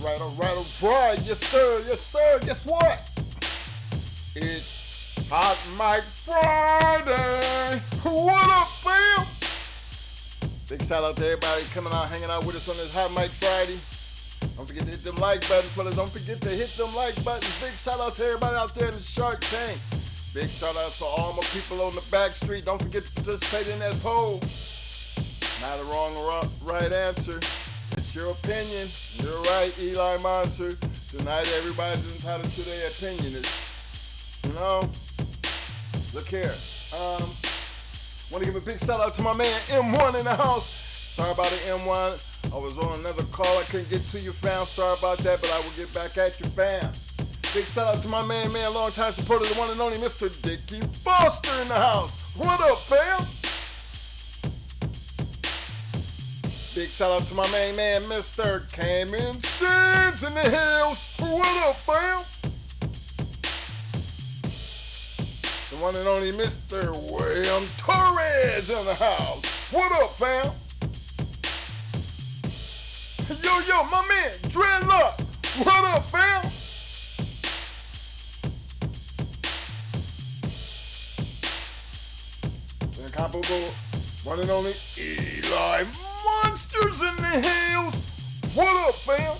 All right. Yes, sir. Guess what? It's Hot Mic Friday. What up, fam? Big shout out to everybody coming out, hanging out with us on this Hot Mic Friday. Don't forget to hit them like buttons, fellas. Don't forget to hit them like buttons. Big shout out to everybody out there in the Shark Tank. Big shout out to all my people on the back street. Don't forget to participate in that poll. Not a wrong or right answer. It's your opinion. You're right, Eli Monster. Tonight, everybody's entitled to their opinion. Look here. Want to give a big shout out to my man M1 in the house. Sorry about it, M1. I was on another call. I couldn't get to you, fam. Sorry about that, but I will get back at you, fam. Big shout out to my man, long time supporter, the one and only Mr. Dickie Foster in the house. What up, fam? Big shout out to my main man, Mr. Cayman Sands in the hills. What up, fam? The one and only Mr. William Torres in the house. What up, fam? Yo, my man, Dreadlock. What up, fam? The incomparable one and only Eli Monsters in the hills. What up, fam?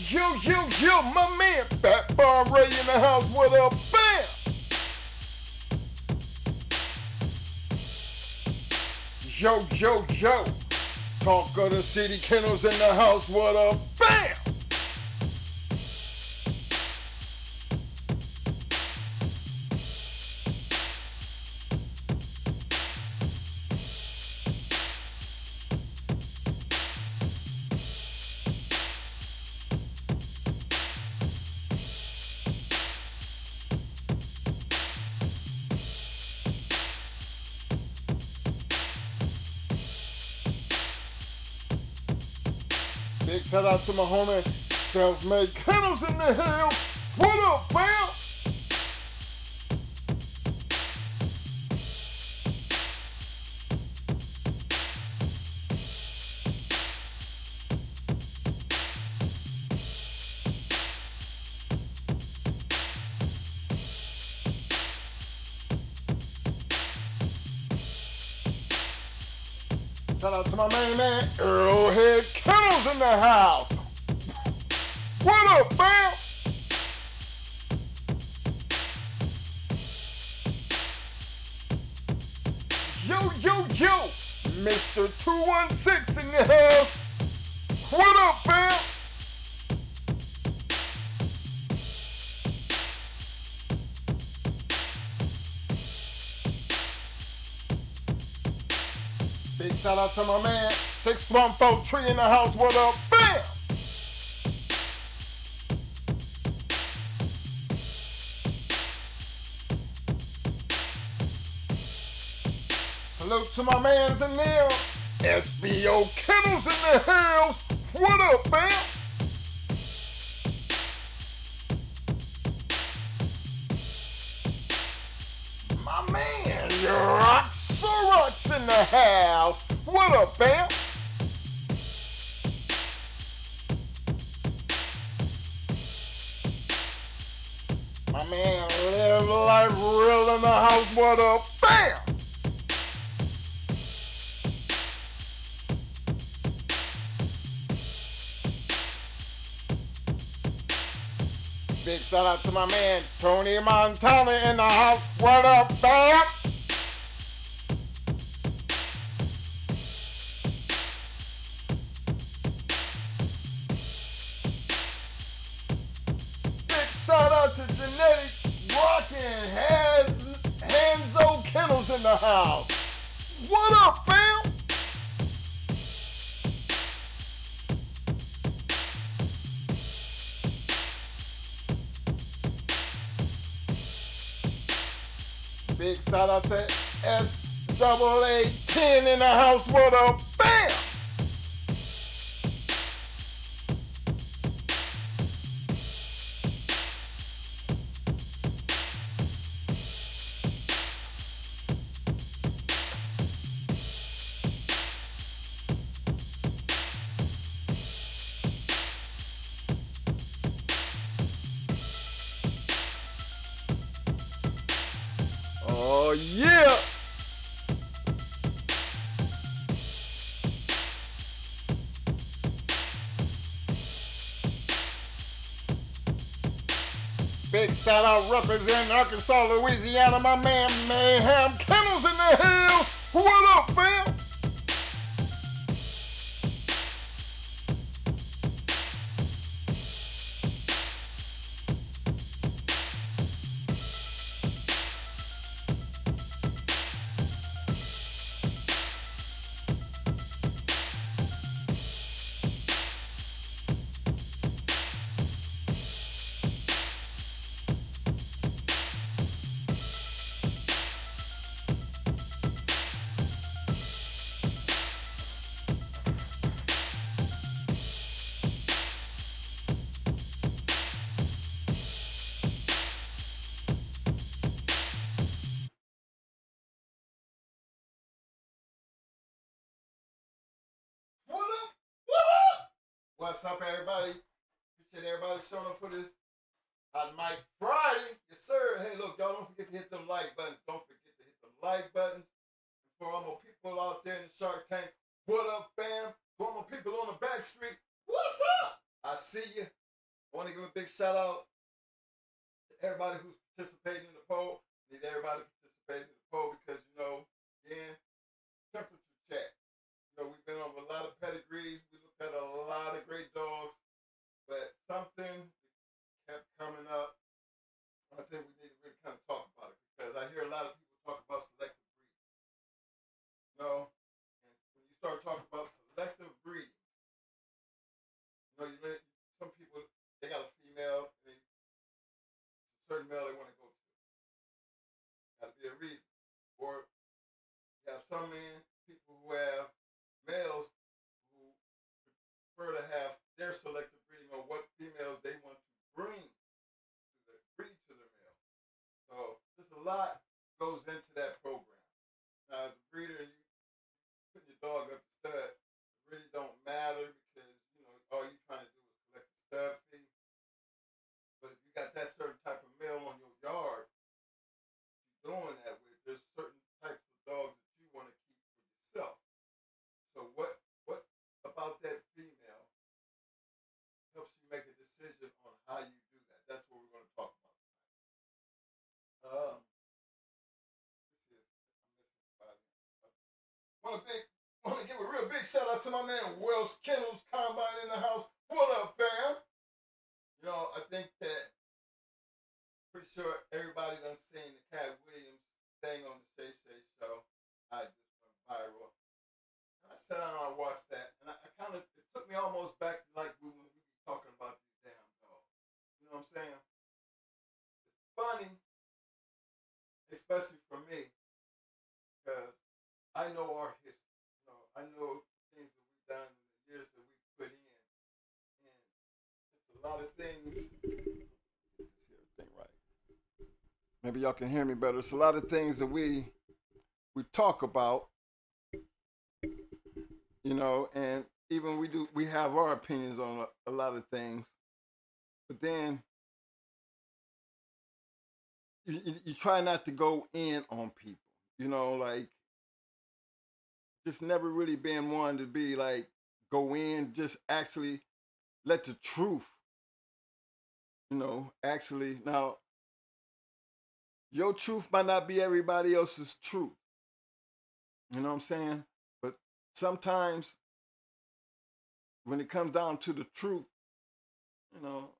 Yo, my man, Fat Bar Ray in the house. What up, fam? Yo. Talk of the city, Kennels in the house. What up, fam? Big shout out to my homie, Self-Made Kennels in the hill. What up, fam? Shout out to my main man, Arrowhead Kennels in the house. What up, fam? Yo, Mr. 216 in the house. What up, fam? Big shout out to my man, 6143 in the house. What up, fam? Salute to my mans in there, SBO Kennels in the hills. What up, fam? My man, GR.CH in the house. What up, fam? My man, Live Life Real in the house. What up, fam? Big shout out to my man, Tony Montana in the house. What up, fam? Shout out to Genetic Rockin' Hanzo Kennels in the house. What up, fam? Big shout out to SAA10 in the house. What up, fam? yeah. Big shout out representing Arkansas, Louisiana, my man Mayhem Kennels in the hills. What up, fam? What up? What up? What's up, everybody? Appreciate everybody showing up for this on Mike Friday. Yes, sir. Hey, look, y'all don't forget to hit them like buttons. Don't forget to hit them like buttons. For all my people out there in the Shark Tank, what up, fam? For all my people on the back street, what's up? I see you. I want to give a big shout out to everybody who's participating in the poll. Need everybody participating in the poll because, you know, again, temperature check. You know, we've been over a lot of pedigrees. We looked at a lot of great dogs, but something kept coming up. I think we need to really kind of talk about it because I hear a lot of people talk about selective breeding. You know, and when you start talking about selective breeding, you know, some people, they got a female, and a certain male they want to go to. Got to be a reason. Or you have some men, people who have males who prefer to have their selective breeding on what females they want to breed to their male. So there's a lot goes into that program. Now, as a breeder, you put your dog up to stud. It really don't matter because you know all you're trying to do is collect the stud fee. But if you got that certain type of male on your yard, you're doing that with. There's certain types of dogs that you want to keep for yourself. So what about that female helps you make a decision on how you do that? That's what we're going to talk about tonight. Let's see if I'm missing somebody. Want to give a real big shout out to my man Wells Kennels Combine in the house. What up, fam? You know, I think that pretty sure everybody done seen the Cat Williams thing on the Shay show. I just went viral. And I sat down and I watched that, and I kind of, it took me almost back to like when we be talking about these damn dogs. You know what I'm saying? It's funny, especially for me, because I know our history. You know, I know things that we've done in the years that we've put in, and it's a lot of things. Get this here thing right. Maybe y'all can hear me better. It's a lot of things that we talk about, you know, and even we have our opinions on a lot of things, but then you try not to go in on people, you know, like just never really been one to be like go in, just actually let the truth, you know, actually now your truth might not be everybody else's truth. You know what I'm saying? But sometimes when it comes down to the truth, you know,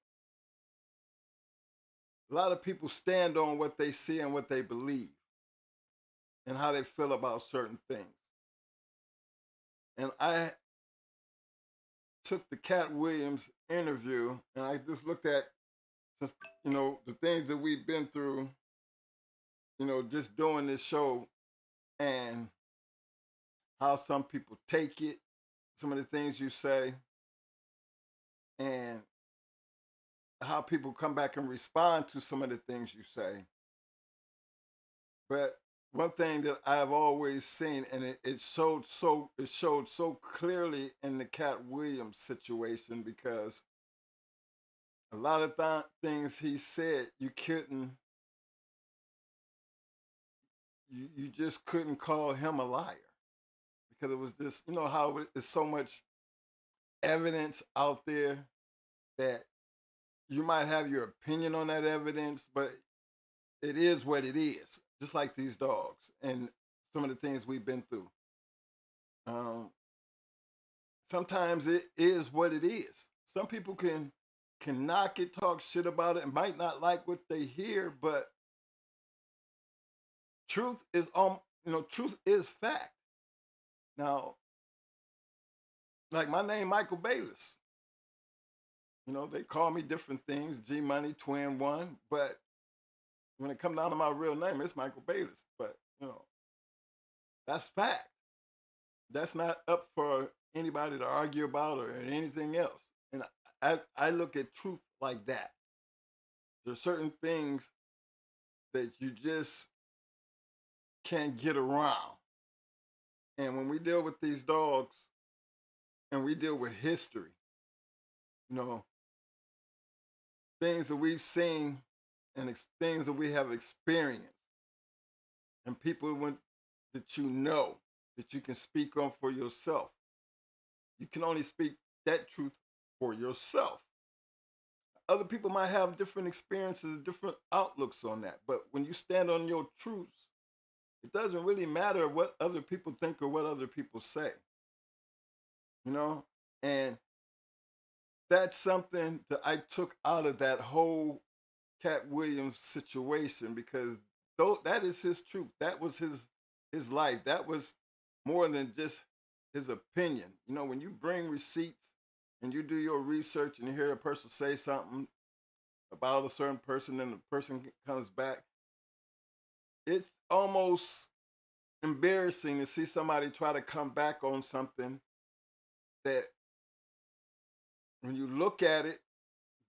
a lot of people stand on what they see and what they believe and how they feel about certain things. And I took the Cat Williams interview and I just looked at, you know, the things that we've been through, you know, just doing this show and how some people take it, some of the things you say, and how people come back and respond to some of the things you say. But one thing that I've always seen, and it showed so clearly in the Cat Williams situation, because a lot of things he said you couldn't you just couldn't call him a liar because it was just, you know how it's so much evidence out there that you might have your opinion on that evidence, but it is what it is. Just like these dogs and some of the things we've been through. Um, Sometimes it is what it is. Some people can knock it, talk shit about it, and might not like what they hear, but truth is truth is fact. Now, like my name, Michael Bayless. They call me different things, G Money, Twin One, but when it comes down to my real name, it's Michael Bayless. But that's fact. That's not up for anybody to argue about or anything else. And I look at truth like that. There's certain things that you just can't get around. And when we deal with these dogs and we deal with history, you know, things that we've seen and things that we have experienced, and people that that you can speak on for yourself. You can only speak that truth for yourself. Other people might have different experiences, different outlooks on that. But when you stand on your truths, it doesn't really matter what other people think or what other people say. And that's something that I took out of that whole Cat Williams situation because that is his truth. That was his life. That was more than just his opinion. When you bring receipts and you do your research and you hear a person say something about a certain person and the person comes back, it's almost embarrassing to see somebody try to come back on something that when you look at it,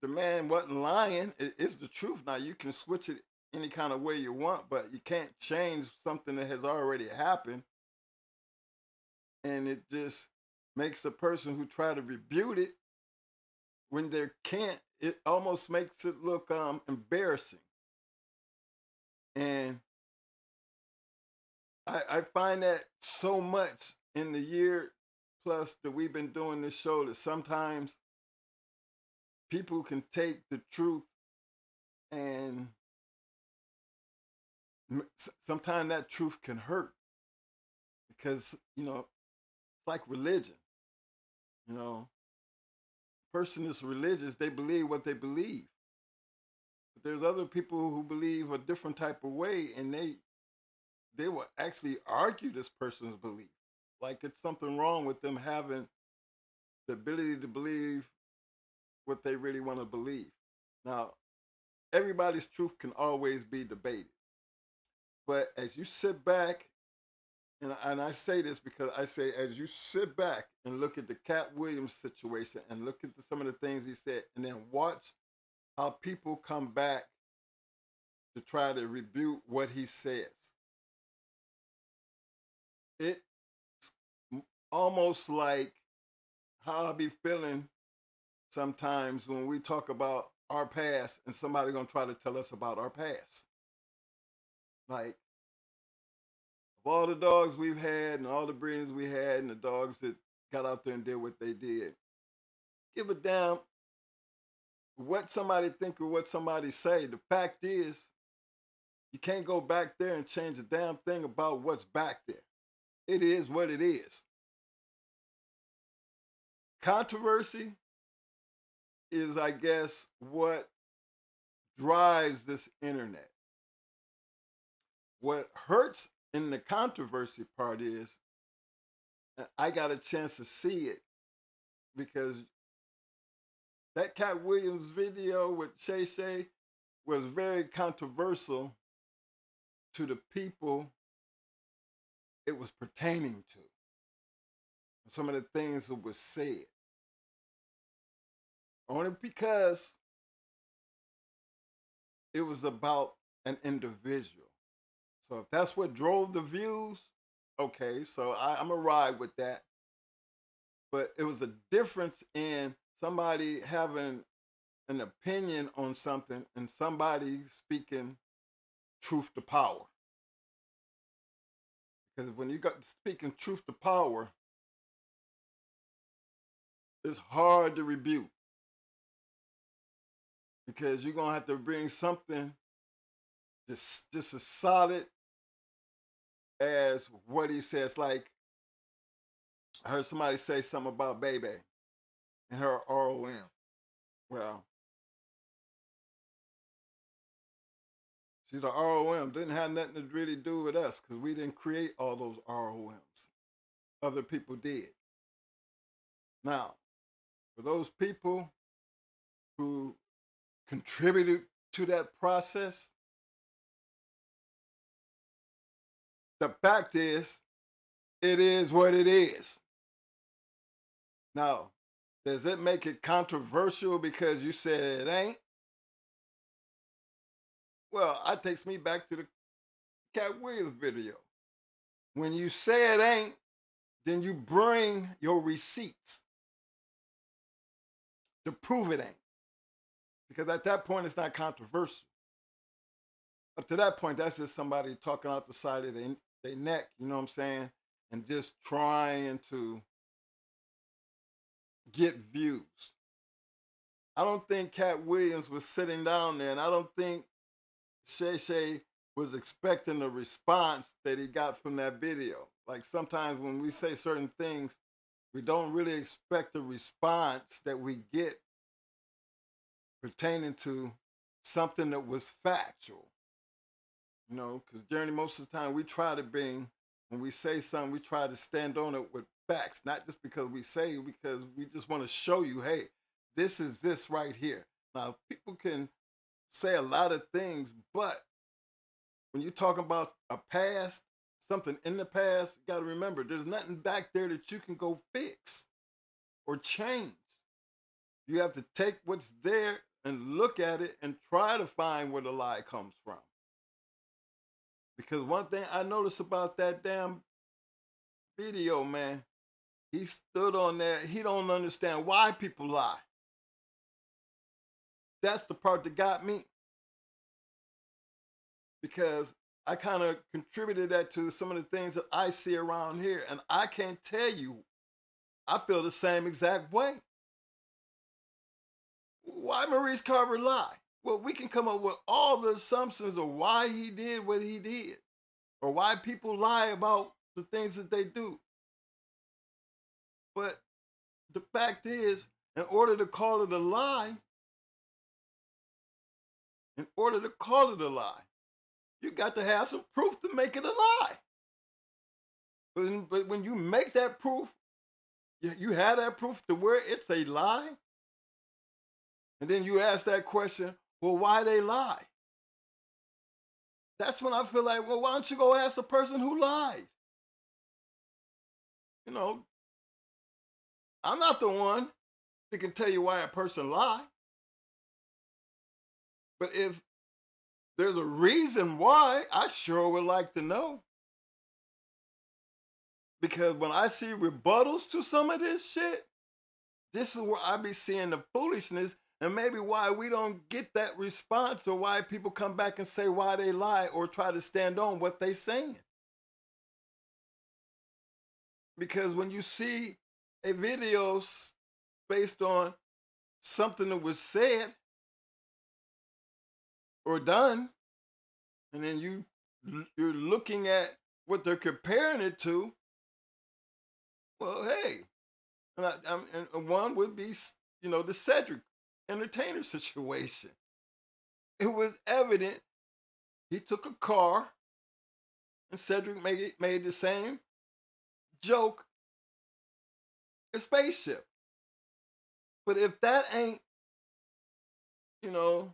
the man wasn't lying. It's the truth. Now you can switch it any kind of way you want, but you can't change something that has already happened. And it just makes the person who try to rebuke it when they can't. It almost makes it look embarrassing. And I find that so much in the year plus that we've been doing this show that sometimes people can take the truth and sometimes that truth can hurt because it's like religion. Person is religious, they believe what they believe, but there's other people who believe a different type of way, and they will actually argue this person's belief like it's something wrong with them having the ability to believe what they really want to believe. Now, everybody's truth can always be debated. But as you sit back, and I say this because I say, as you sit back and look at the Cat Williams situation and look at some of the things he said, and then watch how people come back to try to rebuke what he says, it's almost like how I be feeling sometimes when we talk about our past and somebody gonna try to tell us about our past. Like, of all the dogs we've had and all the breedings we had and the dogs that got out there and did what they did, give a damn what somebody think or what somebody say. The fact is, you can't go back there and change a damn thing about what's back there. It is what it is. Controversy is, I guess, what drives this internet. What hurts in the controversy part is I got a chance to see it because that Cat Williams video with Shay Shay was very controversial to the people it was pertaining to. Some of the things that was said. Only because it was about an individual. So if that's what drove the views, okay, so I'm going to ride with that. But it was a difference in somebody having an opinion on something and somebody speaking truth to power. Because when you got speaking truth to power, it's hard to rebuke because you're gonna have to bring something just as solid as what he says. Like I heard somebody say something about Baby and her ROM. Well, she's the ROM. Didn't have nothing to really do with us because we didn't create all those ROMs. Other people did. Now, for those people who contributed to that process, the fact is, it is what it is. Now, does it make it controversial because you said it ain't? Well, that takes me back to the Cat Williams video. When you say it ain't, then you bring your receipts to prove it ain't. Because at that point, it's not controversial. Up to that point, that's just somebody talking out the side of their neck, you know what I'm saying? And just trying to get views. I don't think Cat Williams was sitting down there, and I don't think Shay was expecting the response that he got from that video. Like sometimes when we say certain things, we don't really expect the response that we get pertaining to something that was factual. You know, because Journey, most of the time we try to bring, when we say something, we try to stand on it with facts, not just because we say, because we just want to show you, hey, this is this right here. Now, people can say a lot of things, but when you're talking about a past, something in the past, you got to remember, there's nothing back there that you can go fix or change. You have to take what's there and look at it and try to find where the lie comes from. Because one thing I noticed about that damn video, man, he stood on there. He don't understand why people lie. That's the part that got me. Because I kind of contributed that to some of the things that I see around here. And I can't tell you, I feel the same exact way. Why Maurice Carver lie? Well, we can come up with all the assumptions of why he did what he did, or why people lie about the things that they do. But the fact is, in order to call it a lie, you got to have some proof to make it a lie. But when you make that proof, you have that proof to where it's a lie, and then you ask that question, well, why they lie? That's when I feel like, well, why don't you go ask the person who lied? You know, I'm not the one that can tell you why a person lied. But if there's a reason why, I sure would like to know. Because when I see rebuttals to some of this shit, this is where I be seeing the foolishness and maybe why we don't get that response, or why people come back and say why they lie or try to stand on what they saying. Because when you see a video based on something that was said or done, and then you're looking at what they're comparing it to, well, hey, and one would be, the Cedric Entertainer situation. It was evident he took a car, and Cedric made the same joke, a spaceship. But if that ain't, you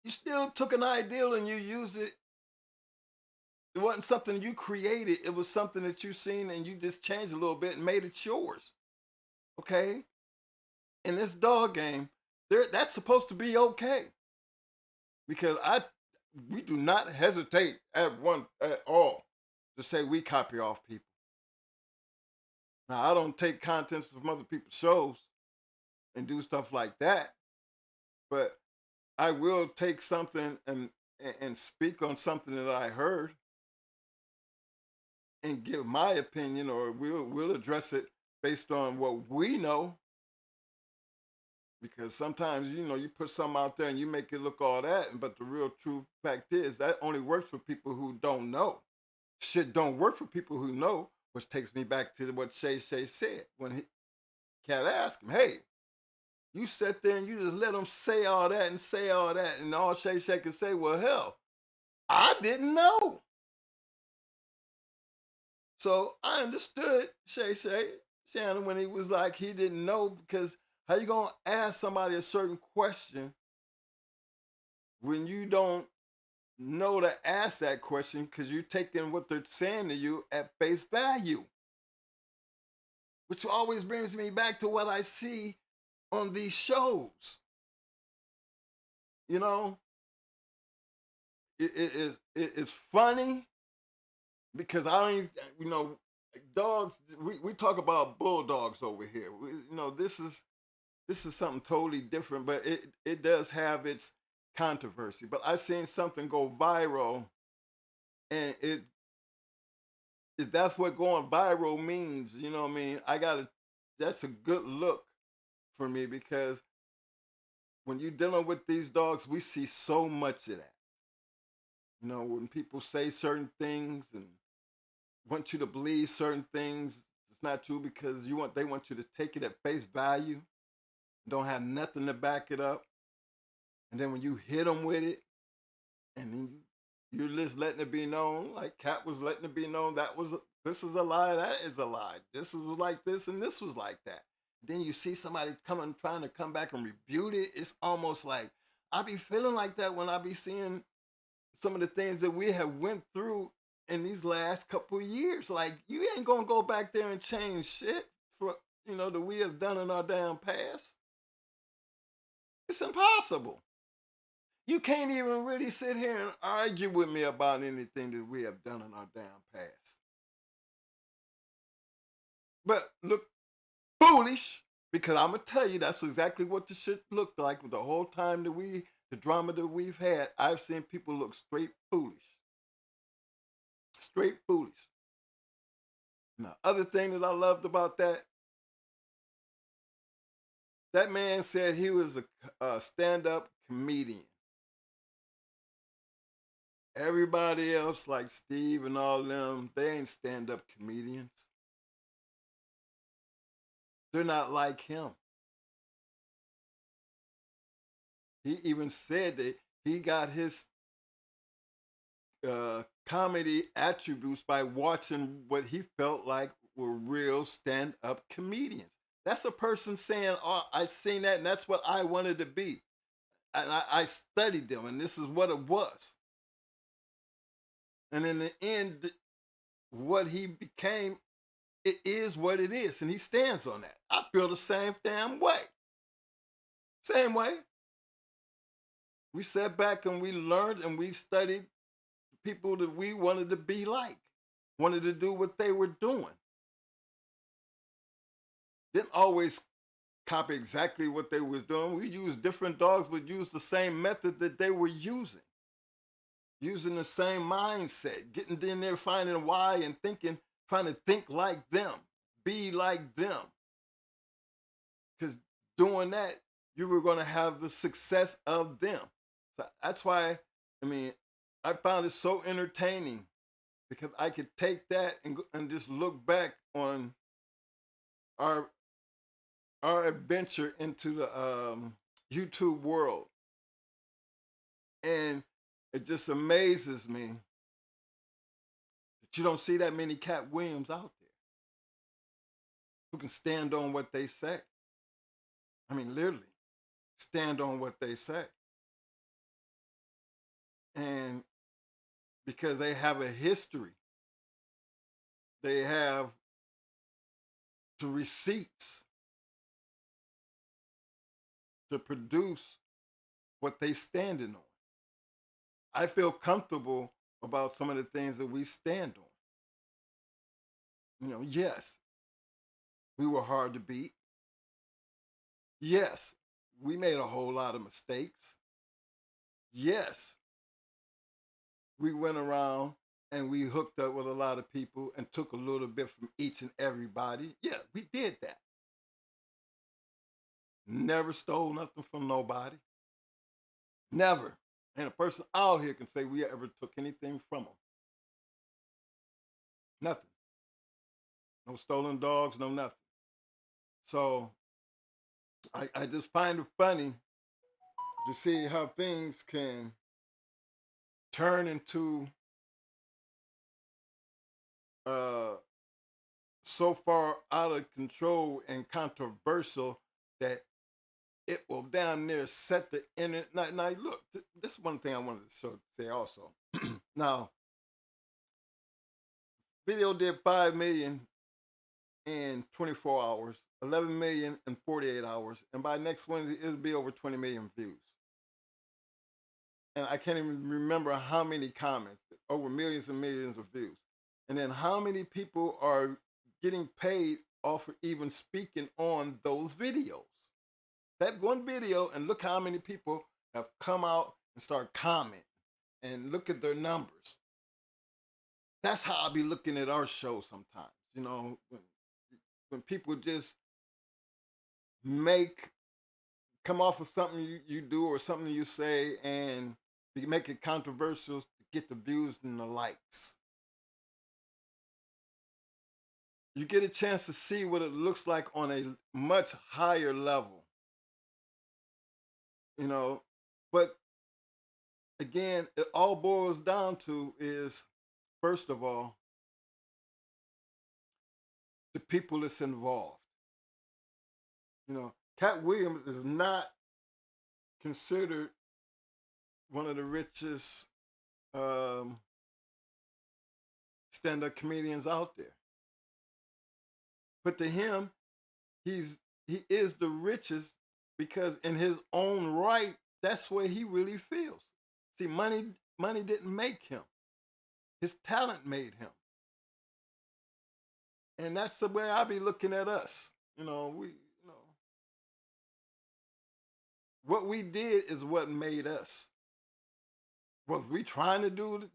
still took an ideal and you used it. It wasn't something you created. It was something that you seen and you just changed a little bit and made it yours. Okay? In this dog game, that's supposed to be okay. Because we do not hesitate at all to say we copy off people. Now, I don't take contents from other people's shows and do stuff like that, but I will take something and speak on something that I heard. and give my opinion, or we'll address it based on what we know. Because sometimes, you put something out there and you make it look all that, but the real true fact is that only works for people who don't know. Shit don't work for people who know, which takes me back to what Shay said when Cat asked him, "Hey, you sit there and you just let them say all that and say all that," and all Shay could say, "Well, hell, I didn't know." So I understood Shannon, when he was like he didn't know, because how you gonna ask somebody a certain question when you don't know to ask that question, because you're taking what they're saying to you at face value? Which always brings me back to what I see on these shows. You know, it's funny because I don't, dogs. We talk about bulldogs over here. This is something totally different, but it does have its controversy. But I seen something go viral, and if that's what going viral means, you know what I mean? That's a good look for me, because when you're dealing with these dogs, we see so much of that. When people say certain things and want you to believe certain things, it's not true, because they want you to take it at face value, don't have nothing to back it up. And then when you hit them with it, and then you're just letting it be known, like Cat was letting it be known, this is a lie, that is a lie. This was like this, and this was like that. Then you see somebody trying to come back and rebuke it. It's almost like I be feeling like that when I be seeing some of the things that we have went through in these last couple of years. Like, you ain't gonna go back there and change shit for that we have done in our damn past. It's impossible. You can't even really sit here and argue with me about anything that we have done in our damn past. But look foolish, because I'm gonna tell you that's exactly what the shit looked like with the whole time the drama that we've had. I've seen people look straight foolish. Straight foolish. Now, other thing that I loved about that man said he was a stand-up comedian. Everybody else, like Steve and all them, they ain't stand-up comedians. They're not like him. He even said that he got his comedy attributes by watching what he felt like were real stand-up comedians. That's a person saying, "Oh, I seen that, and that's what I wanted to be." And I studied them, and this is what it was. And in the end, what he became, it is what it is, and he stands on that. I feel the same damn way. Same way. We sat back and we learned and we studied people that we wanted to be like, wanted to do what they were doing. Didn't always copy exactly what they was doing. We used different dogs, but used the same method that they were using the same mindset, getting in there, finding why, and trying to think like them, be like them. Because doing that, you were going to have the success of them. So that's why, I found it so entertaining, because I could take that and just look back on our adventure into the YouTube world. And it just amazes me that you don't see that many Cat Williams out there who can stand on what they say. Literally, stand on what they say. And because they have a history, they have the receipts to produce what they standing on. I feel comfortable about some of the things that we stand on. Yes, we were hard to beat. Yes, we made a whole lot of mistakes. Yes, we went around and we hooked up with a lot of people and took a little bit from each and everybody. Yeah, we did that. Never stole nothing from nobody. Never. And a person out here can say we ever took anything from them. Nothing. No stolen dogs, no nothing. So I just find it funny to see how things can turn into uh, so far out of control and controversial that it will damn near set the internet. Now look, this is one thing I wanted to say also. Now, video did 5 million in 24 hours, 11 million in 48 hours, and by next Wednesday, it'll be over 20 million views. And I can't even remember how many comments, over millions and millions of views. And then how many people are getting paid off of even speaking on those videos. That one video, and look how many people have come out and start commenting and look at their numbers. That's how I be looking at our show sometimes. You know, when people just come off of something you do or something you say and you make it controversial to get the views and the likes. You get a chance to see what it looks like on a much higher level. You know, but again, it all boils down to is, first of all, the people that's involved. You know, Cat Williams is not considered one of the richest stand-up comedians out there. But to him, he is the richest because in his own right, that's where he really feels. See, money didn't make him. His talent made him. And that's the way I be looking at us. You know, what we did is what made us. Was we trying to do,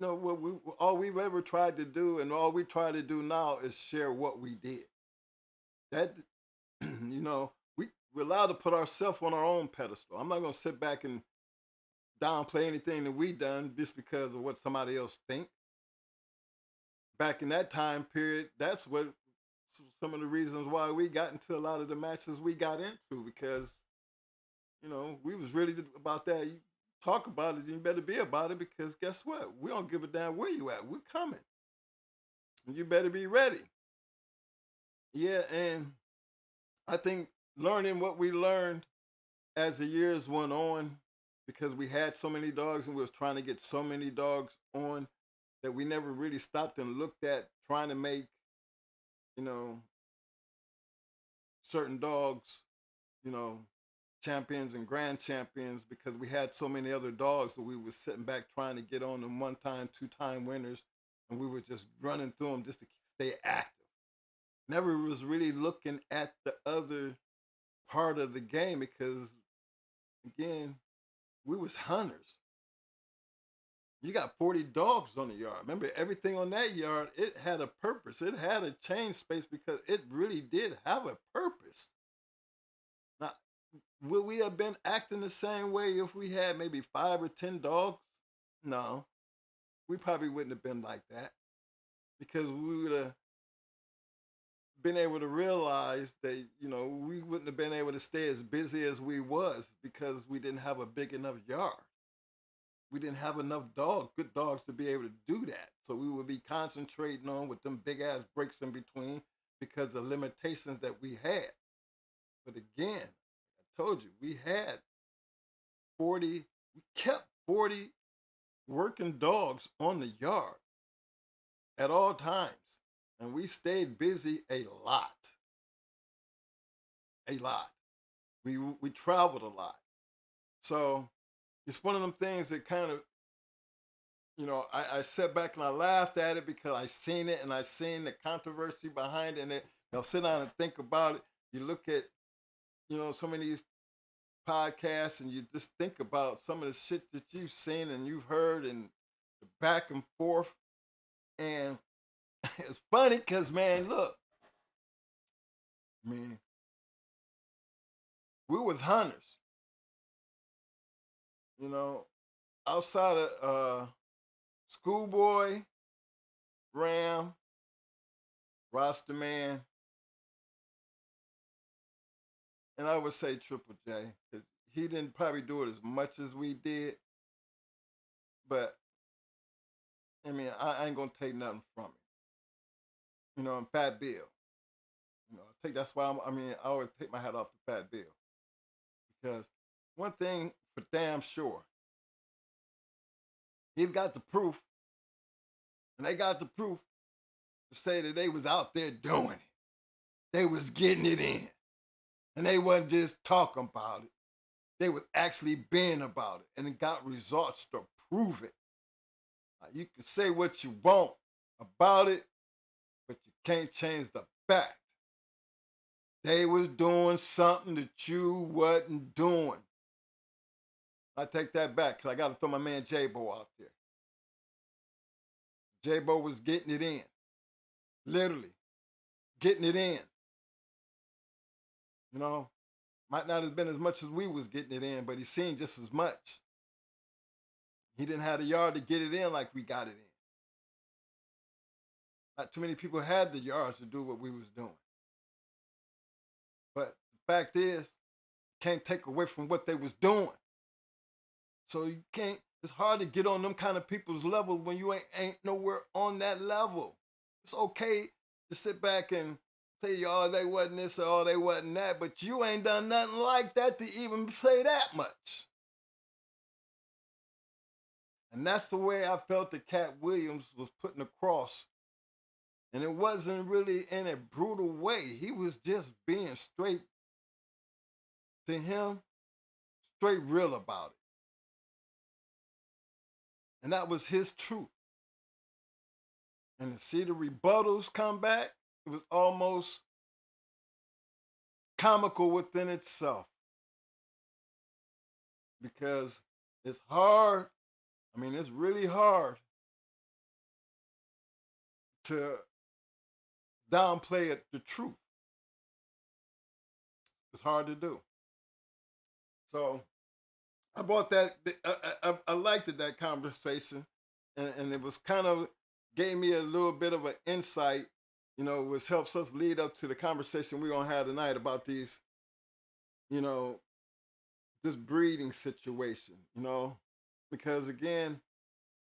all we've ever tried to do and all we try to do now is share what we did. That, we're allowed to put ourselves on our own pedestal. I'm not going to sit back and downplay anything that we done just because of what somebody else think. Back in that time period, that's what some of the reasons why we got into a lot of the matches we got into, because we was really about that. You talk about it, you better be about it, because guess what? We don't give a damn where you at. We're coming. And you better be ready. Yeah, and I think learning what we learned as the years went on, because we had so many dogs and we was trying to get so many dogs on, that we never really stopped and looked at trying to make, certain dogs, champions and grand champions, because we had so many other dogs that we were sitting back trying to get on them 1-time, 2-time winners, and we were just running through them just to stay active. Never was really looking at the other part of the game, because again, we was hunters. You got 40 dogs on the yard. Remember, everything on that yard, it had a purpose. It had a change space because it really did have a purpose. Now, would we have been acting the same way if we had maybe 5 or 10 dogs? No, we probably wouldn't have been like that, because we would have been able to realize that, we wouldn't have been able to stay as busy as we was, because we didn't have a big enough yard. We didn't have enough good dogs to be able to do that. So we would be concentrating on with them big ass breaks in between because of limitations that we had. But again, I told you, we kept 40 working dogs on the yard at all times. And we stayed busy a lot. A lot. We traveled a lot. So it's one of them things that kind of, I sat back and I laughed at it because I seen it and I seen the controversy behind it. And I'll sit down and think about it. You look at, some of these podcasts and you just think about some of the shit that you've seen and you've heard and the back and forth. And it's funny because, man, look, man, we was hunters, you know, outside of Schoolboy, Ram, Rasta Man, and I would say Triple J, because he didn't probably do it as much as we did, but I mean, I ain't gonna take nothing from it. You know, and Fat Bill. You know, that's why I always take my hat off to Fat Bill. Because one thing for damn sure, he's got the proof, and they got the proof to say that they was out there doing it. They was getting it in. And they wasn't just talking about it. They was actually being about it. And it got results to prove it. You can say what you want about it, but you can't change the fact. They was doing something that you wasn't doing. I take that back because I got to throw my man J-Bo out there. J-Bo was getting it in. Literally. Getting it in. You know, might not have been as much as we was getting it in, but he seen just as much. He didn't have the yard to get it in like we got it in. Not too many people had the yards to do what we was doing. But the fact is, you can't take away from what they was doing. So you can't, it's hard to get on them kind of people's levels when you ain't nowhere on that level. It's okay to sit back and say, oh, they wasn't this or oh, they wasn't that, but you ain't done nothing like that to even say that much. And that's the way I felt that Cat Williams was putting across. And it wasn't really in a brutal way. He was just being straight to him, straight real about it. And that was his truth. And to see the rebuttals come back, it was almost comical within itself. Because it's hard, it's really hard to downplay the truth. It's hard to do. So I bought that. I liked it, that conversation, and it was kind of gave me a little bit of an insight, which helps us lead up to the conversation we're gonna have tonight about these, this breeding situation, because again,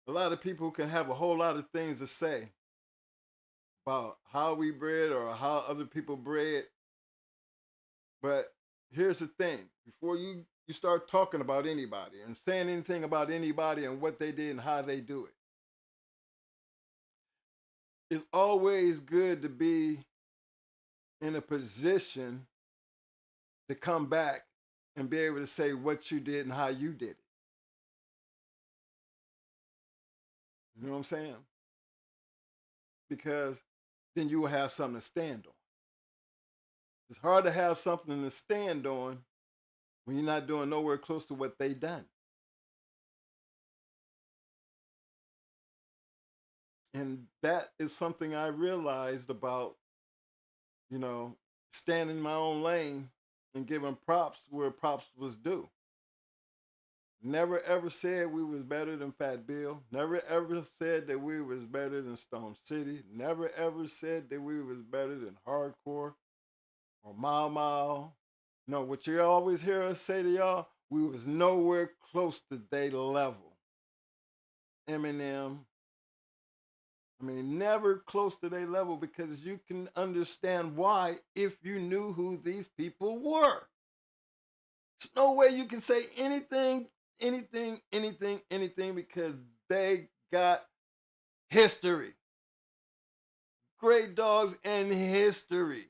a lot of people can have a whole lot of things to say about how we bred or how other people bred, but here's the thing: before you start talking about anybody and saying anything about anybody and what they did and how they do it, it's always good to be in a position to come back and be able to say what you did and how you did it. You know what I'm saying? Because then you will have something to stand on. It's hard to have something to stand on when you're not doing nowhere close to what they done. And that is something I realized about, standing in my own lane and giving props where props was due. Never ever said we was better than Fat Bill. Never ever said that we was better than Stone City. Never ever said that we was better than Hardcore or Mau Mau. No, what you always hear us say to y'all, we was nowhere close to their level. Eminem. Never close to their level, because you can understand why if you knew who these people were. There's no way you can say anything, because they got history. Great dogs and history.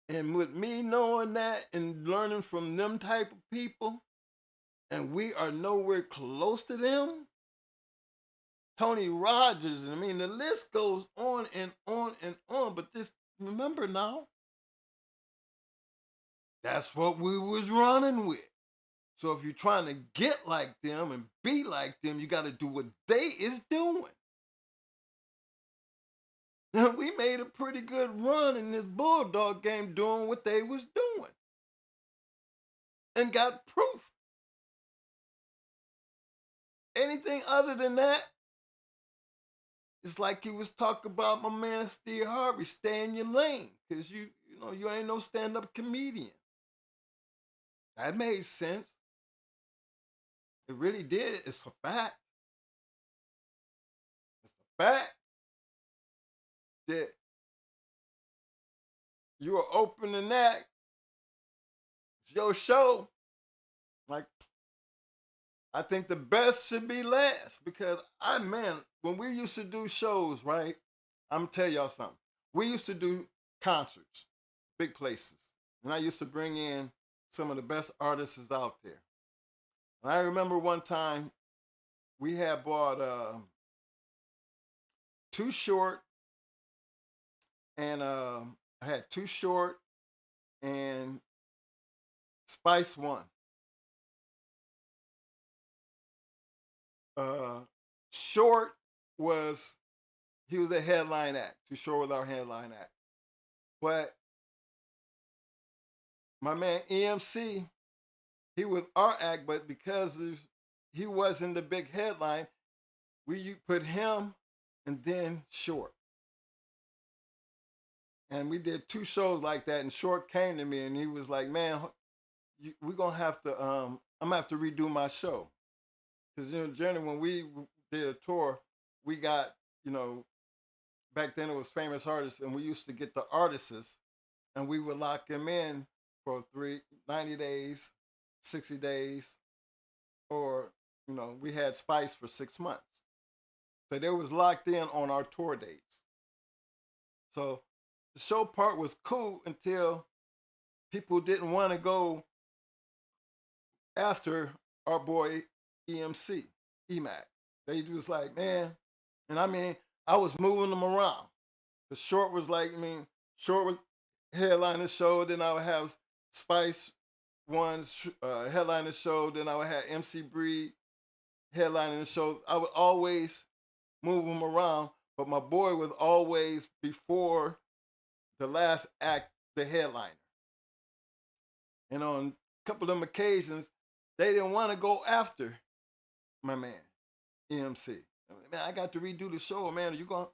And with me knowing that and learning from them type of people, and we are nowhere close to them, Tony Rogers, the list goes on and on and on. But this, remember now, that's what we was running with. So if you're trying to get like them and be like them, you got to do what they is doing. Now, we made a pretty good run in this Bulldog game doing what they was doing and got proof. Anything other than that, it's like he was talking about my man Steve Harvey, stay in your lane, because you know, you ain't no stand-up comedian. That made sense. It really did. It's a fact. It's a fact that you are opening that your show. Like, I think the best should be last, because when we used to do shows, right? I'm gonna tell y'all something. We used to do concerts, big places, and I used to bring in some of the best artists out there. And I remember one time we had bought Too Short, and I had Too Short and Spice One. Short he was a headline act. Too Short was our headline act. But my man EMC, he was our act, but because he wasn't the big headline, we put him and then Short. And we did 2 shows like that, and Short came to me and he was like, man, we're gonna have to I'm gonna have to redo my show. Because generally when we did a tour, we got, back then it was famous artists, and we used to get the artists and we would lock them in for 90 days, 60 days, or we had Spice for 6 months. So they was locked in on our tour dates. So the show part was cool until people didn't want to go after our boy EMC, EMAC. They was like, man, and I was moving them around. The Short was like, Short was headline the show, then I would have Spice One's headline the show, then I would have MC Breed headlining the show. I would always move them around, but my boy was always before the last act, the headliner. And on a couple of them occasions, they didn't want to go after my man, EMC. Man, I got to redo the show, man. Are you going,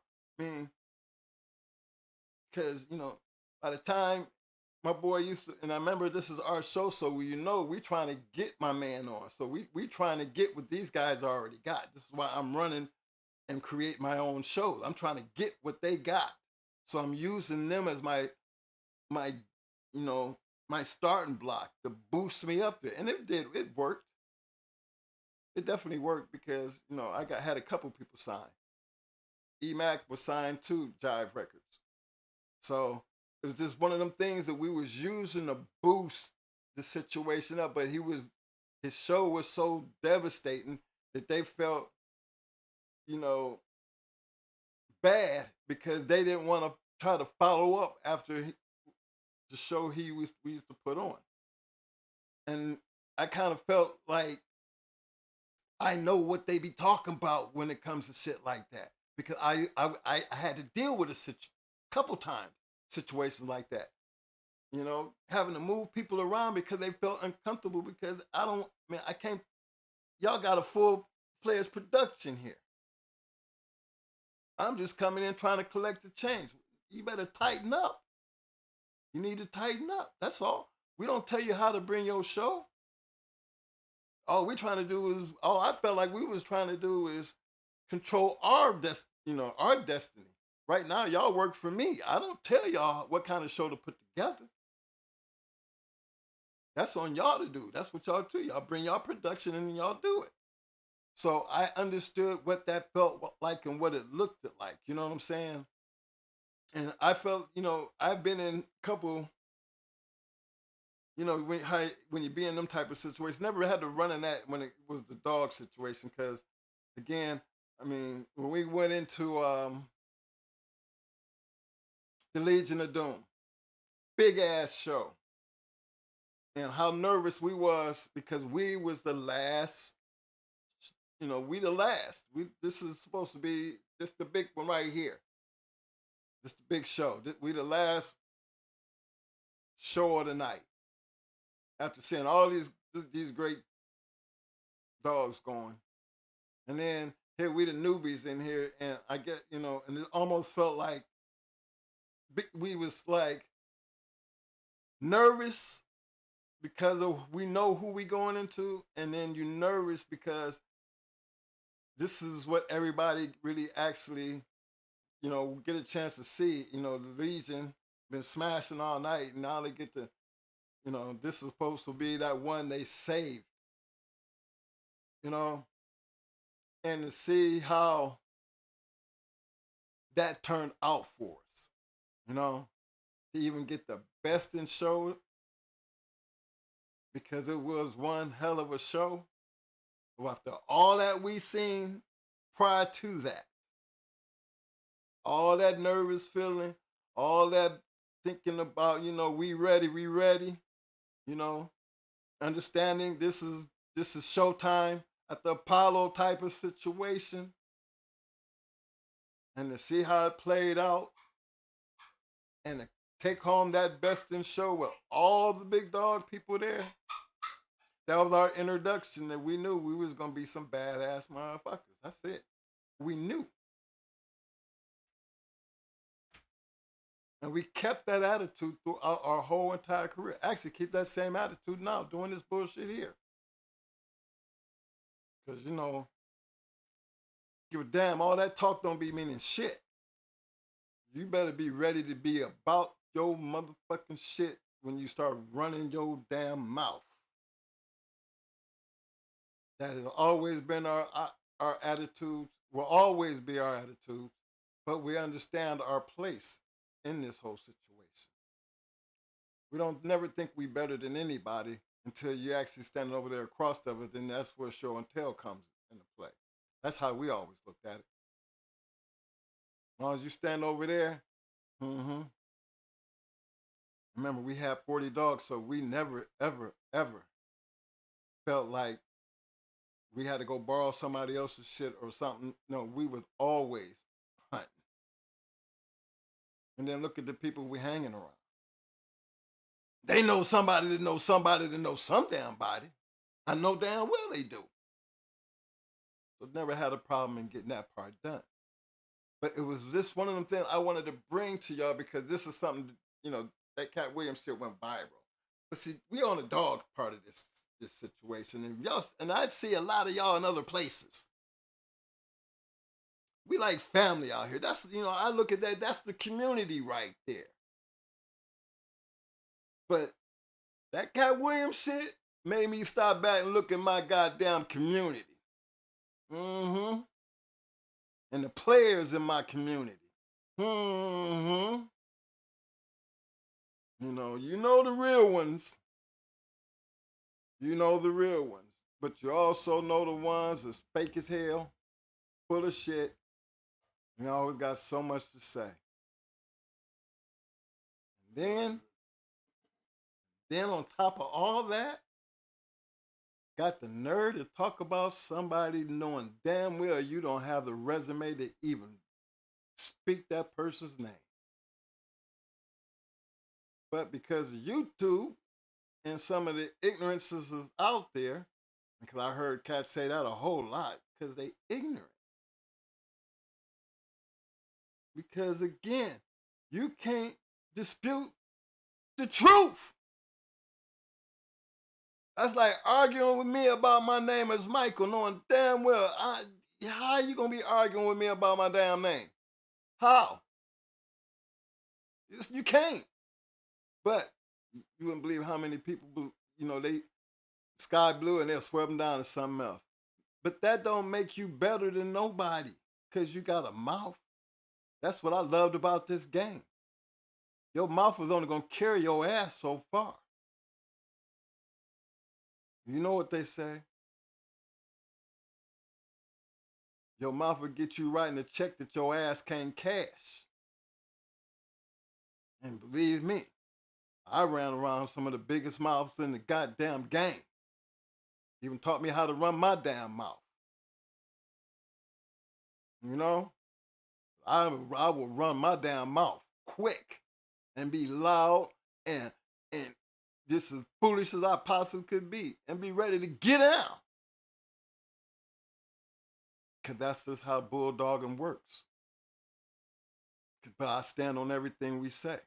because, by the time my boy used to, and I remember this is our show, so we trying to get my man on. So we trying to get what these guys already got. This is why I'm running and create my own shows. I'm trying to get what they got. So I'm using them as my my starting block to boost me up there. And it worked. It definitely worked because, I had a couple people signed. EMAC was signed to Jive Records. So it was just one of them things that we was using to boost the situation up, but his show was so devastating that they felt, bad because they didn't want to try to follow up after the show we used to put on. And I kind of felt like I know what they be talking about when it comes to shit like that, because I had to deal with a couple times situations like that. Having to move people around because they felt uncomfortable because I can't. Y'all got a full-fledged production here. I'm just coming in trying to collect the change. You better tighten up. You need to tighten up. That's all. We don't tell you how to bring your show. All we trying to do is, all I felt like we was trying to do is control our destiny. Right now, y'all work for me. I don't tell y'all what kind of show to put together. That's on y'all to do. That's what y'all do. Y'all bring y'all production and y'all do it. So I understood what that felt like and what it looked like. You know what I'm saying? And I felt, I've been in a couple, when you be in them type of situations, never had to run in that when it was the dog situation. Because, again, when we went into the Legion of Doom, big ass show. and how nervous we was because we was the last. We the last. This is supposed to be this the big one right here. This the big show. We the last show of the night. After seeing all these great dogs going, and then here we the newbies in here, and I get and it almost felt like we was like nervous because of we know who we going into, and then you nervous because this is what everybody really actually get a chance to see. The Legion been smashing all night, and now they get to this is supposed to be that one they saved. And to see how that turned out for us, to even get the best in show, because it was one hell of a show. After all that we seen prior to that, all that nervous feeling, all that thinking about, we ready, understanding this is showtime at the Apollo type of situation, and to see how it played out, and to take home that best in show with all the big dog people there. That was our introduction, that we knew we was gonna be some badass motherfuckers. That's it. We knew. And we kept that attitude throughout our whole entire career. Actually, keep that same attitude now, doing this bullshit here. Because, give a damn, all that talk don't be meaning shit. You better be ready to be about your motherfucking shit when you start running your damn mouth. That has always been our attitude, will always be our attitude, but we understand our place in this whole situation. We don't never think we better than anybody until you actually standing over there across of it, then that's where show and tell comes into play. That's how we always looked at it. As long as you stand over there, remember we had 40 dogs, so we never, ever, ever felt like we had to go borrow somebody else's shit or something. No, we was always hunting. And then look at the people we hanging around. They know somebody that knows somebody that knows some damn body. I know damn well they do. So never had a problem in getting that part done. But it was just one of them things I wanted to bring to y'all, because this is something, that Cat Williams shit went viral. But see, we on the dog part of this situation, and y'all, and I'd see a lot of y'all in other places. We like family out here. That's I look at that. That's the community right there. But that Cat Williams shit made me stop back and look at my goddamn community. And the players in my community. You know the real ones. You know the real ones. But you also know the ones that's fake as hell, full of shit. You always got so much to say. And then on top of all that, got the nerve to talk about somebody knowing damn well you don't have the resume to even speak that person's name. But because of YouTube and some of the ignorances is out there, because I heard cats say that a whole lot, because they ignorant. Because again, you can't dispute the truth. That's like arguing with me about my name as Michael, knowing damn well how you gonna be arguing with me about my damn name? How? You can't. But you wouldn't believe how many people, they sky blue and they'll swear them down to something else. But that don't make you better than nobody, because you got a mouth. That's what I loved about this game. Your mouth is only gonna carry your ass so far. You know what they say? Your mouth will get you writing a check that your ass can't cash. And believe me, I ran around some of the biggest mouths in the goddamn game. Even taught me how to run my damn mouth. You know, I will run my damn mouth quick and be loud and and just as foolish as I possibly could be and be ready to get out. Cause that's just how bulldogging works. But I stand on everything we say.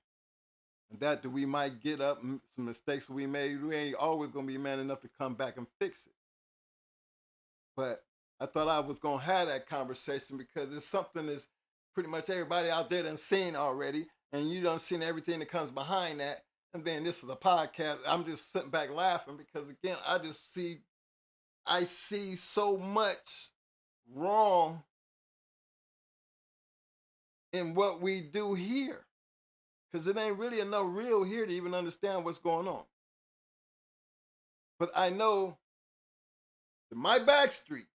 And that we might get up some mistakes we made, we ain't always gonna be man enough to come back and fix it. But I thought I was gonna have that conversation because it's something that's pretty much everybody out there done seen already, and you done seen everything that comes behind that. And then this is a podcast. I'm just sitting back laughing because again, I see so much wrong in what we do here. Because it ain't really enough real here to even understand what's going on. But I know that my backstreet,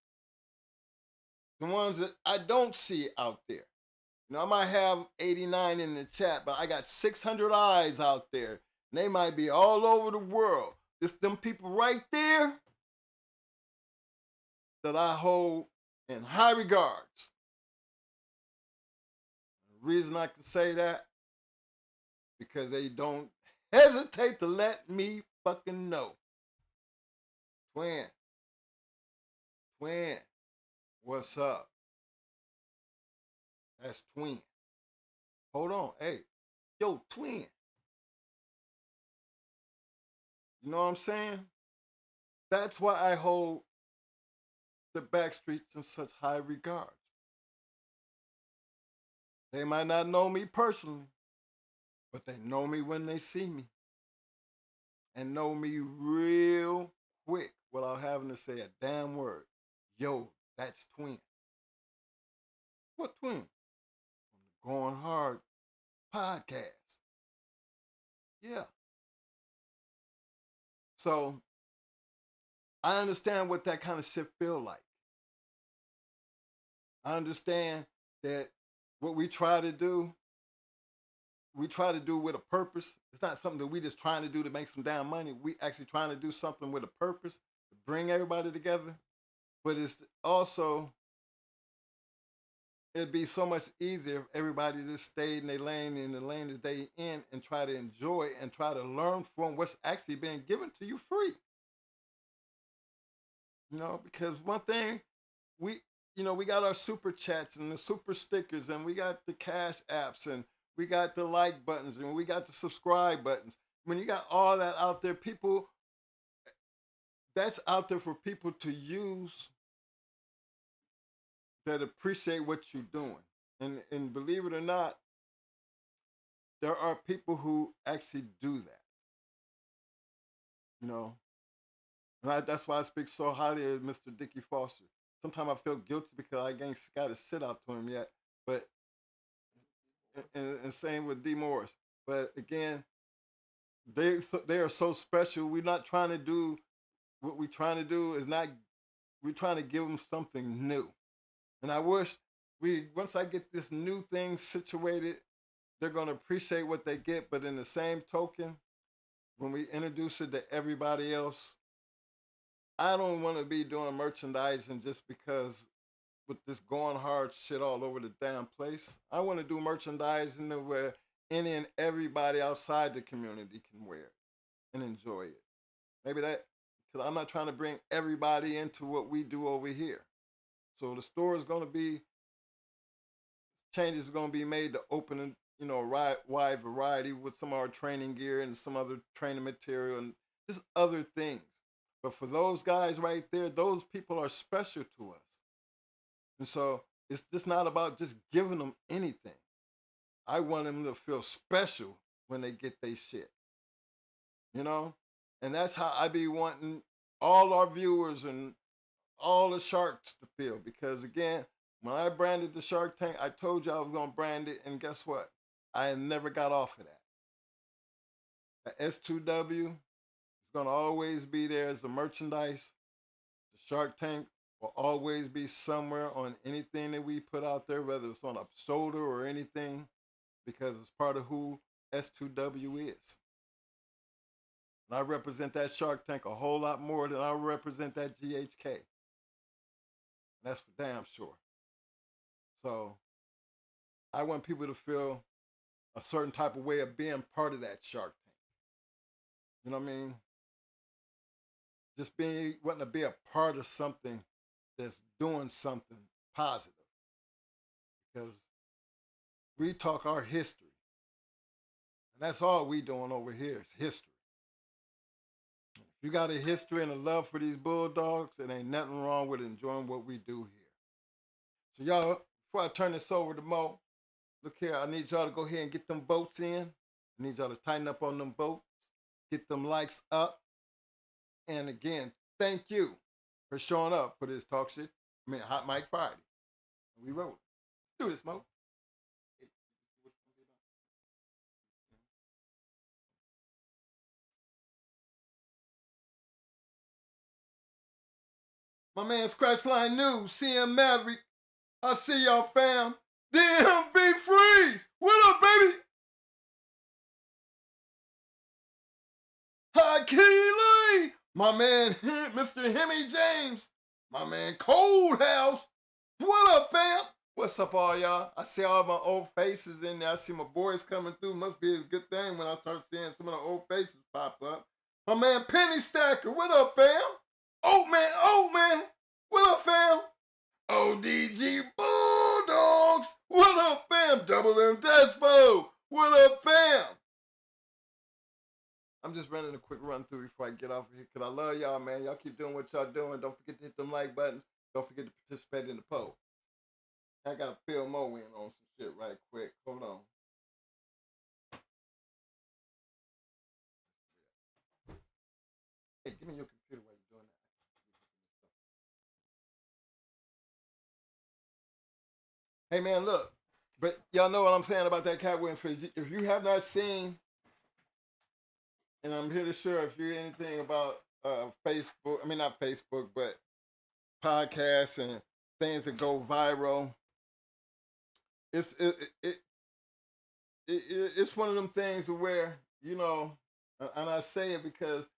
the ones that I don't see out there, you know, I might have 89 in the chat, but I got 600 eyes out there. And they might be all over the world. It's them people right there that I hold in high regards. The reason I can say that, because they don't hesitate to let me fucking know. Twin, what's up? That's Twin. Hold on, hey, yo, Twin. You know what I'm saying? That's why I hold the backstreets in such high regard. They might not know me personally, but they know me when they see me. And know me real quick without having to say a damn word. Yo, that's Twin. What Twin? Going Hard podcast. Yeah. So I understand what that kind of shit feel like. I understand that what we try to do with a purpose. It's not something that we just trying to do to make some damn money. We actually trying to do something with a purpose to bring everybody together. But it's also, it'd be so much easier if everybody just stayed in their lane, in the lane that they in, and try to enjoy and try to learn from what's actually being given to you free. You know, because one thing we we got our super chats and the super stickers and we got the cash apps and we got the like buttons and we got the subscribe buttons. When you got all that out there, people, that's out there for people to use that appreciate what you're doing. And believe it or not, there are people who actually do that. You know, that's why I speak so highly of Mr. Dickie Foster. Sometimes I feel guilty because I ain't got his shit out to him yet. But and same with D Morris. But again, they are so special. We're not trying to do what we're trying to do is not. We're trying to give them something new. And I wish once I get this new thing situated, they're gonna appreciate what they get. But in the same token, when we introduce it to everybody else, I don't want to be doing merchandising just because with this going hard shit all over the damn place. I want to do merchandising where any and everybody outside the community can wear it and enjoy it. Maybe that, because I'm not trying to bring everybody into what we do over here. So the store is going to be, changes are going to be made to open, a wide variety with some of our training gear and some other training material and just other things. But for those guys right there, those people are special to us. And so it's just not about just giving them anything. I want them to feel special when they get their shit. You know? And that's how I be wanting all our viewers and all the sharks to feel. Because again, when I branded the Shark Tank, I told you I was going to brand it. And guess what? I never got off of that. The S2W is going to always be there as the merchandise. The Shark Tank will always be somewhere on anything that we put out there, whether it's on a soda or anything, because it's part of who S2W is. And I represent that Shark Tank a whole lot more than I represent that GHK. And that's for damn sure. So I want people to feel a certain type of way of being part of that Shark Tank. You know what I mean? Just being wanting to be a part of something that's doing something positive. Because we talk our history. And that's all we doing over here is history. If you got a history and a love for these bulldogs, it ain't nothing wrong with enjoying what we do here. So y'all, before I turn this over to Mo, look here, I need y'all to go ahead and get them votes in. I need y'all to tighten up on them votes, get them likes up. And again, thank you for showing up for this talk shit. Hot Mic Friday. We wrote. Let's do this, Mo. My man Scratchline News, CM Maverick. I see y'all, fam. DMV Freeze. What up, baby? Hakeem, my man, Mr. Hemi James, my man Cold House. What up, fam? What's up, all y'all? I see all my old faces in there. I see my boys coming through. Must be a good thing when I start seeing some of the old faces pop up. My man Penny Stacker, what up, fam? Oh man, what up, fam? ODG Bulldogs, what up, fam? Double M Despo, what up, fam? I'm just running a quick run through before I get off of here because I love y'all, man. Y'all keep doing what y'all doing. Don't forget to hit them like buttons. Don't forget to participate in the poll. I got to fill Mo in on some shit right quick. Hold on. Hey, give me your computer while you're doing that. Hey, man, look. But y'all know what I'm saying about that Cat Winfield. If you have not seen, and I'm here to share if you're anything about Facebook, not Facebook, but podcasts and things that go viral, it's it's one of them things where, and I say it because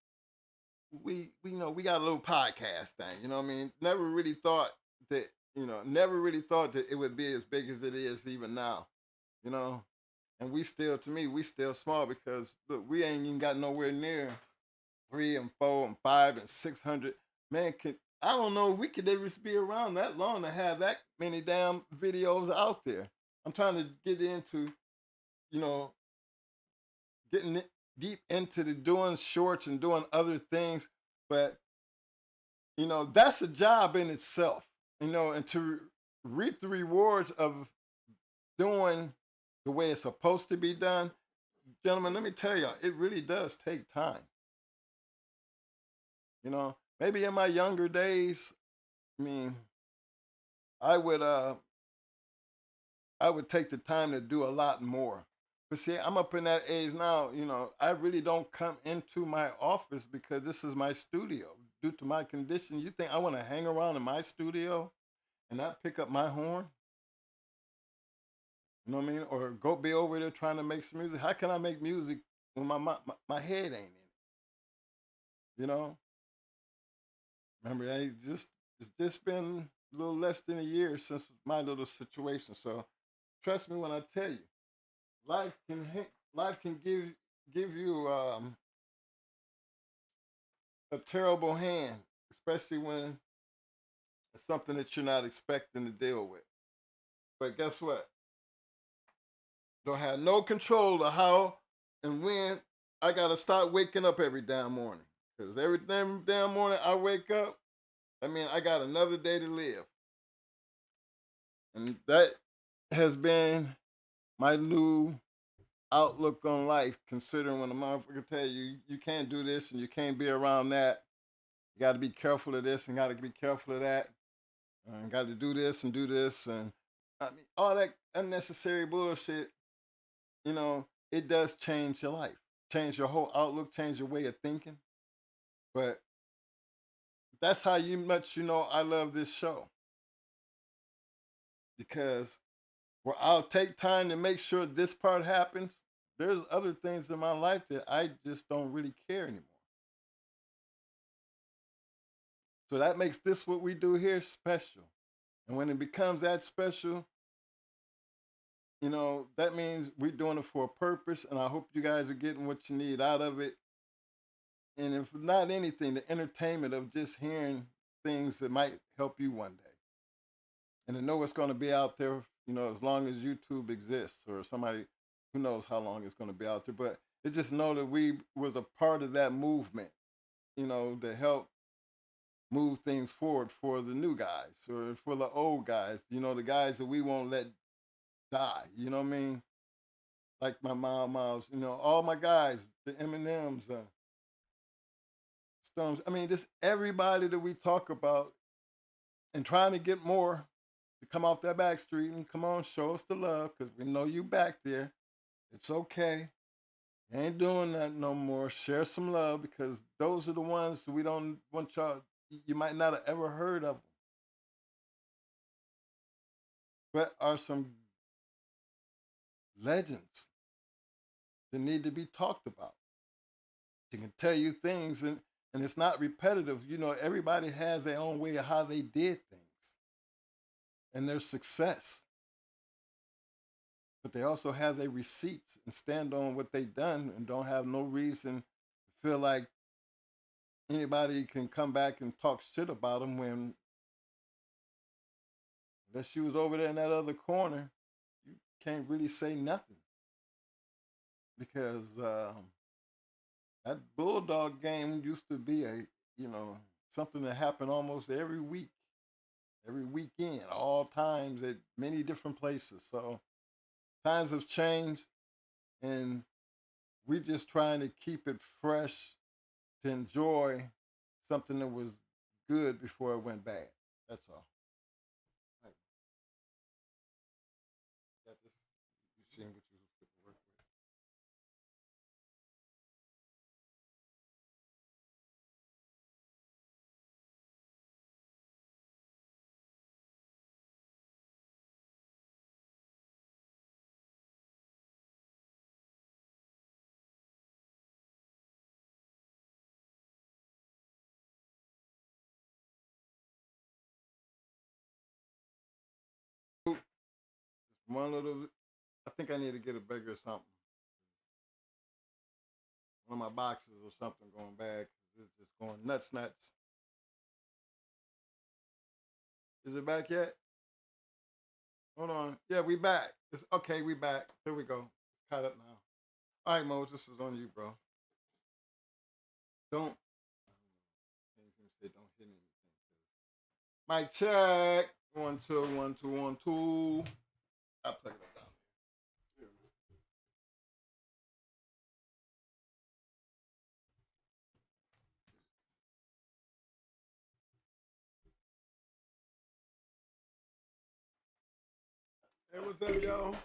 we got a little podcast thing, you know what I mean? Never really thought that it would be as big as it is even now, you know. And we still small because look, we ain't even got nowhere near 3 and 4 and 5 and 600. Man, I don't know if we could ever be around that long to have that many damn videos out there. I'm trying to get into, getting deep into the doing shorts and doing other things, but that's a job in itself, and to reap the rewards of doing the way it's supposed to be done, gentlemen, let me tell y'all, it really does take time. Maybe in my younger days, I would take the time to do a lot more. But see, I'm up in that age now, I really don't come into my office because this is my studio. Due to my condition, you think I want to hang around in my studio and not pick up my horn? You know what I mean? Or go be over there trying to make some music. How can I make music when my head ain't in it? You know? Remember, it's just been a little less than a year since my little situation. So trust me when I tell you, life can give you a terrible hand, especially when it's something that you're not expecting to deal with. But guess what? Don't have no control of how and when I gotta start waking up every damn morning. Because every damn morning I wake up, I got another day to live. And that has been my new outlook on life, considering when a motherfucker tell you you can't do this and you can't be around that. You got to be careful of this and got to be careful of that. And got to do this and do this. And all that unnecessary bullshit, it does change your life, change your whole outlook, change your way of thinking. But that's how much I love this show. Because where I'll take time to make sure this part happens, there's other things in my life that I just don't really care anymore. So that makes this what we do here special. And when it becomes that special, that means we're doing it for a purpose. And I hope you guys are getting what you need out of it. And if not anything, the entertainment of just hearing things that might help you one day. And to know it's going to be out there, as long as YouTube exists, or somebody who knows how long it's going to be out there. But it just know that we was a part of that movement, to help move things forward for the new guys or for the old guys, the guys that we won't let die. You know what I mean? Like my mom, Miles, all my guys, the Eminems, Stones. I mean, just everybody that we talk about and trying to get more to come off that back street and come on, show us the love because we know you back there. It's okay. You ain't doing that no more. Share some love because those are the ones that we don't want y'all. You might not have ever heard of them, but are some legends that need to be talked about. They can tell you things and it's not repetitive. Everybody has their own way of how they did things and their success. But they also have their receipts and stand on what they done and don't have no reason to feel like anybody can come back and talk shit about them when unless you was over there in that other corner, you can't really say nothing because that bulldog game used to be something that happened almost every week, every weekend, all times at many different places. So times have changed, and we're just trying to keep it fresh to enjoy something that was good before it went bad. That's all. Right. That just you seen what you was good to work with. One little, I think I need to get a bigger something. One of my boxes or something going bad. It's just going nuts, nuts. Is it back yet? Hold on. Yeah, we back. It's okay. We back. Here we go. Caught up now. All right, Moses, this is on you, bro. Don't. Can't even say don't hit anything. Mic check. 1 2 1 2 1 2. I'll plug it up down here. Hey, what's up, y'all?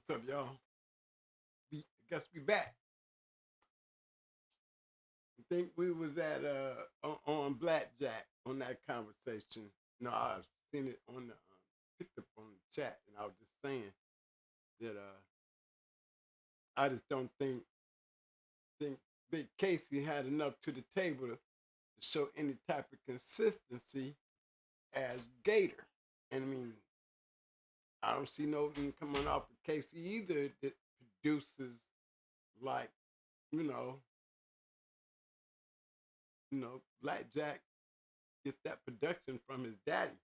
What's up, y'all? I guess we back. think we was at on Blackjack on that conversation. No, I've seen it on the picked up on the chat, and I was just saying that I just don't think Big Casey had enough to the table to show any type of consistency as Gator. And I mean, I don't see nothing coming off of Casey either that produces like, you know, Blackjack gets that production from his daddy.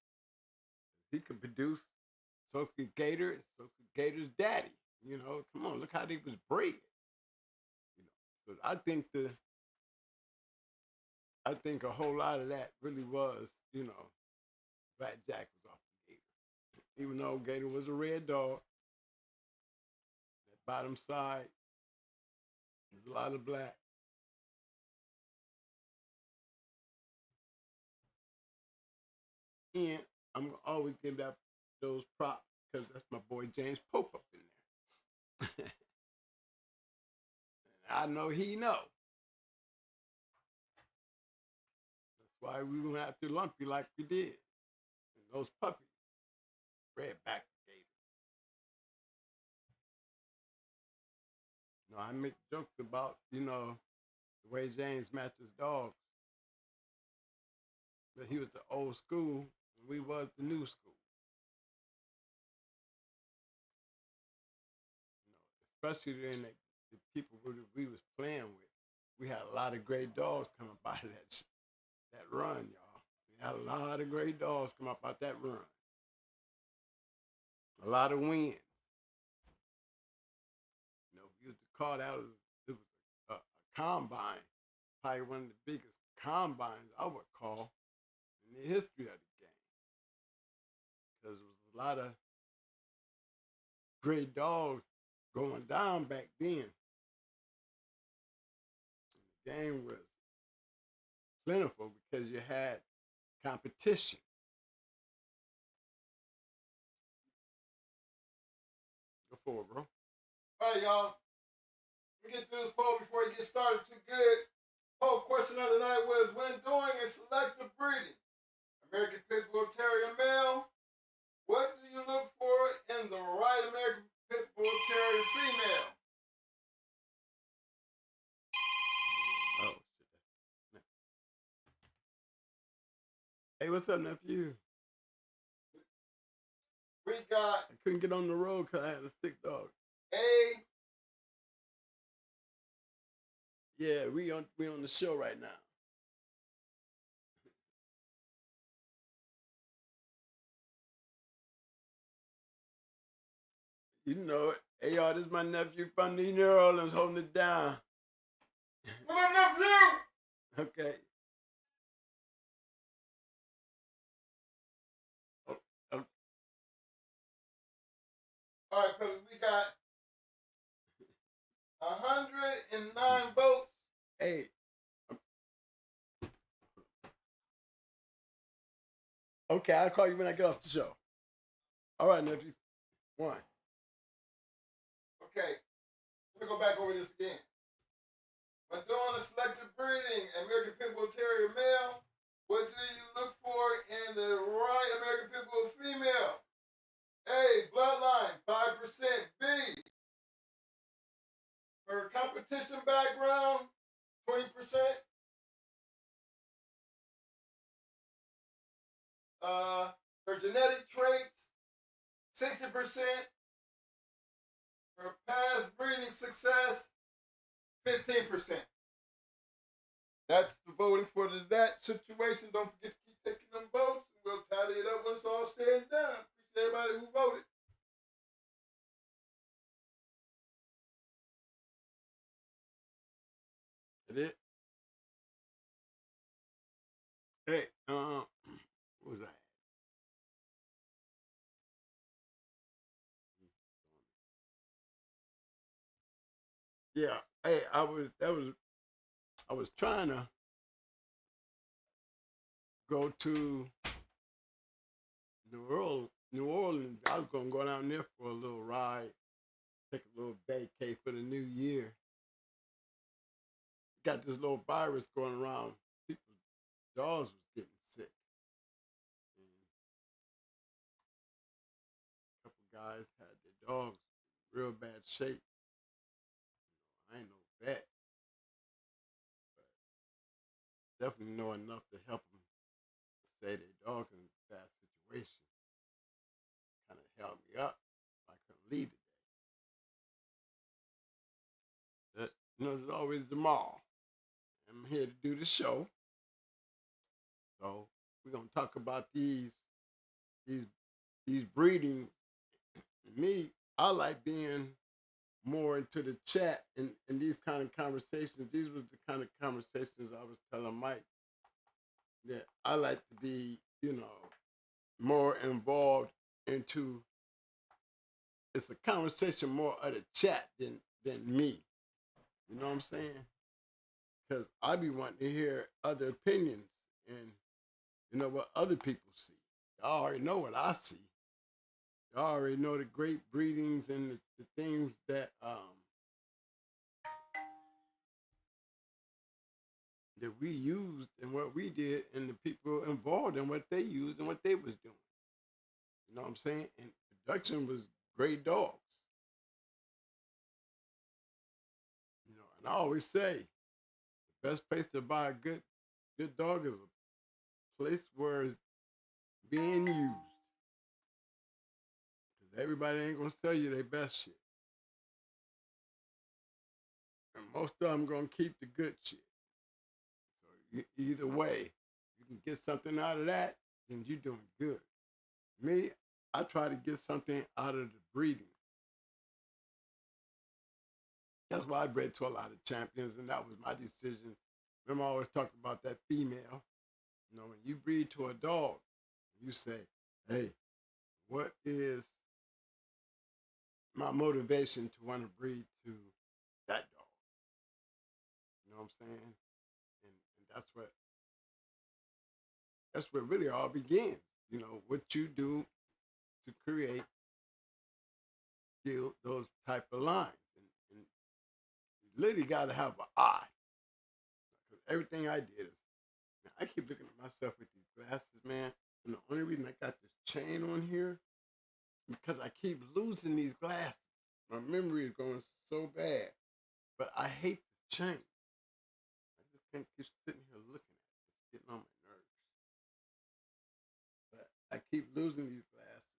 He could produce, so could Gator, so could Gator's daddy. You know, come on, look how they was bred. You know, so I think a whole lot of that really was, you know, Blackjack was off of Gator. Even though Gator was a red dog, that bottom side, there's a lot of black. And I'm gonna always give that those props because that's my boy James Pope up in there. I know he know. That's why we gonna have to lump you like we did. And those puppies, redback Gator. You know, I make jokes about, you know, the way James matches dogs. But he was the old school and we was the new school. You know, especially in the people we was playing with. We had a lot of great dogs coming by that run, y'all. We had a lot of great dogs come up out that run. A lot of wins. You know, we used to call that it was a combine, probably one of the biggest combines I would call in the history of the game, because there was a lot of great dogs going down back then. And the game was plentiful because you had competition. Go forward, bro. All right, y'all. We get through this poll before it gets started too good. Poll question of the night was, when doing a selective breeding, American Pit Bull Terrier male, what do you look for in the right American Pit Bull Terrier female? Oh, shit. Hey, what's up, nephew? We got... I couldn't get on the road because I had a sick dog. Yeah, we on the show right now. You know it. Hey, y'all, this is my nephew from New Orleans holding it down. What up, nephew? Okay. Oh, oh. All right, fellas, we got 109 votes. Hey. Okay, I'll call you when I get off the show. All right, nephew. One. Okay, let me go back over this again. When doing a selective breeding, American Pit Bull Terrier male, what do you look for in the right American Pit Bull female? A, bloodline, 5%. B, her competition background, 20%. Her genetic traits, 60%. Her past breeding success, 15%. That's the voting for that situation. Don't forget to keep taking them votes. We'll tally it up when it's all said and done. Appreciate everybody who voted. That it? Hey, what was that? Yeah. Hey, I was trying to go to New Orleans. I was gonna go down there for a little ride, take a little vacay for the new year. got this little virus going around. People's dogs was getting sick. And a couple guys had their dogs in real bad shape. I ain't no vet, but definitely know enough to help them say their dog's in a bad situation. Kind of held me up. I couldn't lead today. There's always tomorrow. I'm here to do the show. So we're gonna talk about these breeding. Me, I like being more into the chat and these kind of conversations. These was the kind of conversations I was telling Mike that I like to be, more involved into. It's a conversation more of the chat than me. You know what I'm saying? Because I be wanting to hear other opinions and what other people see. Y'all already know what I see. Y'all already know the great breedings and the things that that we used and what we did and the people involved in what they used and what they was doing. You know what I'm saying? And production was great dogs. And I always say the best place to buy a good dog is a place where it's being used. Because everybody ain't gonna sell you their best shit. And most of them gonna keep the good shit. So either way, you can get something out of that, then you're doing good. Me, I try to get something out of the breeding. That's why I bred to a lot of champions, and that was my decision. Remember, I always talked about that female. When you breed to a dog, you say, hey, what is my motivation to want to breed to that dog? You know what I'm saying? And that's where really all begins. What you do to create those type of lines. And you literally got to have an eye. Because everything I did is, I keep looking at myself with these glasses, man. And the only reason I got this chain on here, because I keep losing these glasses. My memory is going so bad. But I hate the chain. I just can't keep sitting here looking at it. It's getting on my nerves. But I keep losing these glasses.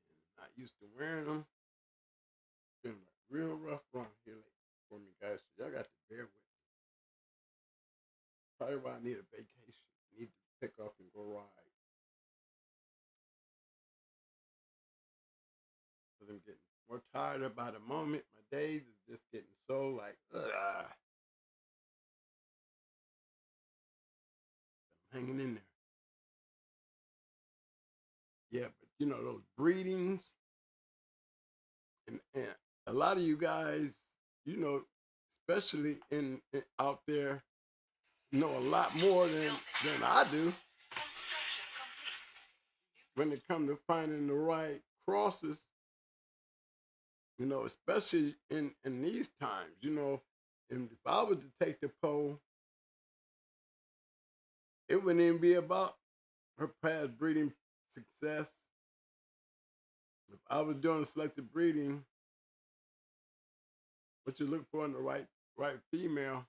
And I'm not used to wearing them. It's been a real rough run here lately for me, guys. So y'all got to bear with me. Probably why I need a vacation. I need to pick off and go ride. Because I'm getting more tired by the moment. My days is just getting so like, ugh. I'm hanging in there. Yeah, but those breedings, and a lot of you guys, especially in out there, know a lot more than I do when it comes to finding the right crosses. Especially in these times, and if I was to take the poll, it wouldn't even be about her past breeding success. If I was doing selective breeding, what you look for in the right female,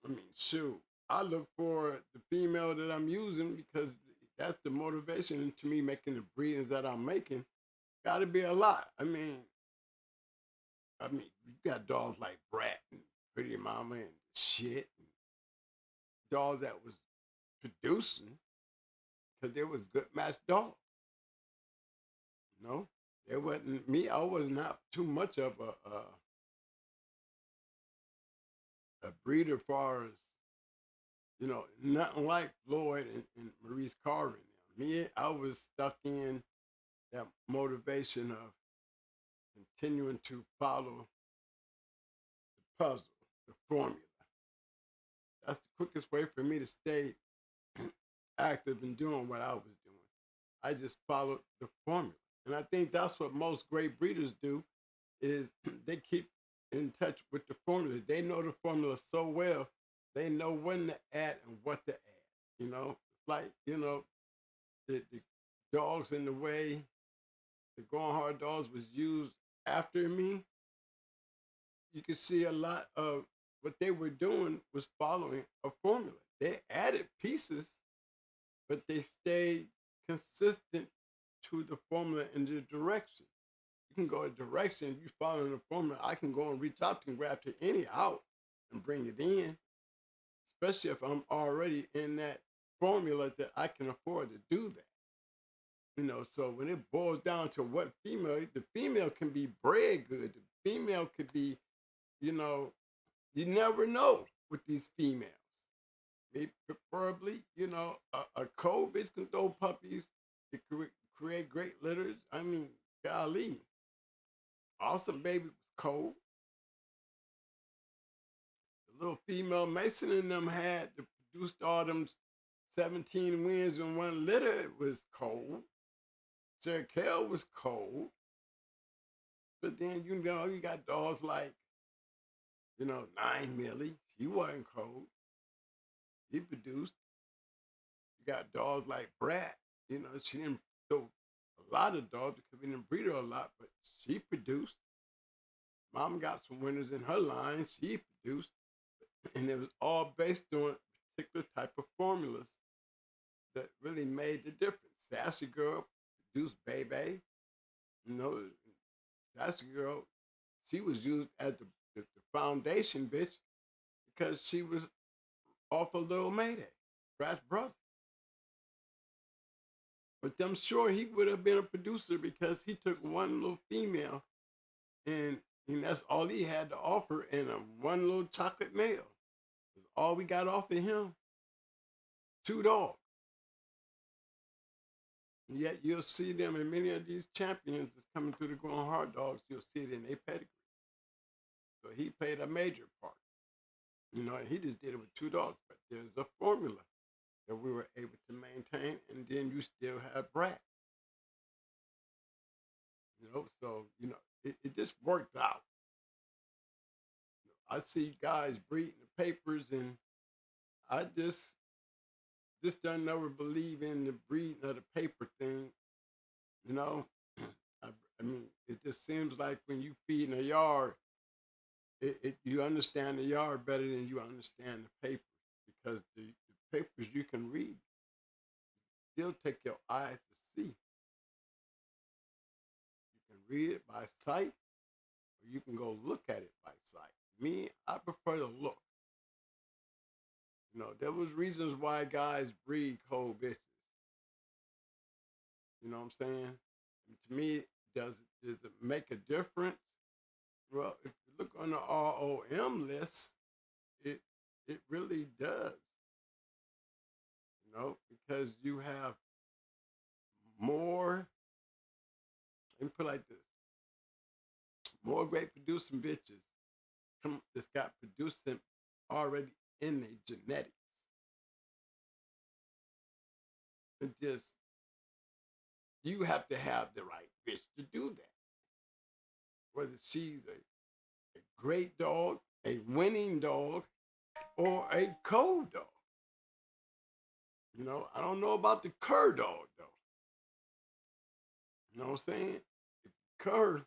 I mean, shoot, I look for the female that I'm using because that's the motivation to me making the breedings that I'm making. Got to be a lot. I mean, you got dogs like Brat and Pretty Mama and shit, and dogs that was producing because there was good match dogs. It wasn't me. I was not too much of a breeder, as far as nothing like Floyd and Maurice Carver. Me, I was stuck in that motivation of continuing to follow the puzzle, the formula. That's the quickest way for me to stay active in doing what I was doing. I just followed the formula. And I think that's what most great breeders do, is they keep in touch with the formula. They know the formula so well. They know when to add and what to add. It's like, the dogs in the way the going hard dogs was used after me. You can see a lot of what they were doing was following a formula. They added pieces, but they stayed consistent to the formula and the direction. You can go a direction if you follow the formula. I can go and reach out and grab to any out and bring it in, especially if I'm already in that formula that I can afford to do that. So when it boils down to what the female can be bred good. The female could be, you know, you never know with these females. They preferably, a cold bitch can throw puppies. It create great litters. I mean, golly, awesome baby was cold. The little female Mason in them had to produce all them 17 wins in one litter. It was cold. Sarah Kell was cold. But then, you got dogs like, 9 Millie. She wasn't cold. He produced. You got dogs like Brat. She didn't throw a lot of dogs because we didn't breed her a lot, but she produced. Mom got some winners in her line. She produced. And it was all based on particular type of formulas that really made the difference. Sassy Girl produced Baby. Sassy Girl, she was used as the foundation bitch because she was off of Little Mayday, Brat's brother. But I'm sure he would have been a producer because he took one little female and that's all he had to offer, and one little chocolate male. That's all we got off of him. 2 dogs. And yet you'll see them in many of these champions that's coming through the Going Hard Dogs. You'll see it in their pedigree. So he played a major part. And he just did it with 2 dogs. But there's a formula that we were able to maintain, and then you still have Brad. So it just worked out. I see guys breeding the papers, and I just don't never believe in the breeding of the paper thing. I mean, it just seems like when you feed in a yard, you understand the yard better than you understand the papers, because the papers you can read still take your eyes to see. You can read it by sight, or you can go look at it by sight. Me, I prefer to look. There was reasons why guys breed cold bitches. You know what I'm saying? And to me, does it make a difference? Well, if you look on the ROM list, it really does. Because you have more, let me put it like this, more great producing bitches that's got producing already in their genetics. It just, you have to have the right bitch to do that. Whether she's a great dog, a winning dog, or a cold dog. I don't know about the cur dog, though. You know what I'm saying? Cur,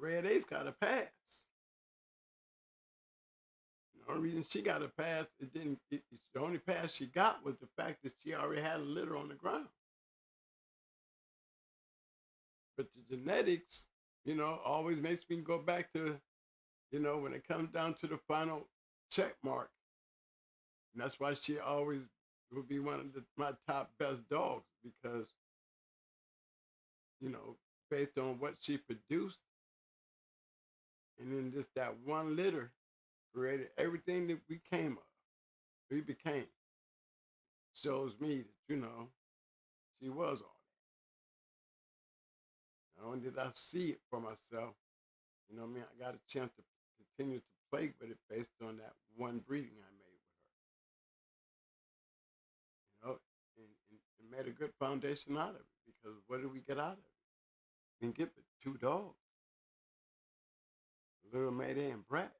Red Ace got a pass. The only reason she got a pass, the only pass she got was the fact that she already had a litter on the ground. But the genetics, always makes me go back to, when it comes down to the final check mark. And that's why she always will be one of my top best dogs, because, based on what she produced, and then just that one litter created everything that we became. Shows me that, she was all that. Not only did I see it for myself, I got a chance to continue to play with it based on that one breeding I made with her. And made a good foundation out of it, because what did we get out of it? can get but 2 dogs, Little Mayday and Brat.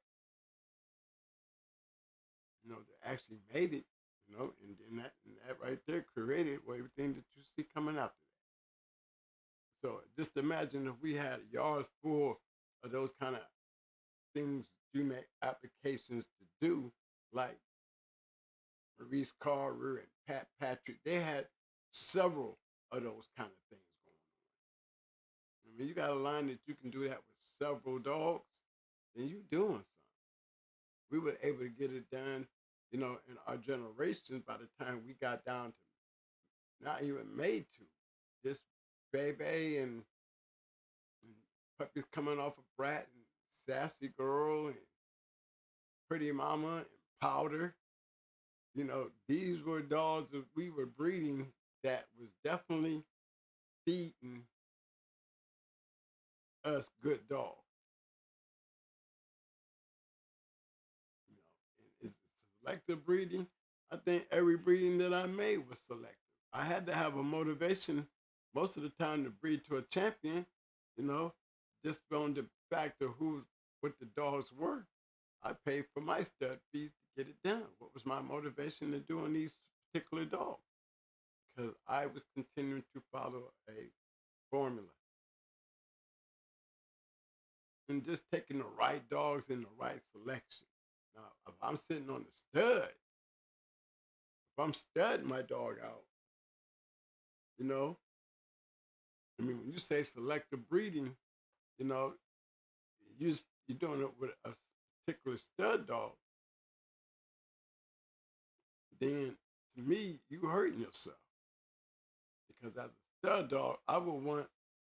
They actually made it. And that right there created everything that you see coming after that. So just imagine if we had yards full of those kind of things you make applications to do, like Maurice Carver and Pat Patrick. They had several of those kind of things going on. I mean, you got a line that you can do that with several dogs, then you doing something. We were able to get it done, in our generations by the time we got down to not even made to. Just Baby and puppies coming off of Brat and Sassy Girl and Pretty Mama and Powder. These were dogs that we were breeding that was definitely feeding us good dogs. And it's selective breeding. I think every breeding that I made was selective. I had to have a motivation most of the time to breed to a champion, just on the fact of what the dogs were. I paid for my stud fees to get it done. What was my motivation to doing these particular dogs? Because I was continuing to follow a formula. And just taking the right dogs in the right selection. Now, if I'm sitting on the stud, if I'm studding my dog out, when you say selective breeding, you're doing it with a particular stud dog, then to me, you hurting yourself. Because as a stud dog, I would want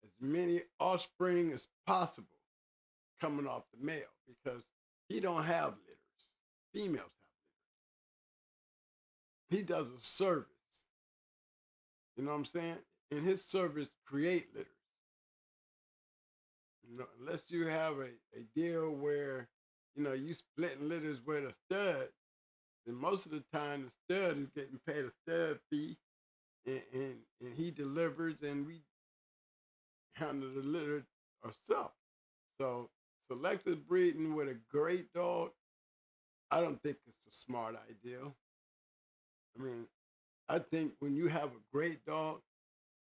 as many offspring as possible coming off the male because he don't have litters. Females have litters. He does a service. You know what I'm saying? And his service create litters. Unless you have a deal where, you splitting litters with a stud, then most of the time the stud is getting paid a stud fee and he delivers and we handle the litter ourselves. So selective breeding with a great dog, I don't think it's a smart idea. I mean, I think when you have a great dog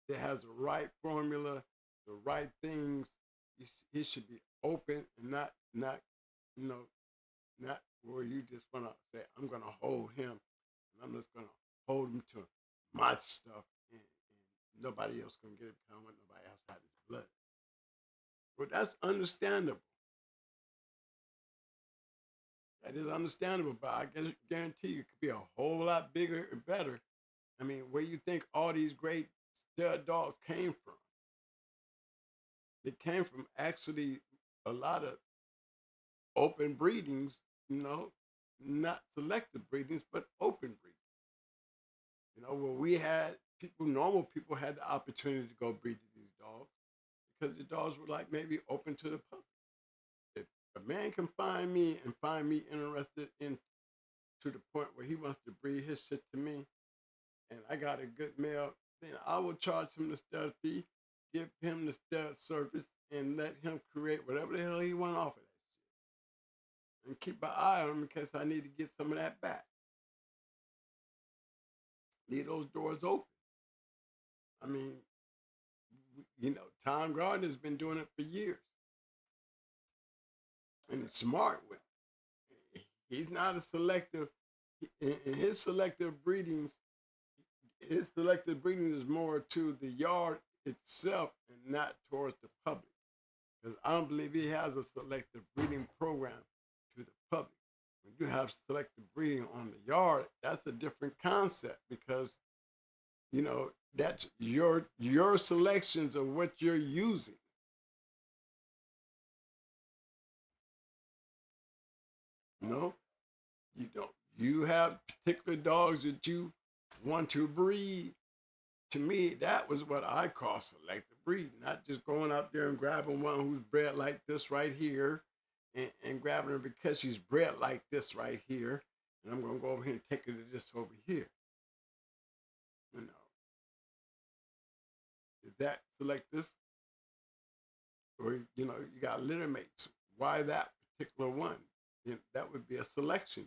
that has the right formula, the right things, he should be open and not where you just want to say, I'm going to hold him and I'm just going to hold him to my stuff and nobody else going to get it because I want nobody else to have his blood. Well, that's understandable. That is understandable, but I guarantee you it could be a whole lot bigger and better. I mean, where you think all these great stud dogs came from? They came from actually a lot of open breedings, not selective breedings, but open breedings. Where we had normal people had the opportunity to go breed to these dogs because the dogs were like maybe open to the public. If a man can find me interested in to the point where he wants to breed his shit to me, and I got a good male, then I will charge him the stud fee, give him the stud service, and let him create whatever the hell he want off of that shit. And keep an eye on him in case I need to get some of that back. Leave those doors open. I mean, Tom Gardner's been doing it for years. And he's smart with it. He's not a selective. In his selective breedings, is more to the yard itself and not towards the public. Because I don't believe he has a selective breeding program to the public. When you have selective breeding on the yard, that's a different concept because, that's your selections of what you're using. You don't. You have particular dogs that you want to breed. To me, that was what I call selective breeding, not just going out there and grabbing one who's bred like this right here and grabbing her because she's bred like this right here. And I'm going to go over here and take her to this over here. Is that selective? or you know, you got litter mates. Why that particular one? You know, that would be a selection.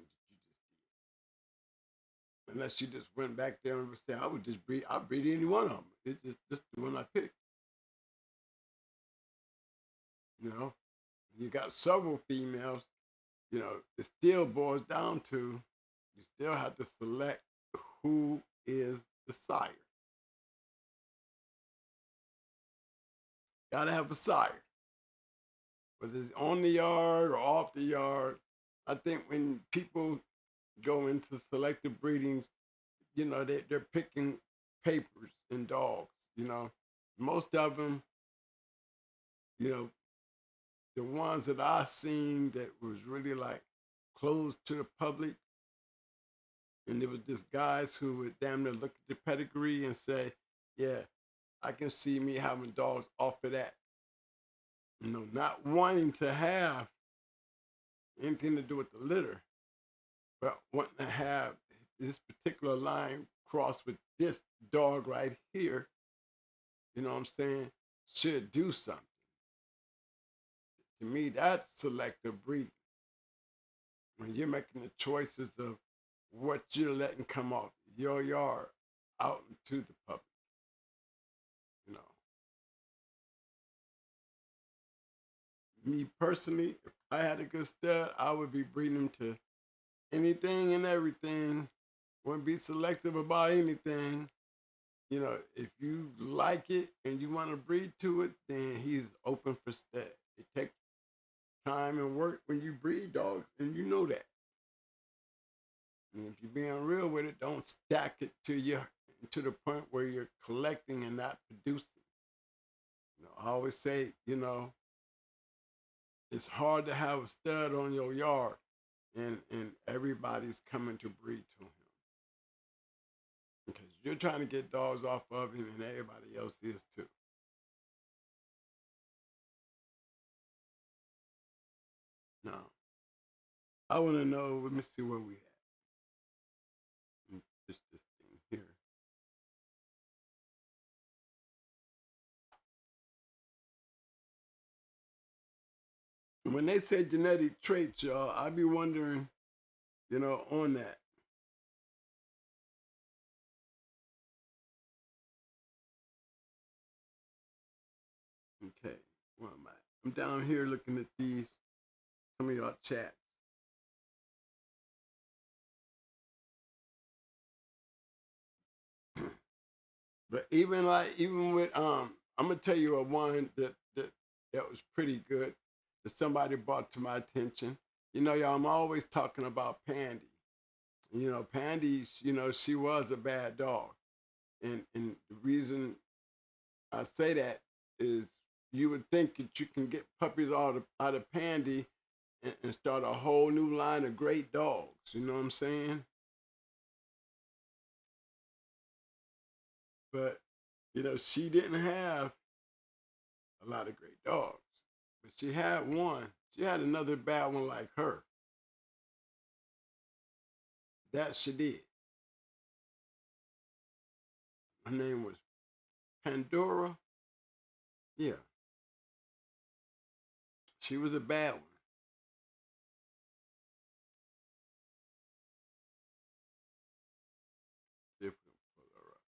Unless you just went back there and said, I would just breed, I'll breed any one of them. It's just the one I picked. You know, you got several females, you know, it still boils down to you still have to select who is the sire. Gotta have a sire. Whether it's on the yard or off the yard. I think when people go into selective breedings, you know, they're picking papers in dogs, you know. Most of them, you know, the ones that I seen that was really like closed to the public, and there was just guys who would damn near look at the pedigree and say, yeah, I can see me having dogs off of that. You know, not wanting to have anything to do with the litter, but wanting to have this particular line crossed with this dog right here, you know what I'm saying, should do something. To me, that's selective breeding. When you're making the choices of what you're letting come off your yard out into the public, you know. Me personally, if I had a good stud, I would be breeding them to anything and everything. Wouldn't be selective about anything. You know, if you like it and you want to breed to it, then he's open for stud. It takes time and work when you breed dogs, and you know that. And if you're being real with it, don't stack it to the point where you're collecting and not producing. You know, I always say, you know, it's hard to have a stud on your yard, and everybody's coming to breed to him because you're trying to get dogs off of him, and everybody else is too. Now, I want to know. Let me see where we at. Just this thing here. When they say genetic traits, y'all, I be wondering, you know, on that. Okay, where am I? I'm down here looking at these. Some of y'all chat. But even with I'm gonna tell you a one that was pretty good that somebody brought to my attention. You know, y'all, I'm always talking about Pandy. You know, Pandy, you know, she was a bad dog. And the reason I say that is you would think that you can get puppies out of Pandy and start a whole new line of great dogs. You know what I'm saying? But you know, she didn't have a lot of great dogs, but she had one. She had another bad one like her. That she did. Her name was Pandora. Yeah, she was a bad one. See if we can pull her up.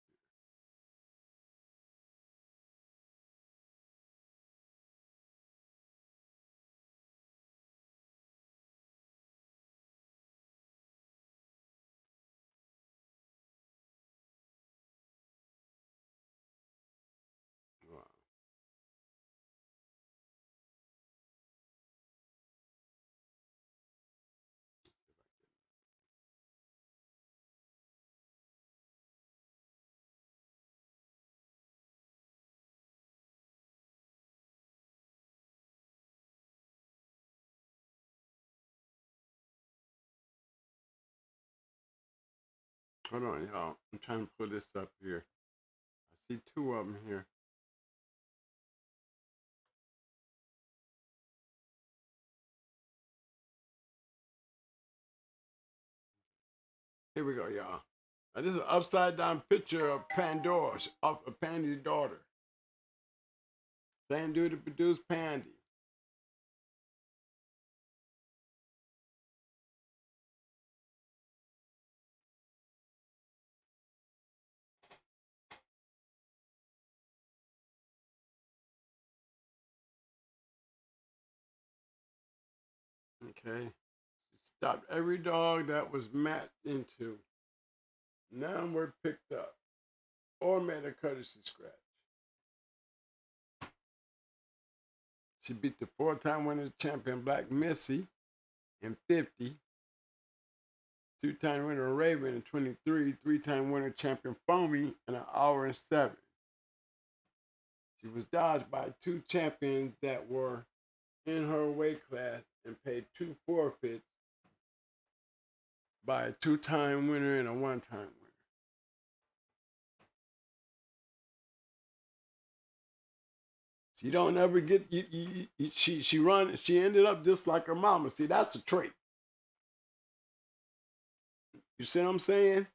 Wow. Hold on, y'all. I'm trying to pull this up here. I see two of them here. Here we go, y'all. Now, this is an upside down picture of Pandora, of Pandy's daughter. Same dude that produced Pandy. Okay. Stopped every dog that was matched into. None were picked up or made a courtesy scratch. She beat the 4-time winning champion Black Missy in 50, 2-time winner Raven in 23, 3-time winner champion Foamy in an hour and 7. She was dodged by 2 champions that were in her weight class and paid 2 forfeits by a 2-time winner and a 1-time winner. She don't ever get she ended up just like her mama. See, that's a trait. You see what I'm saying?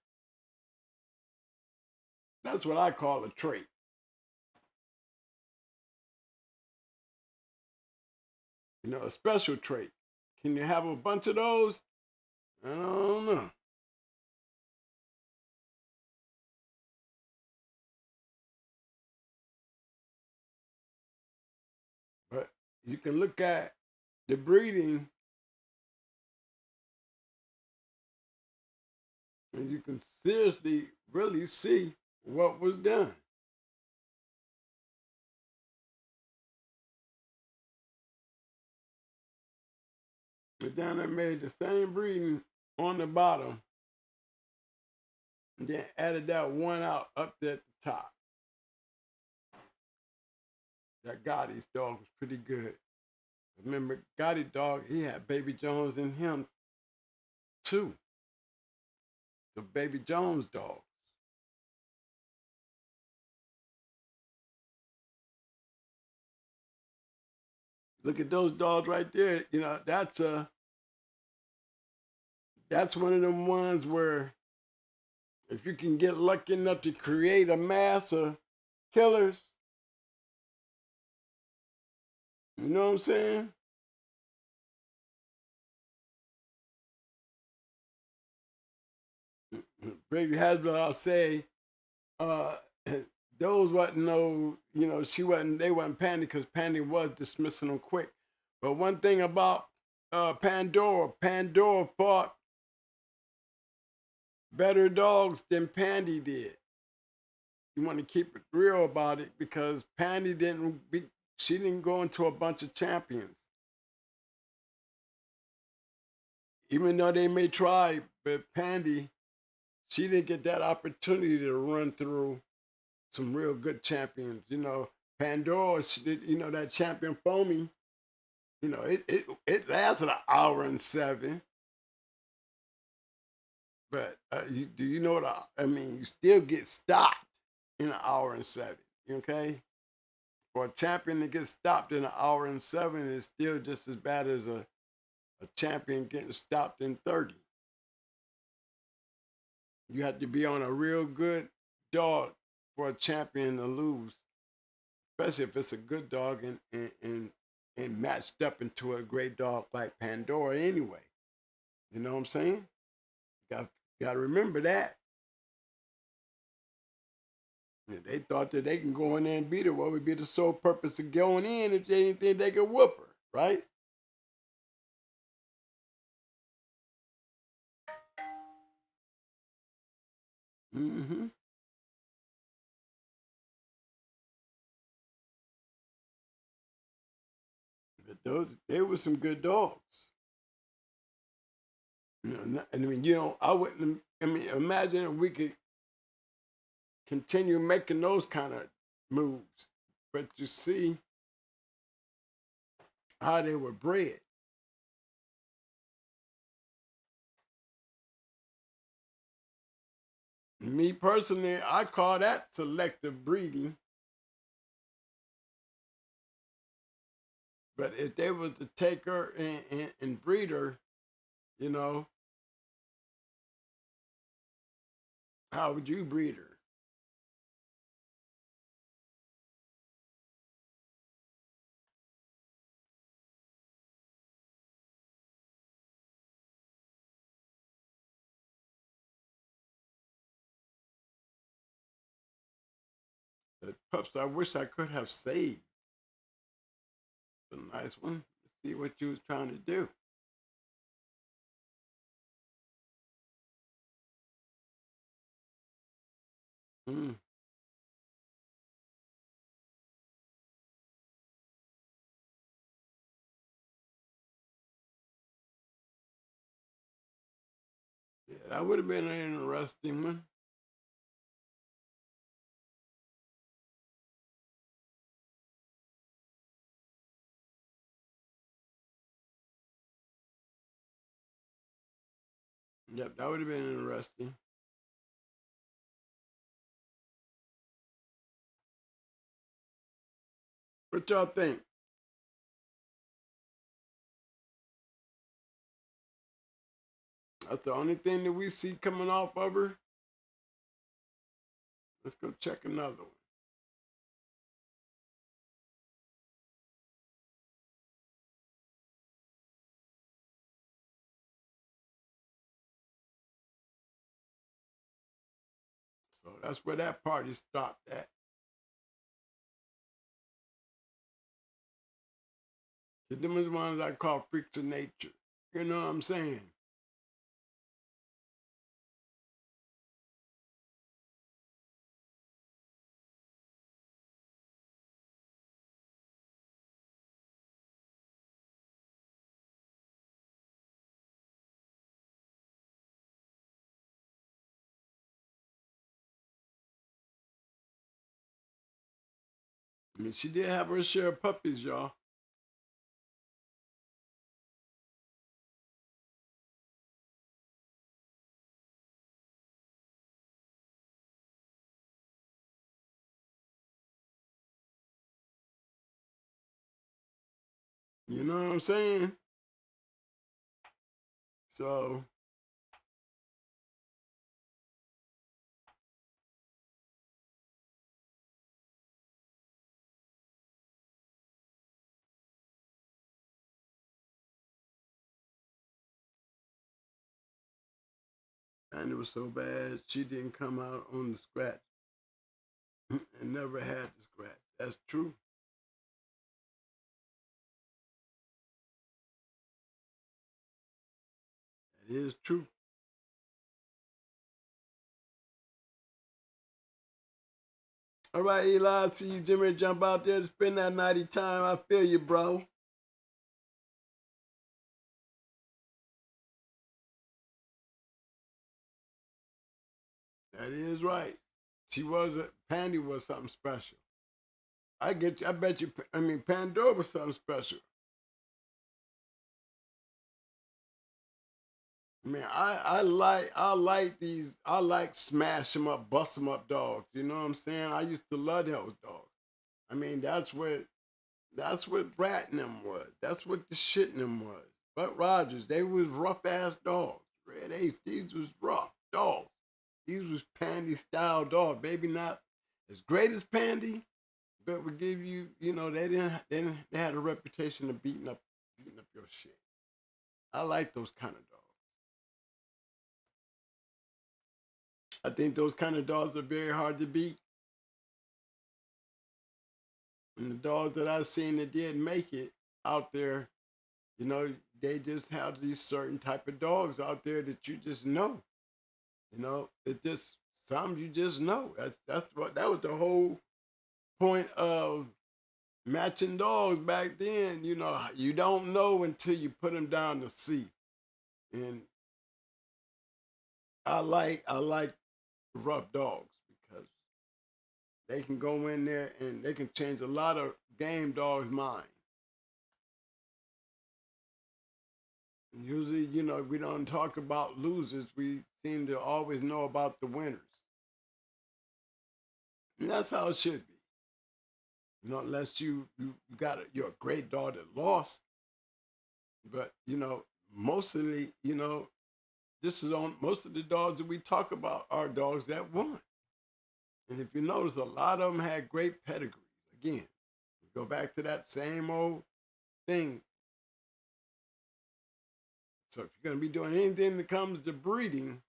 That's what I call a trait. You know, a special trait. Can you have a bunch of those? I don't know. But you can look at the breeding and you can seriously really see what was done. But then they made the same breeding on the bottom and then added that one out up there at the top. That Gotti's dog was pretty good. Remember, Gotti dog, he had Baby Jones in him too. The Baby Jones dog. Look at those dogs right there. You know, that's one of them ones where if you can get lucky enough to create a mass of killers, you know what I'm saying? Brady Hasbro say, uh, those wasn't no, you know, they wasn't Pandy because Pandy was dismissing them quick. But one thing about Pandora fought better dogs than Pandy did. You want to keep it real about it because she didn't go into a bunch of champions. Even though they may try, but Pandy, she didn't get that opportunity to run through some real good champions. You know, Pandora, you know, that champion Foamy, you know, it lasted an hour and 7. But do you know what I mean? You still get stopped in an hour and 7. Okay, for a champion to get stopped in an hour and 7 is still just as bad as a champion getting stopped in 30. You have to be on a real good dog for a champion to lose, especially if it's a good dog and matched up into a great dog like Pandora anyway. You know what I'm saying? Got to remember that. If they thought that they can go in there and beat her, what would be the sole purpose of going in if they didn't think they could whoop her, right? Mm-hmm. But they were some good dogs. You know, I mean, you know, I wouldn't. I mean, imagine if we could continue making those kind of moves, but you see how they were bred. Me personally, I call that selective breeding. But if they was to take her and breed her, you know, how would you breed her? The pups I wish I could have saved. It's a nice one. Let's see what you was trying to do. Hmm. Yeah, that would have been an interesting one. Yep, that would have been interesting. What y'all think? That's the only thing that we see coming off of her. Let's go check another one. So that's where that party stopped at. The them is ones I call freaks of nature. You know what I'm saying? I mean, she did have her share of puppies, y'all. You know what I'm saying? So, and it was so bad she didn't come out on the scratch and never had the scratch. That's true. That is true. All right, Eli, I see you, Jimmy, jump out there to spend that nighty time. I feel you, bro. That is right. She was a Pandy was something special. I get you. I bet you. I mean, Pandora was something special. Man, I like smash 'em up, bust 'em up dogs. You know what I'm saying? I used to love those dogs. I mean, that's what Rat in them was. That's what the shit in them was. But Rogers, they was rough ass dogs. Red Ace, these was rough dogs. These was Pandy style dogs. Maybe not as great as Pandy, but would give you, they had a reputation of beating up your shit. I like those kind of dogs. I think those kind of dogs are very hard to beat. And the dogs that I've seen that did make it out there, you know, they just have these certain type of dogs out there that you just know. It just some you just know. That was the whole point of matching dogs back then. You don't know until you put them down to see. And I like rough dogs because they can go in there and they can change a lot of game dogs' mind. Usually, we don't talk about losers. We seem to always know about the winners. And that's how it should be. Unless you're a great dog that lost. But, mostly, this is on most of the dogs that we talk about are dogs that won. And if you notice, a lot of them had great pedigrees. Again, go back to that same old thing. So if you're going to be doing anything that comes to breeding,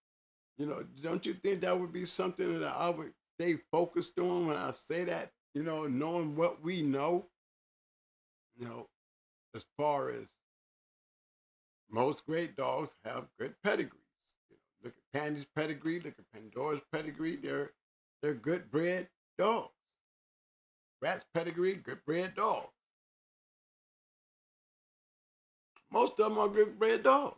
don't you think that would be something that I would stay focused on when I say that, knowing what we know, you know, as far as most great dogs have good pedigrees. Look at Pandy's pedigree, look at Pandora's pedigree. They're good bred dogs. Rat's pedigree, good bred dogs. Most of them are good bred dogs.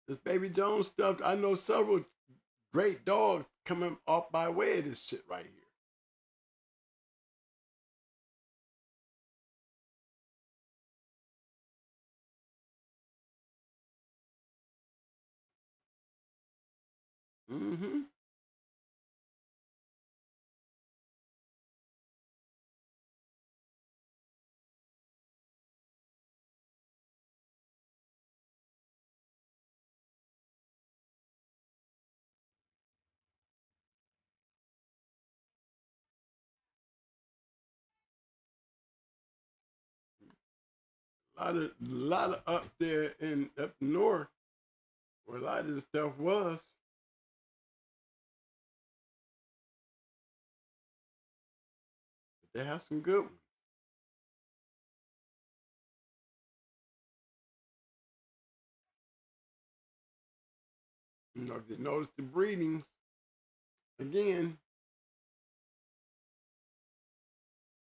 This Baby Jones stuff, I know several great dogs coming off by way of this shit right here. Mm-hmm. A lot of up there in up north where a lot of this stuff was. They have some good ones. If you notice the breedings, again,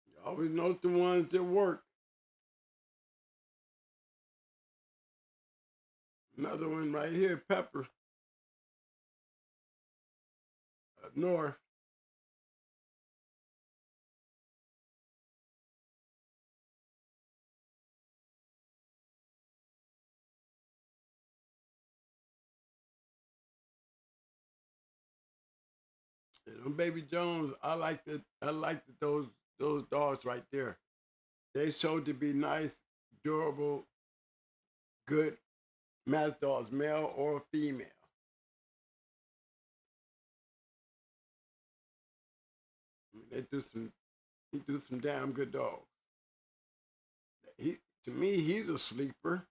you always notice the ones that work. Another one right here, Pepper, up north. Baby Jones, I like those dogs right there. They showed to be nice, durable, good match dogs, male or female. I mean, he do some damn good dogs. He To me, he's a sleeper.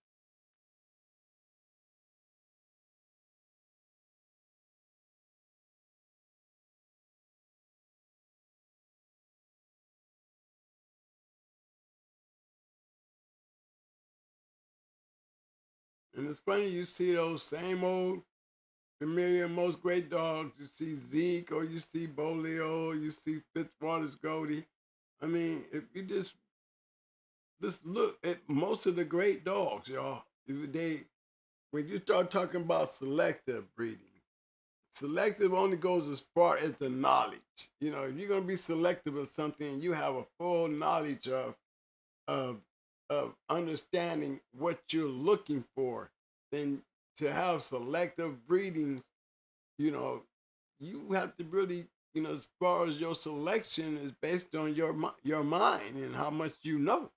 And it's funny you see those same old familiar most great dogs. You see Zeke or you see Bolio or you see Fitzwater's Goldie. I mean, if you just look at most of the great dogs, y'all, they when you start talking about selective breeding, selective only goes as far as the knowledge. If you're gonna be selective of something, you have a full knowledge of of understanding what you're looking for. Then to have selective breedings, you know, you have to really, as far as your selection is based on your mind and how much you know.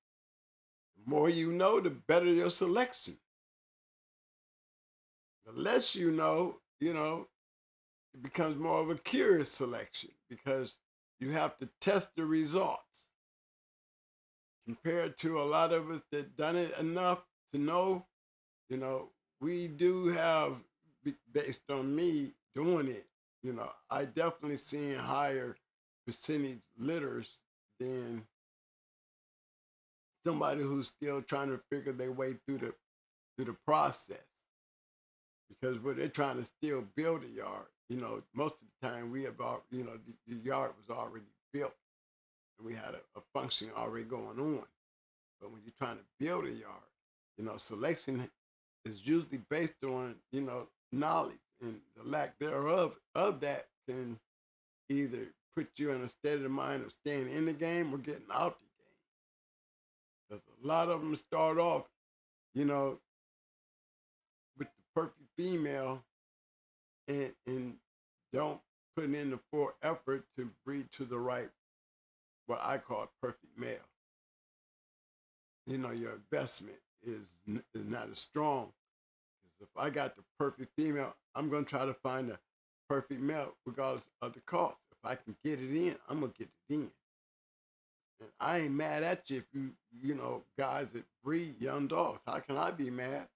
The more you know, the better your selection. The less it becomes more of a curious selection because you have to test the results compared to a lot of us that done it enough to know. you know we do have, based on me doing it, I definitely seen higher percentage litters than somebody who's still trying to figure their way through the process, because what they're trying to still build a yard. Most of the time we have, the yard was already built and we had a function already going on. But when you're trying to build a yard, selection is usually based on, knowledge, and the lack thereof of that can either put you in a state of mind of staying in the game or getting out the game. Because a lot of them start off, you know, with the perfect female and don't put in the full effort to breed to the right, what I call perfect male. Your investment is not as strong. Because if I got the perfect female, I'm going to try to find a perfect male regardless of the cost. If I can get it in, I'm going to get it in. And I ain't mad at you if guys that breed young dogs. How can I be mad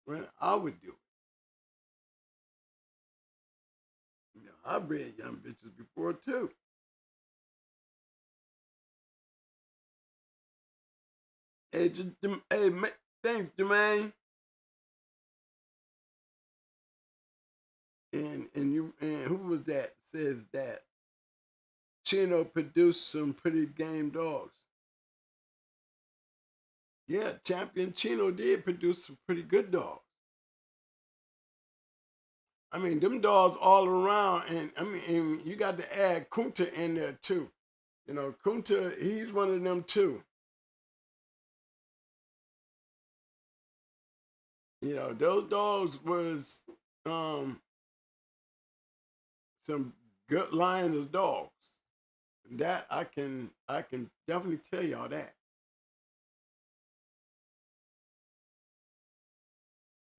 when I would do it? I bred young bitches before too. Hey, thanks, Jermaine. And who was that? Says that Chino produced some pretty game dogs. Yeah, Champion Chino did produce some pretty good dogs. I mean, them dogs all around, and I mean, and you got to add Kunta in there too. You know, Kunta, he's one of them too. You know, those dogs was um, some good Lions dogs. That I can definitely tell y'all that.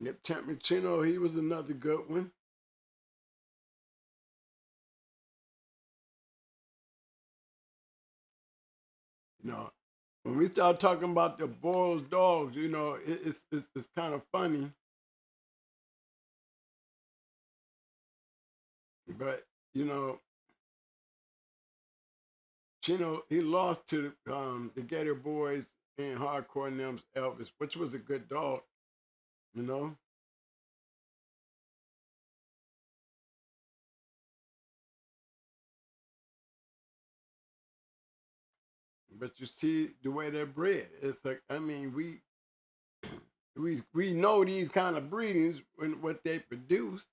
Yep, Champion Chino, he was another good one. You know, when we start talking about the Boyle's dogs, you know, it's kind of funny, but you know, Chino he lost to the Gator Boys and Hardcore Nems Elvis, which was a good dog, you know. But you see the way they're bred. It's like I mean, we know these kind of breedings when what they produce.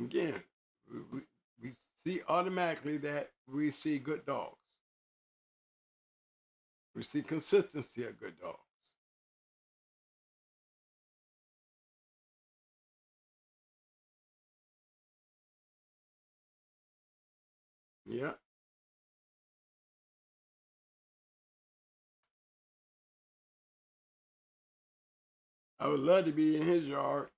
Again, we see automatically that we see good dogs. We see consistency of good dogs. Yeah, I would love to be in his yard.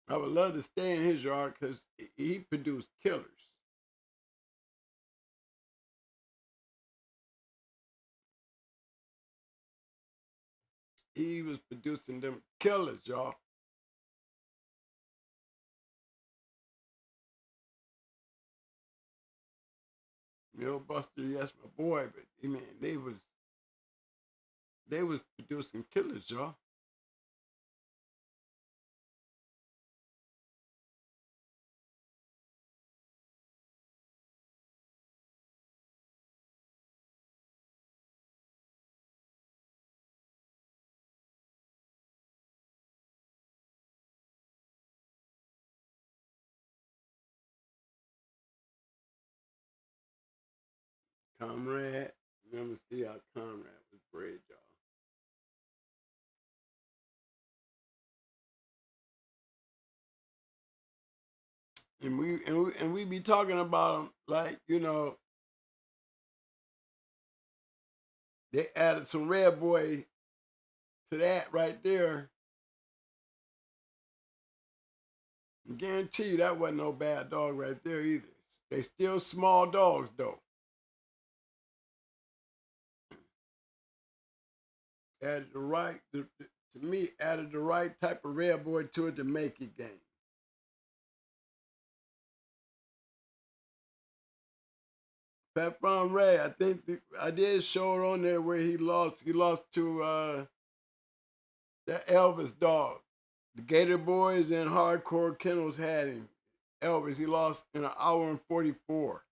I would love to stay in his yard because he produced killers. He was producing them killers, y'all. You know, Buster, yes, my boy, but I mean, they was producing killers, y'all. Comrade, let me see how Comrade was bred, y'all. And we be talking about them like you know they added some red boy to that right there. I guarantee you that wasn't no bad dog right there either. They still small dogs though. Added the right to me added the right type of red boy to it to make it game. Pat Farm Ray, I think I did show it on there where he lost. He lost to that Elvis dog. The Gator Boys and Hardcore Kennels had him. Elvis, he lost in an hour and 44.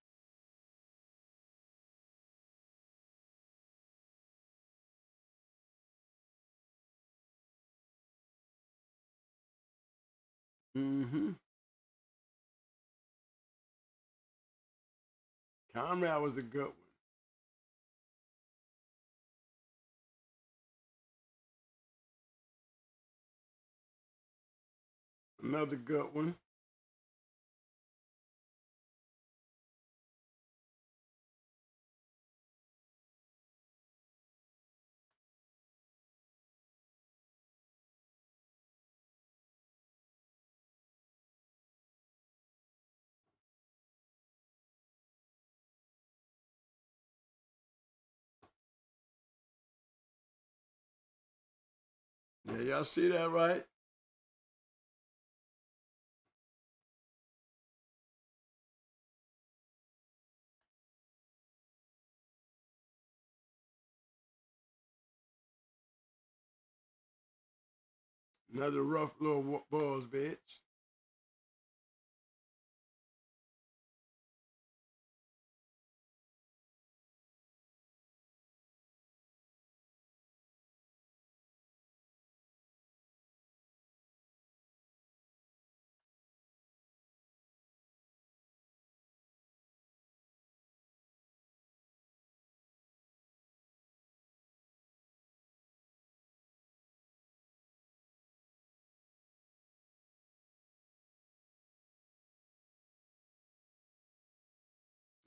Mm-hmm. Comrade was a good one. Another good one. y'all see that, right? Another rough little balls, bitch.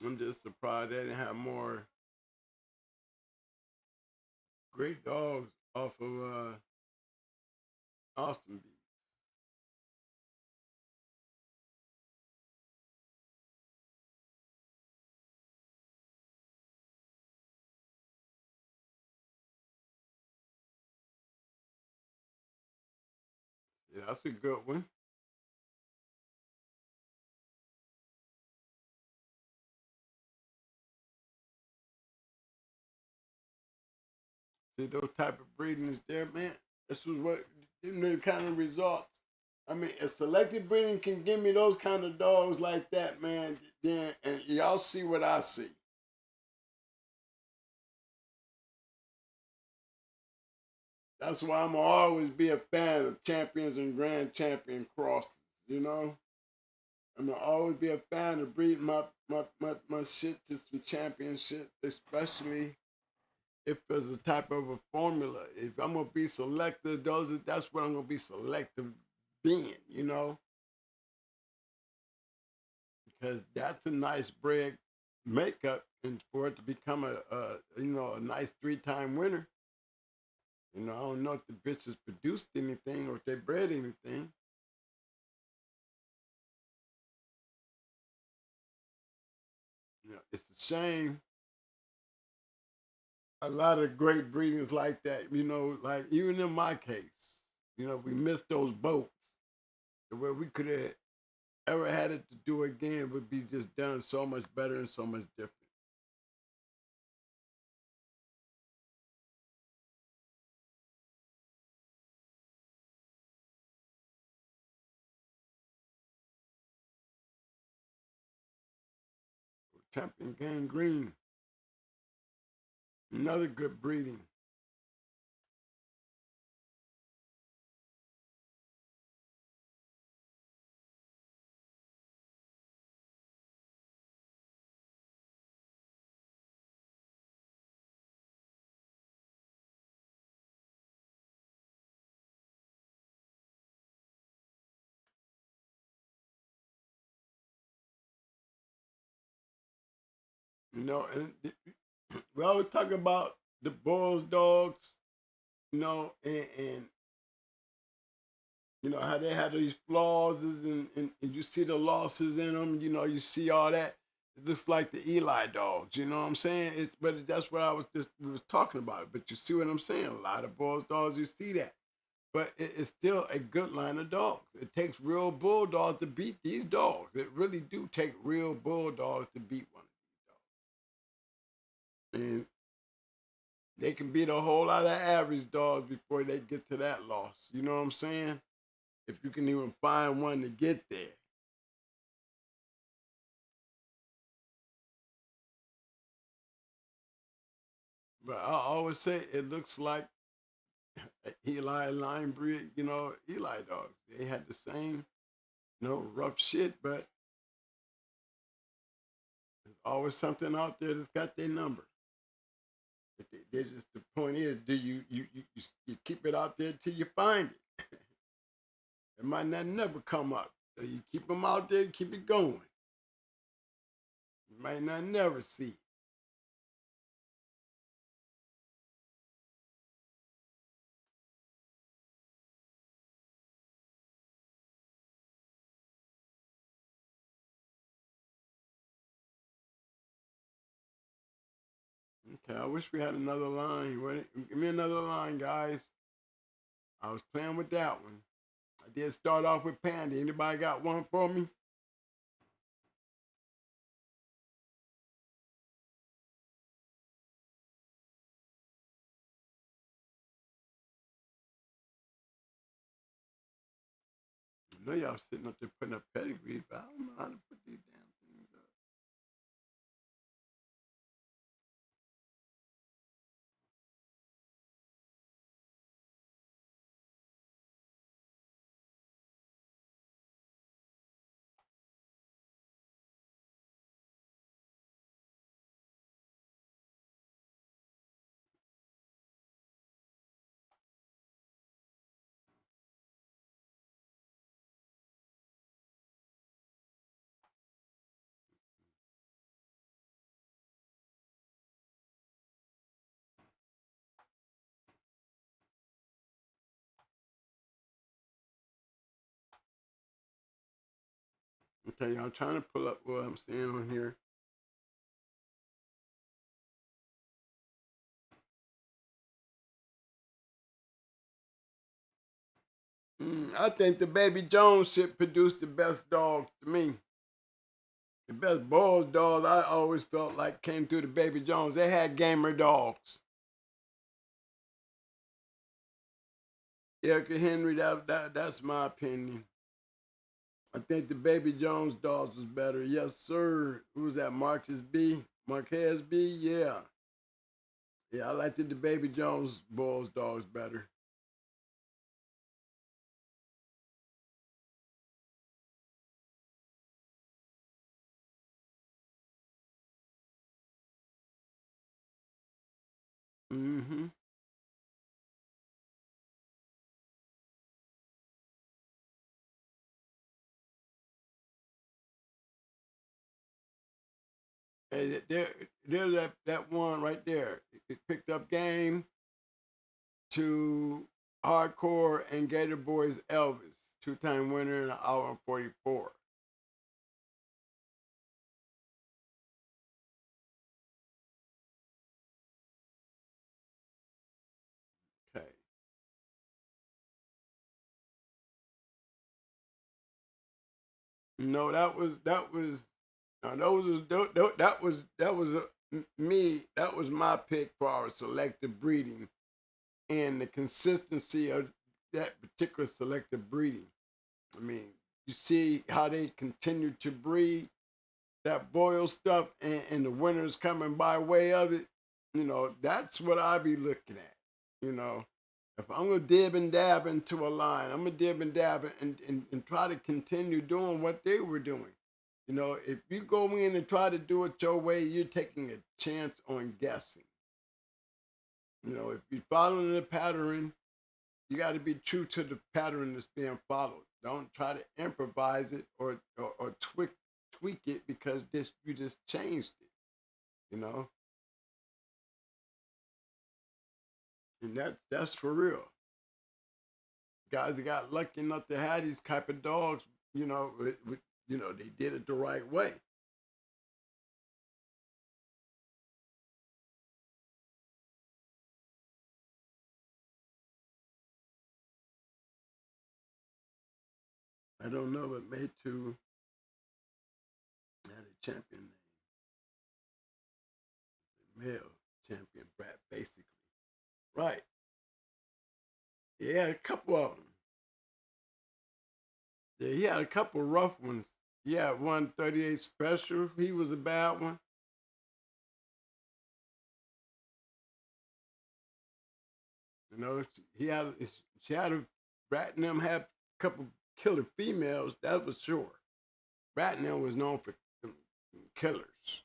I'm just surprised they didn't have more great dogs off of Austin Beach. Yeah, that's a good one. See those type of breedings there, man. This was what the kind of results. I mean, if selective breeding can give me those kind of dogs like that, man, then and y'all see what I see. That's why I'm always be a fan of champions and grand champion crosses. You know, I'm gonna always be a fan of breeding my shit to some championship, especially if there's a type of a formula. If I'm gonna be selective, that's what I'm gonna be selective being. You know, because that's a nice bred makeup, and for it to become a nice 3-time winner. You know, I don't know if the bitches produced anything or if they bred anything. You know, it's a shame. A lot of great breedings like that. You know, like even in my case, you know, we missed those boats. Where we could have ever had it to do again would be just done so much better and so much different. Champion Gang Green, another good breeding. You know, and we always talk about the Bulls dogs, you know, and you know how they have these flaws and you see the losses in them. You know, you see all that. It looks like the Eli dogs. You know what I'm saying? But that's what I was just we was talking about. But you see what I'm saying? A lot of Bulls dogs, you see that. But it's still a good line of dogs. It takes real bulldogs to beat these dogs. It really do take real bulldogs to beat one of these dogs. And they can beat a whole lot of average dogs before they get to that loss. You know what I'm saying? If you can even find one to get there. But I always say it looks like Eli line breed, you know, Eli dogs. They had the same, you know, rough shit, but there's always something out there that's got their number. They just the point is, do you keep it out there till you find it? It might not never come up. So you keep them out there, keep it going. You might not never see it. Okay, I wish we had another line. Give me another line, guys. I was playing with that one. I did start off with Panda. Anybody got one for me? I know y'all sitting up there putting up pedigrees, but I don't know how to put these damn things up. Okay, y'all trying to pull up what I'm saying on here. I think the Baby Jones shit produced the best dogs to me. The best boys dogs I always felt like came through the Baby Jones. They had gamer dogs. Erica Henry, that's my opinion. I think the Baby Jones dogs was better. Yes, sir. Who was that? Marcus B? Marquez B? Yeah. Yeah, I liked the Baby Jones boys dogs better. Mm-hmm. Hey, there's that one right there. It picked up game to Hardcore and Gator Boys Elvis, two-time winner in an hour and 44. Okay. No, no, me. That was my pick for our selective breeding and the consistency of that particular selective breeding. I mean, you see how they continue to breed that boil stuff and the winners coming by way of it. That's what I be looking at. You know, if I'm gonna dib and dab into a line, I'm gonna dib and dab and try to continue doing what they were doing. If you go in and try to do it your way, you're taking a chance on guessing. If you're following the pattern, you got to be true to the pattern that's being followed. Don't try to improvise it or tweak it because you just changed it. You know, and that's for real. Guys that got lucky enough to have these type of dogs, they did it the right way. I don't know, but made to had a champion name, male champion brat, basically. Right. Yeah, a couple of them. Yeah, he had a couple rough ones. He had 138 special. He was a bad one. He had she had a Rat and them had a couple killer females. That was sure. Rat and them was known for killers.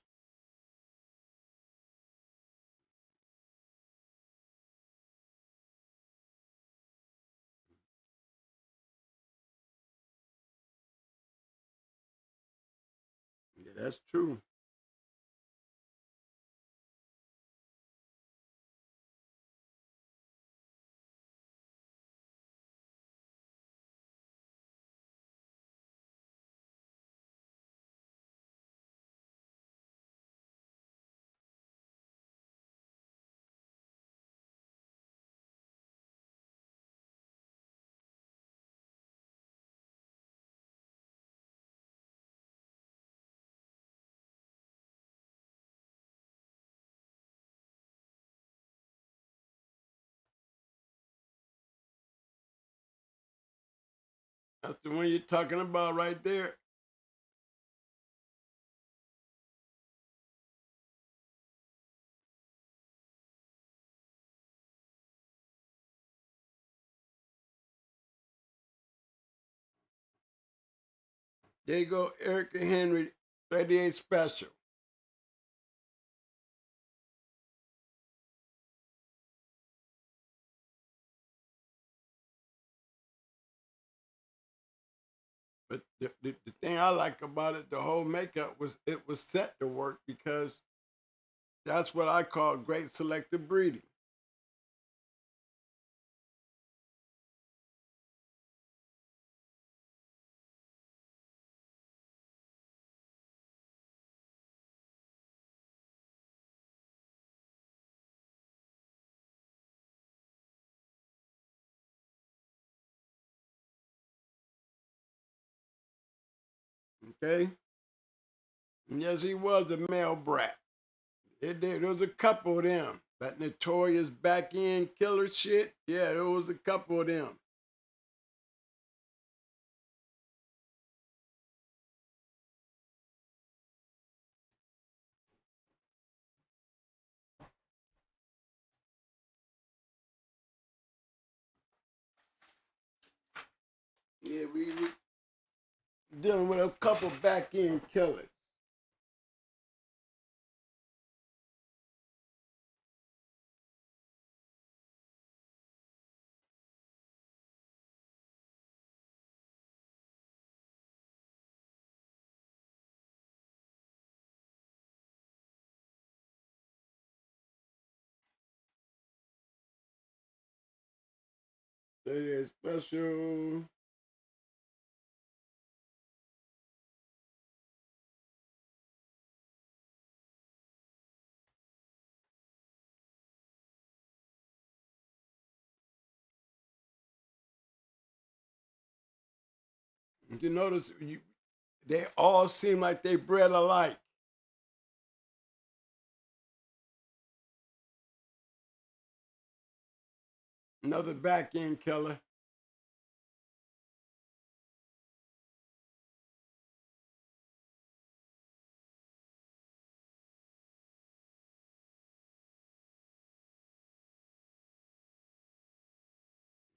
Yeah, that's true. That's the one you're talking about right there. There you go, Erica Henry, 38 special. But the thing I like about it, the whole makeup was it was set to work because that's what I call great selective breeding. Okay? And yes, he was a male brat. There was a couple of them. That notorious back end killer shit. Yeah, there was a couple of them. Yeah, we dealing with a couple back end killers. They're special. You notice they all seem like they bred alike. Another back end killer.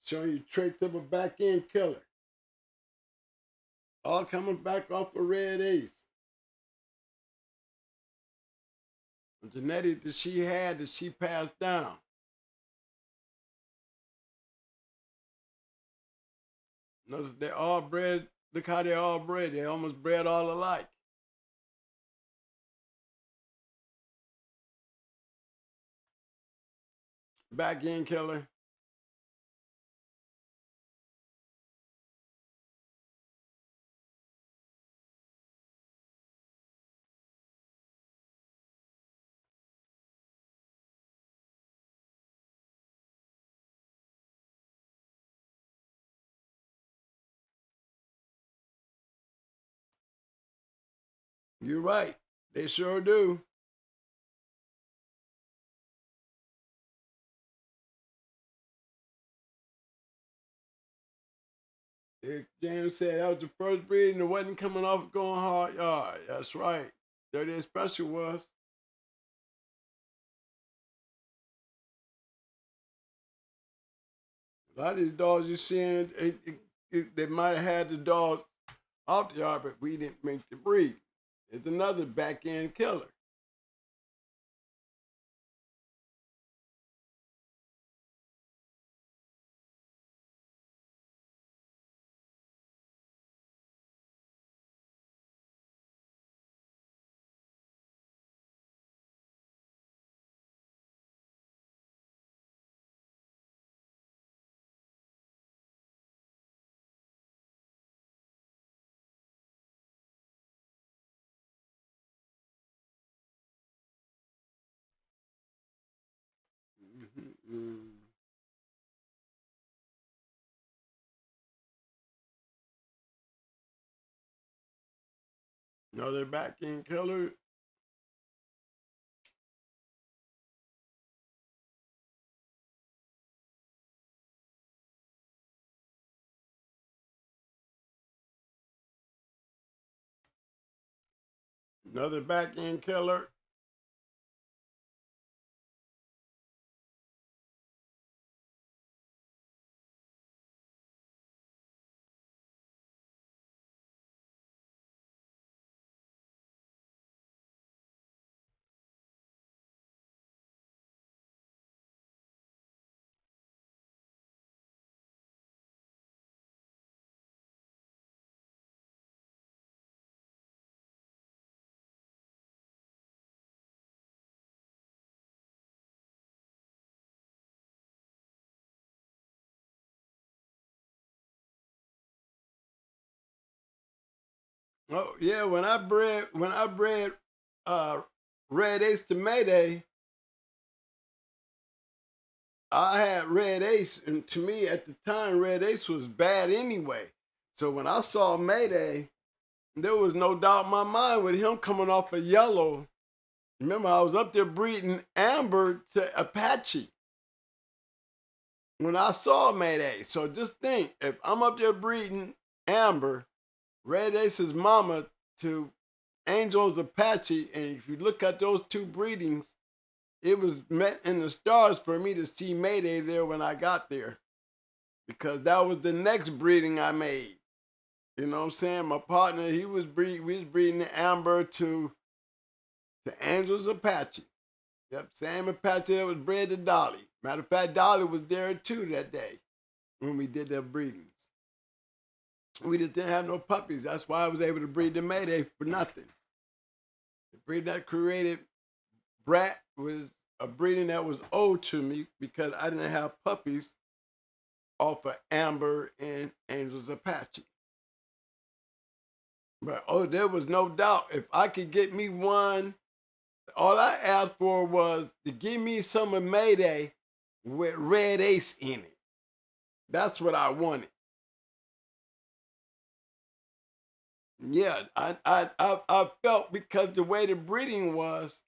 Showing you traits of a back end killer. All coming back off a red ace. The genetic that she had that she passed down. Notice they all bred. Look how they all bred. They almost bred all alike. Back end killer. You're right. They sure do. James said that was the first breed and it wasn't coming off going hard yard. That's right. 38 special was. A lot of these dogs you're seeing, they might have had the dogs off the yard, but we didn't make the breed. It's another back end killer. Mm-hmm. Another back end killer. Another back end killer. Oh yeah, when I bred uh red ace to Mayday, I had red ace, and to me at the time, red ace was bad anyway. So when I saw Mayday, there was no doubt in my mind with him coming off a yellow. Remember, I was up there breeding amber to Apache when I saw Mayday. So just think, if I'm up there breeding amber, red ace's mama to Angel's Apache, and if you look at those two breedings, it was meant in the stars for me to see Mayday there when I got there, because that was the next breeding I made. You know what I'm saying? My partner, we was breeding the amber to Angel's Apache. Yep, same Apache that was bred to Dolly. Matter of fact, Dolly was there too that day when we did the breedings. We just didn't have no puppies. That's why I was able to breed the Mayday for nothing. The breed that created Brat was a breeding that was owed to me because I didn't have puppies off of Amber and Angel's Apache. But there was no doubt if I could get me one, all I asked for was to give me some of Mayday with red ace in it. That's what I wanted. Yeah, I felt, because the way the breeding was,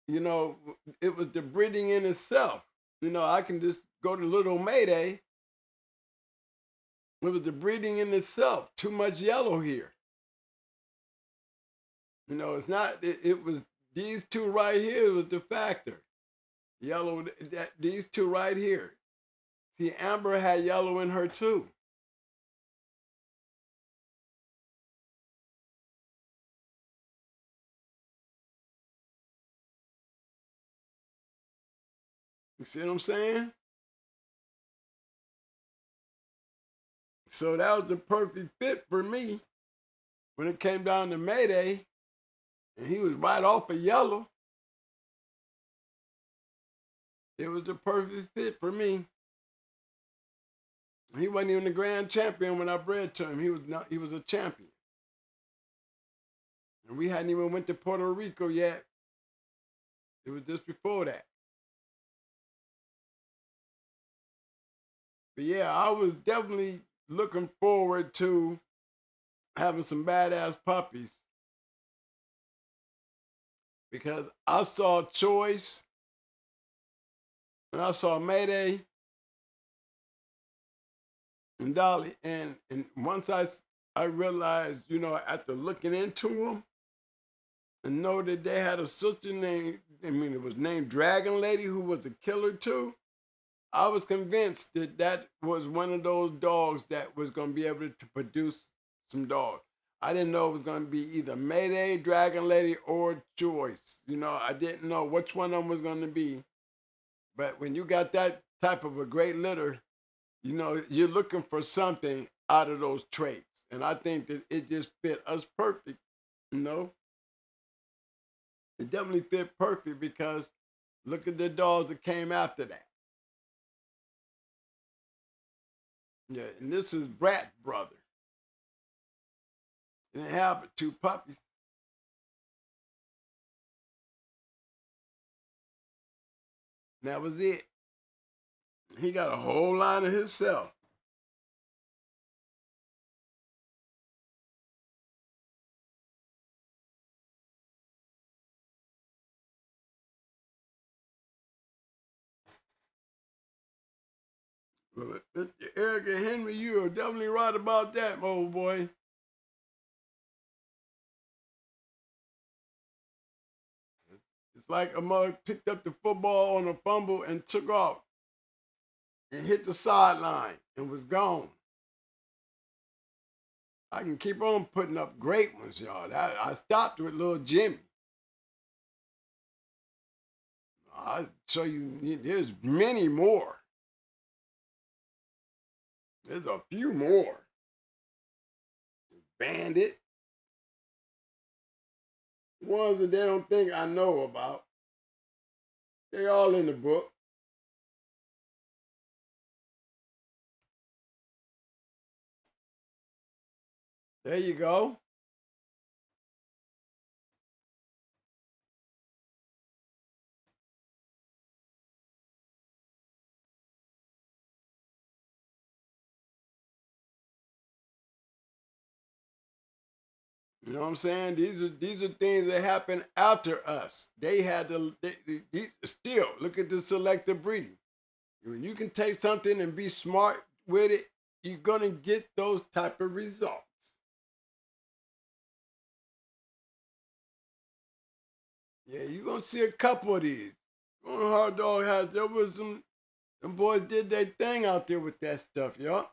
you know, it was the breeding in itself. You know, I can just go to Little Mayday. It was the breeding in itself. Too much yellow here. You know, it's not. It was these two right here was the factor. Yellow. These two right here. See, Amber had yellow in her too. You see what I'm saying? So that was the perfect fit for me when it came down to Mayday, and he was right off of yellow. It was the perfect fit for me. He wasn't even the grand champion when I bred to him. He was not. He was a champion, and we hadn't even went to Puerto Rico yet. It was just before that. But yeah, I was definitely looking forward to having some badass puppies because I saw Choice and I saw Mayday and Dolly, and once I realized, you know, after looking into them and know that they had a sister named, I mean, it was named Dragon Lady, who was a killer too. I was convinced that that was one of those dogs that was going to be able to produce some dogs. I didn't know it was going to be either Mayday, Dragon Lady, or Choice. You know, I didn't know which one of them was going to be. But when you got that type of a great litter, you know, you're looking for something out of those traits. And I think that it just fit us perfect, you know? It definitely fit perfect because look at the dogs that came after that. Yeah, and this is Brat's brother. He didn't have but two puppies. And that was it. He got a whole line of himself. But Mr. Eric and Henry, you are definitely right about that, old boy. like a mother picked up the football on a fumble and took off and hit the sideline and was gone. I can keep on putting up great ones, y'all. I stopped with little Jimmy. I'll show you, there's many more. There's a few more. Bandit. Ones that they don't think I know about. They all in the book. There you go. You know what I'm saying? These are things that happen after us. They had to still look at the selective breeding. When you can take something and be smart with it, you're gonna get those type of results. Yeah, you're gonna see a couple of these. On Hard Dog has there was some boys did their thing out there with that stuff, y'all.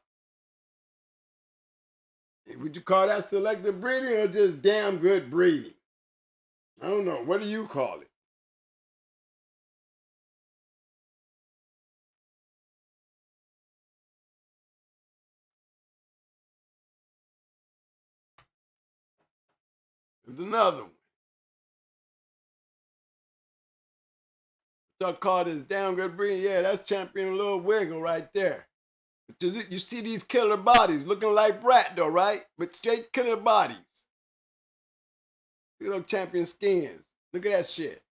Would you call that selective breeding or just damn good breeding? I don't know. What do you call it? There's another one. So I call this damn good breeding. Yeah, that's Champion Little Wiggle right there. You see these killer bodies looking like Brat though, right? But straight killer bodies. Look at those champion skins. Look at that shit.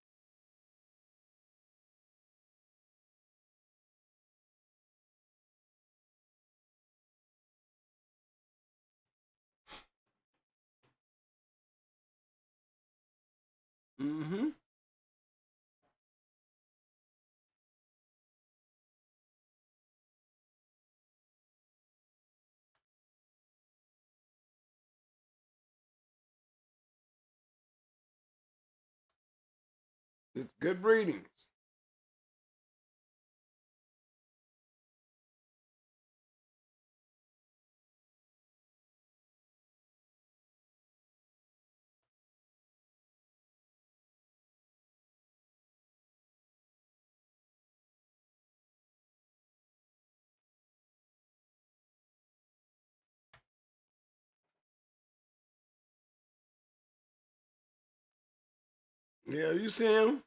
Mm-hmm. It's good breedings. Yeah, you see him?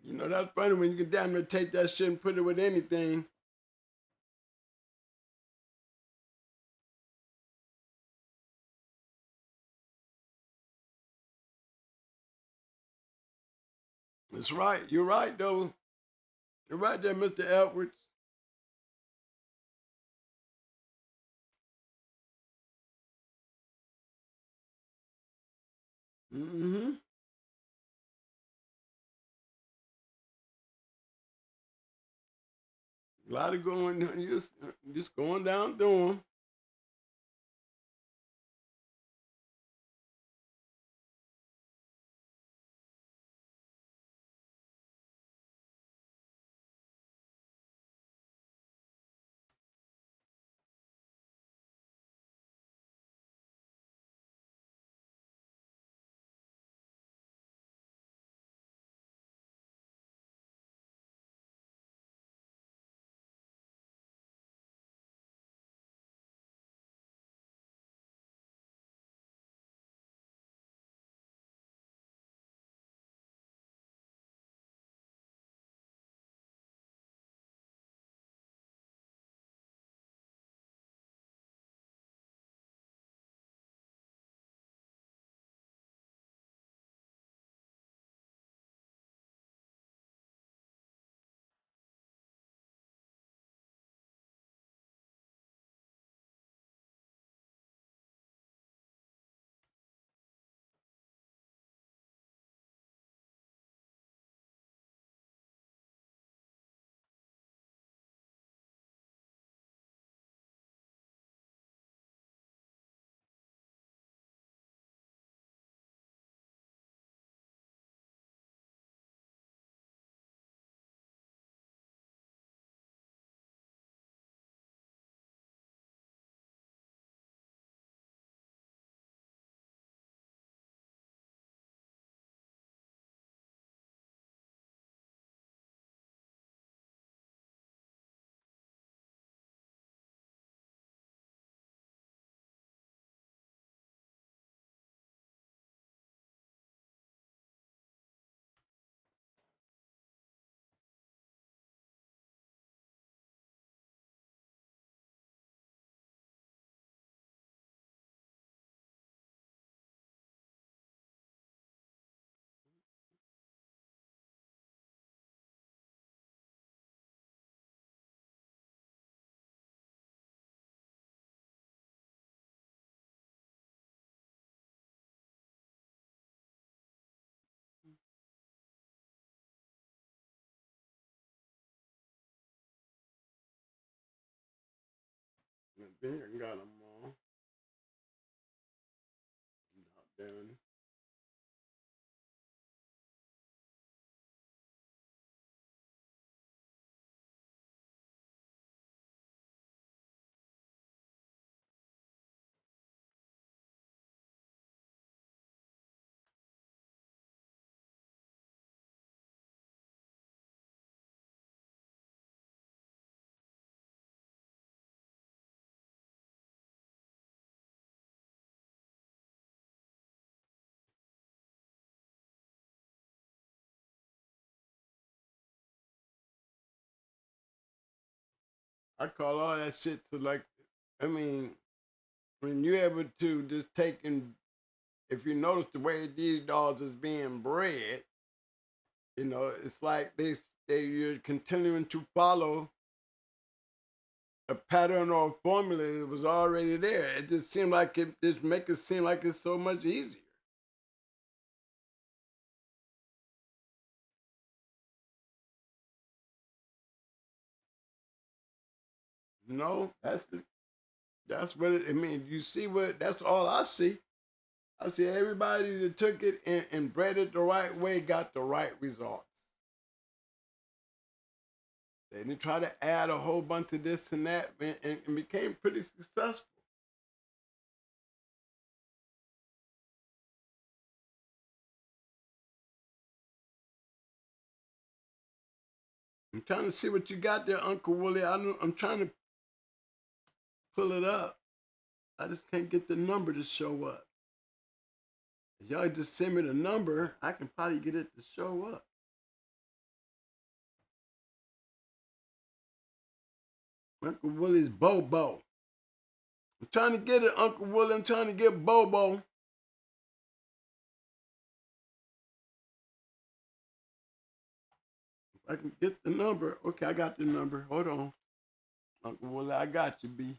You know, that's funny when you can damn near take that shit and put it with anything. That's right. You're right, though. You're right there, Mr. Edwards. Mm-hmm. A lot of going, just going down through them. I think I got them all. Not done. I call all that shit to like, I mean, when you're able to just take and, if you notice the way these dogs is being bred, you know, it's like you're continuing to follow a pattern or a formula that was already there. It just seemed like it just make it seem like it's so much easier. No, that's what it. I mean, you see what? That's all I see. I see everybody that took it and bred it the right way got the right results. They didn't try to add a whole bunch of this and that, and became pretty successful. I'm trying to see what you got there, Uncle Willie. I'm trying to pull it up. I just can't get the number to show up. If y'all just send me the number, I can probably get it to show up. Uncle Willie's Bobo. I'm trying to get it, Uncle Willie. I'm trying to get Bobo. If I can get the number. Okay, I got the number. Hold on. Uncle Willie, I got you, B.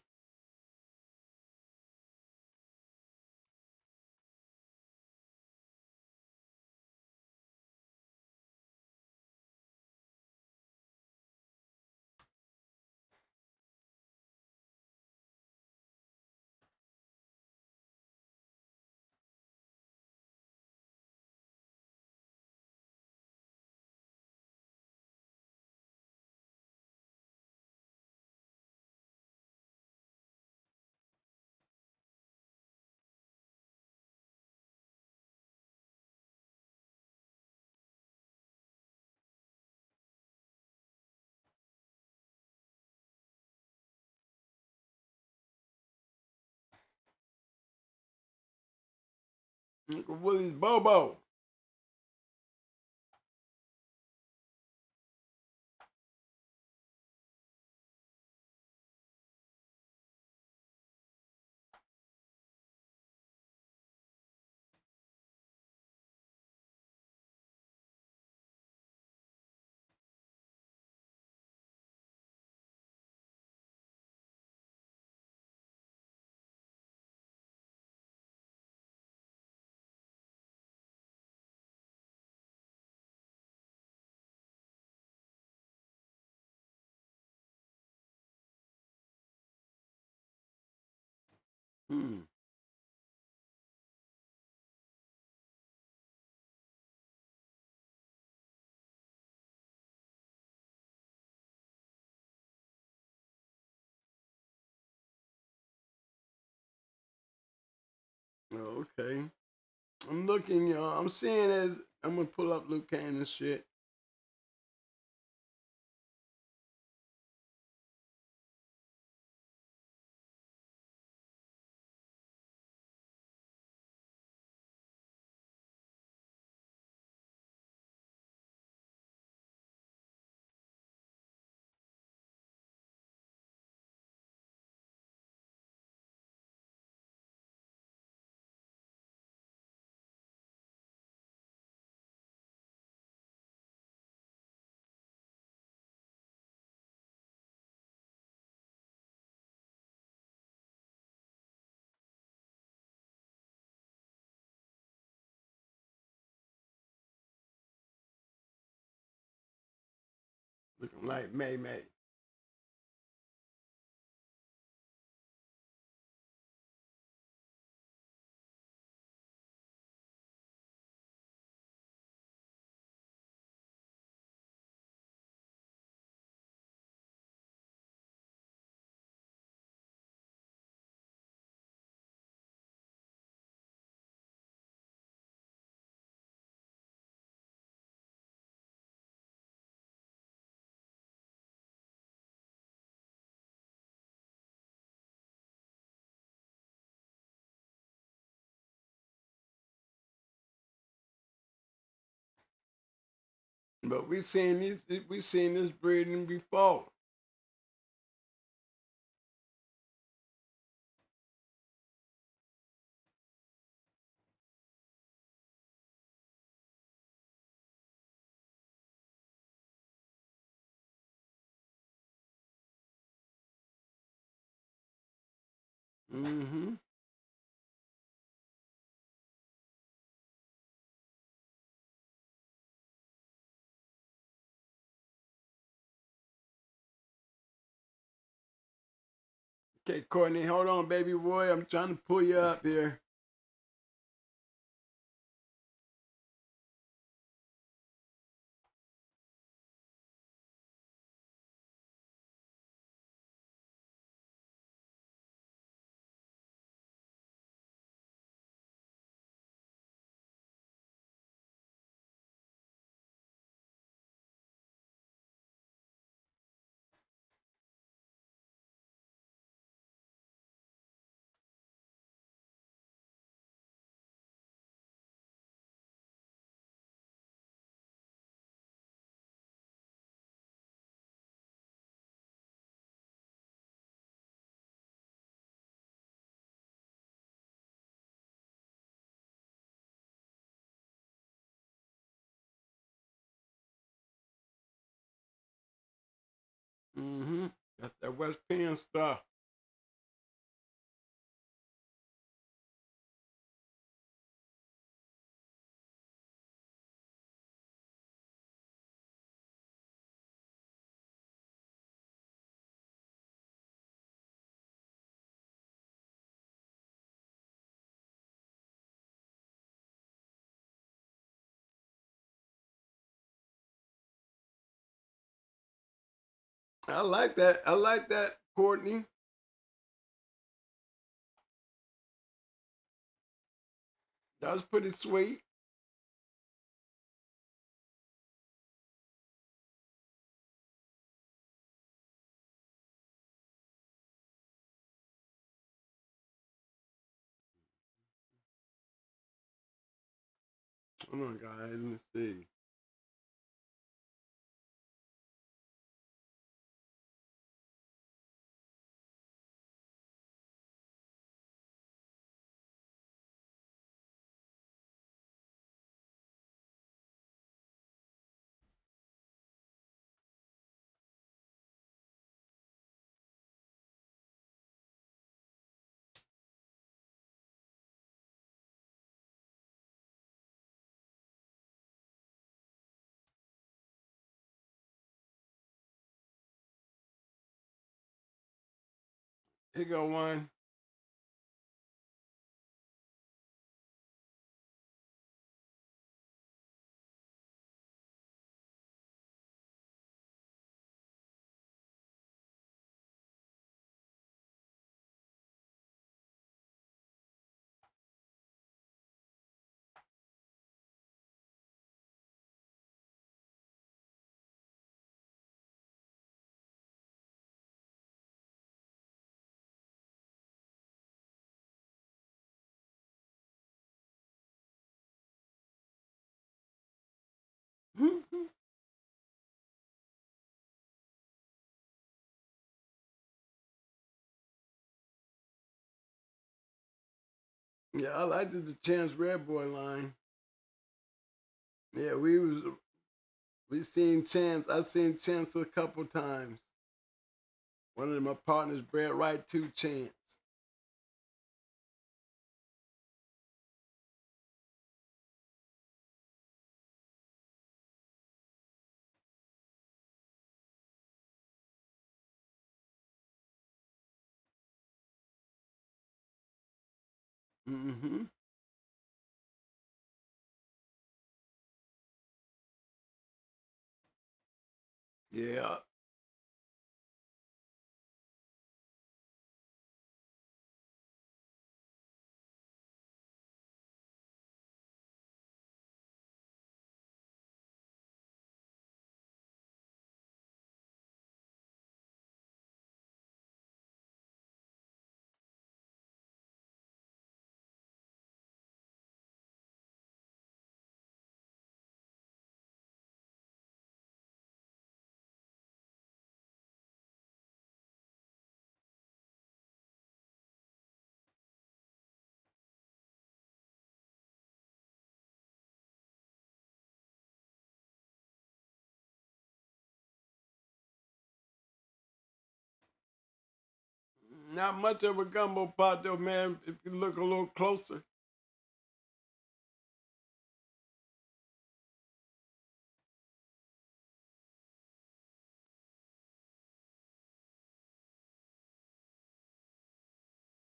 Uncle Willie's Bobo. Hmm. Oh, okay. I'm looking, y'all. I'm seeing as I'm gonna pull up Luke Cannon's shit. Looking like May May. But we seen this breeding before. Mm-hmm. Okay, Courtney, hold on, baby boy. I'm trying to pull you up here. Mm-hmm. That's that West Penn stuff. I like that. I like that, Courtney. That was pretty sweet. Hold on, guys. Let me see. Here go one. Yeah, I liked the Chance Red Boy line. Yeah, we seen Chance. I seen Chance a couple times. One of my partners bred right to Chance. Mm-hmm. Yeah. Not much of a gumbo pot though, man, if you look a little closer.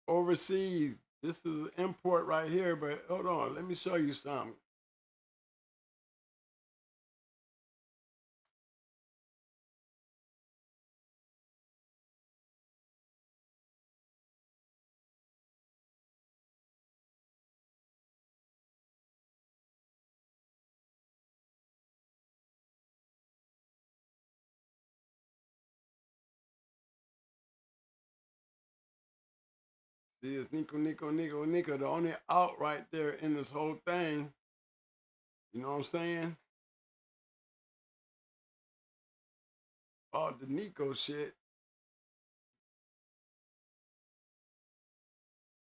Overseas, this is an import right here, but hold on, let me show you something. See, it's Nico, Nico, Nico, Nico, the only out right there in this whole thing. You know what I'm saying? All the Nico shit.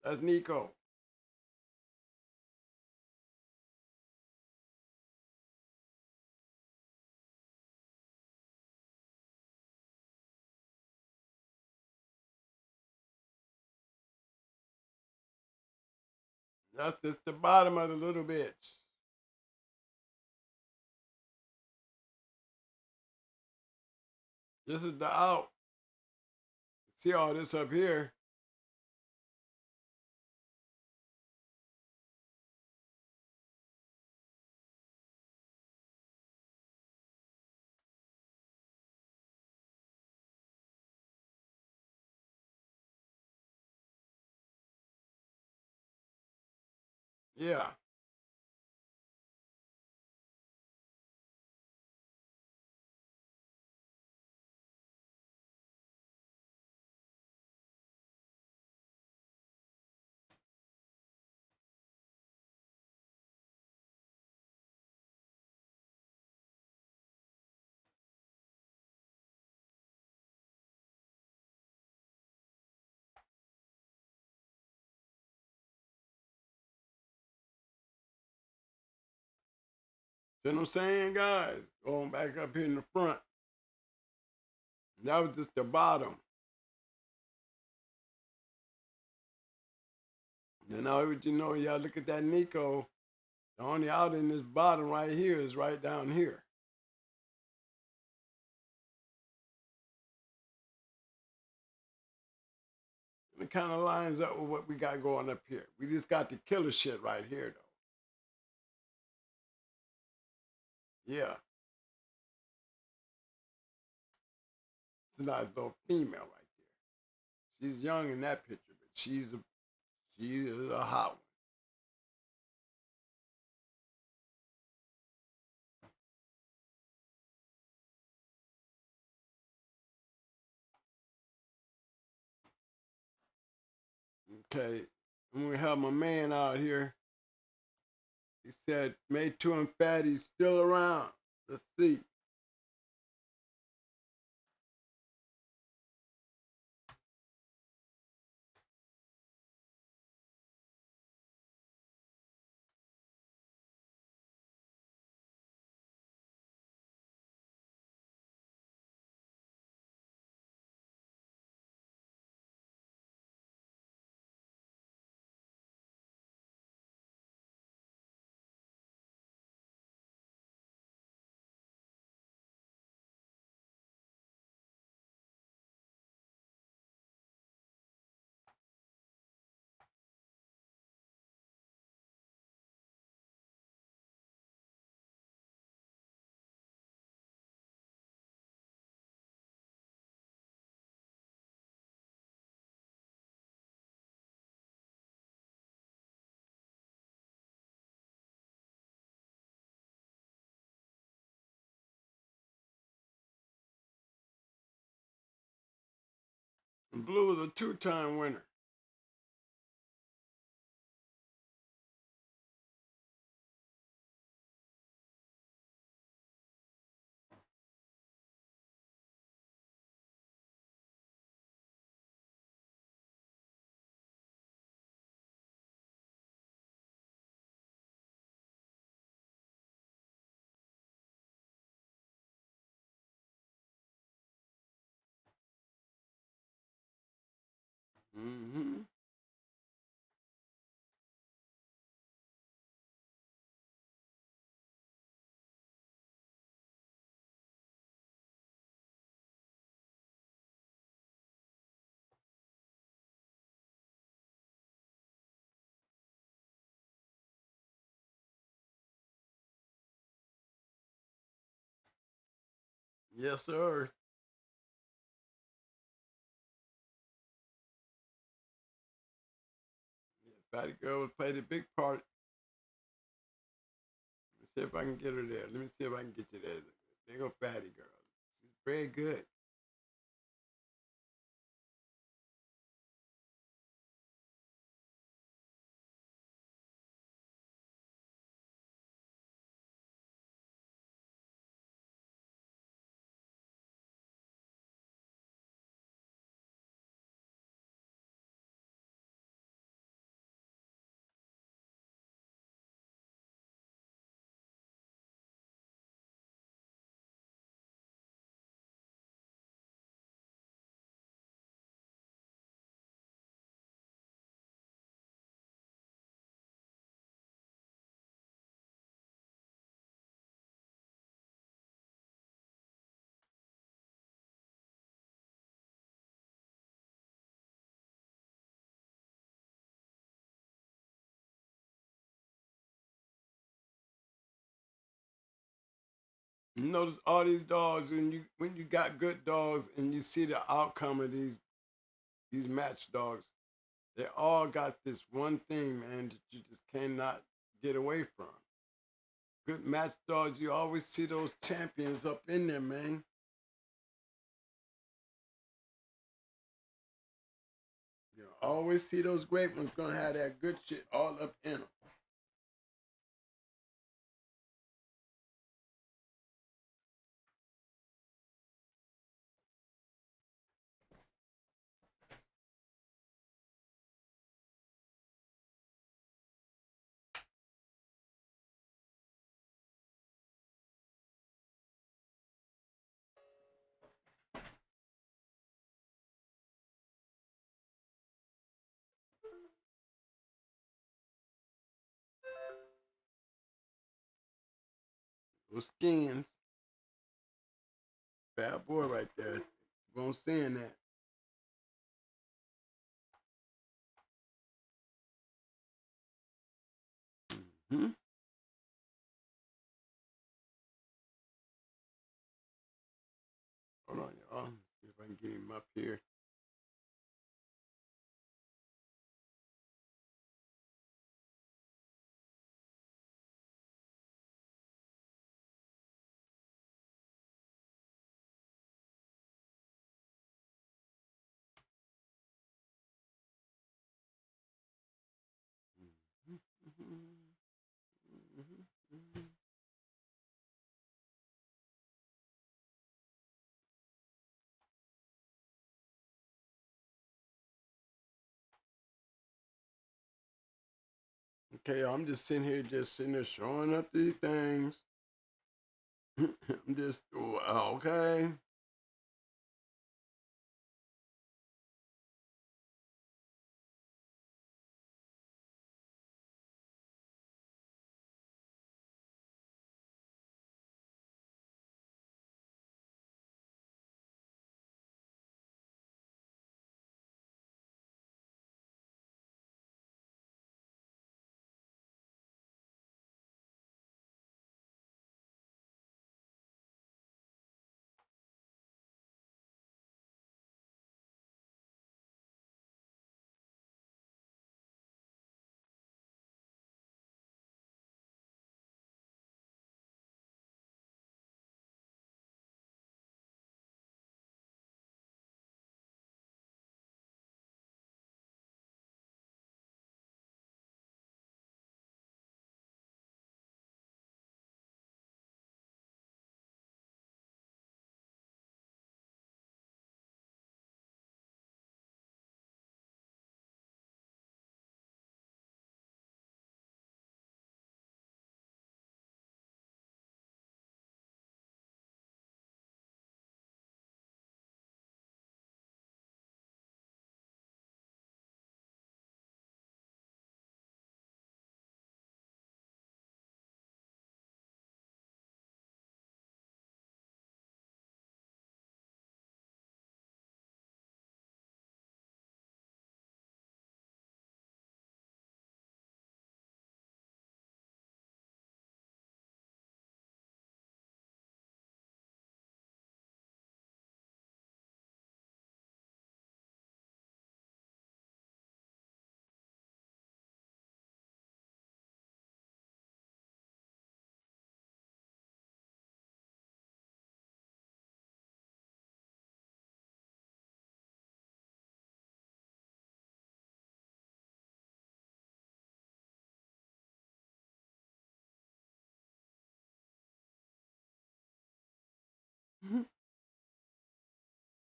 That's Nico. That's just the bottom of the little bitch. This is the out. See all this up here? Yeah. See what I'm saying, guys? Going back up here in the front. That was just the bottom. And now, you know, y'all look at that Nico. The only out in this bottom right here is right down here. And it kind of lines up with what we got going up here. We just got the killer shit right here, though. Yeah. It's a nice little female right there. She's young in that picture, but she is a hot one. Okay. I'm gonna have my man out here. He said, May 2 and Fatty's still around. Let's see. And Blue is a two-time winner. Mm-hmm. Yes, sir. Yeah, Fatty Girl would play the big part. Let's see if I can get her there. Let me see if I can get you there. There go Fatty Girl. She's very good. You notice all these dogs when you got good dogs and you see the outcome of these match dogs, they all got this one thing, man, that you just cannot get away from. Good match dogs, you always see those champions up in there, man. You always see those great ones gonna have that good shit all up in them. Those skins, bad boy right there. You won't saying that. Hmm. Hold on, y'all. See if I can get him up here. Okay, I'm just sitting here, just sitting there showing up these things. I'm just okay.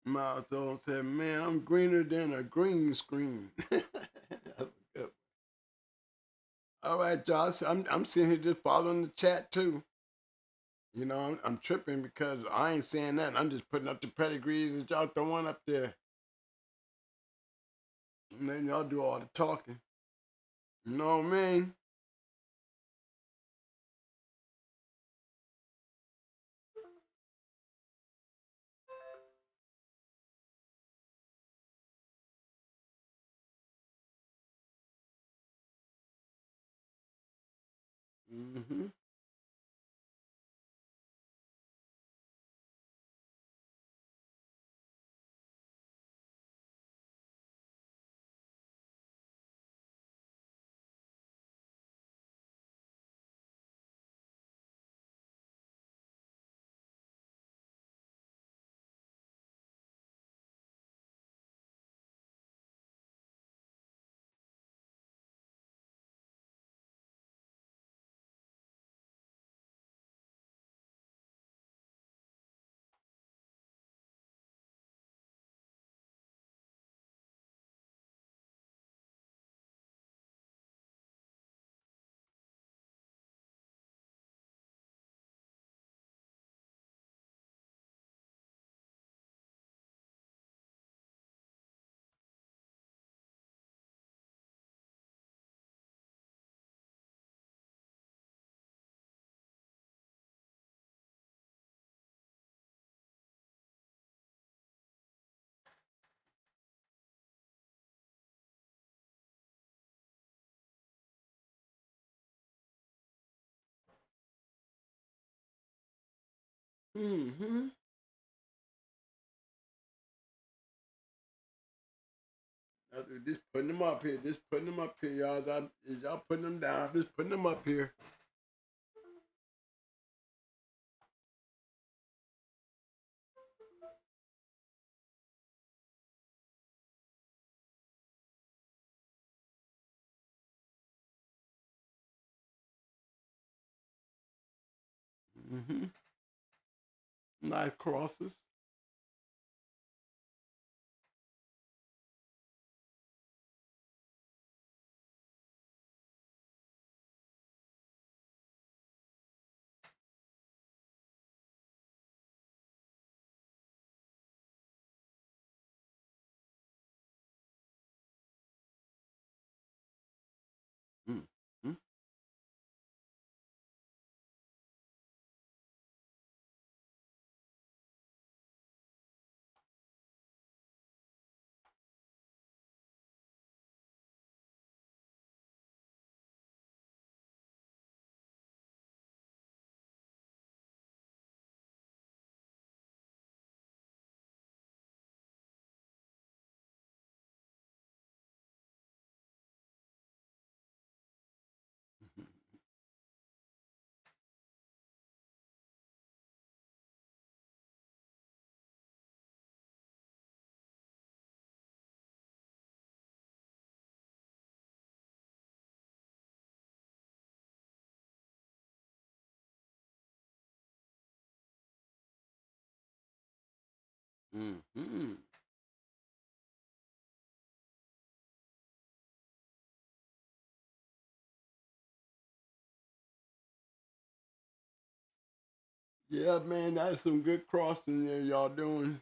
Milestone said, man, I'm greener than a green screen. That's good. All right, Josh. I'm sitting here just following the chat too. You know, I'm tripping because I ain't saying nothing. I'm just putting up the pedigrees that y'all throwing up there. And then y'all do all the talking. You know what I mean? Mm-hmm. Mm-hmm. Just putting them up here. Just putting them up here, y'all. Is y'all putting them down? I'm just putting them up here. Mm-hmm. Nice crosses. Mm-hmm. Mm-hmm. Yeah, man, that's some good crossing there y'all doing.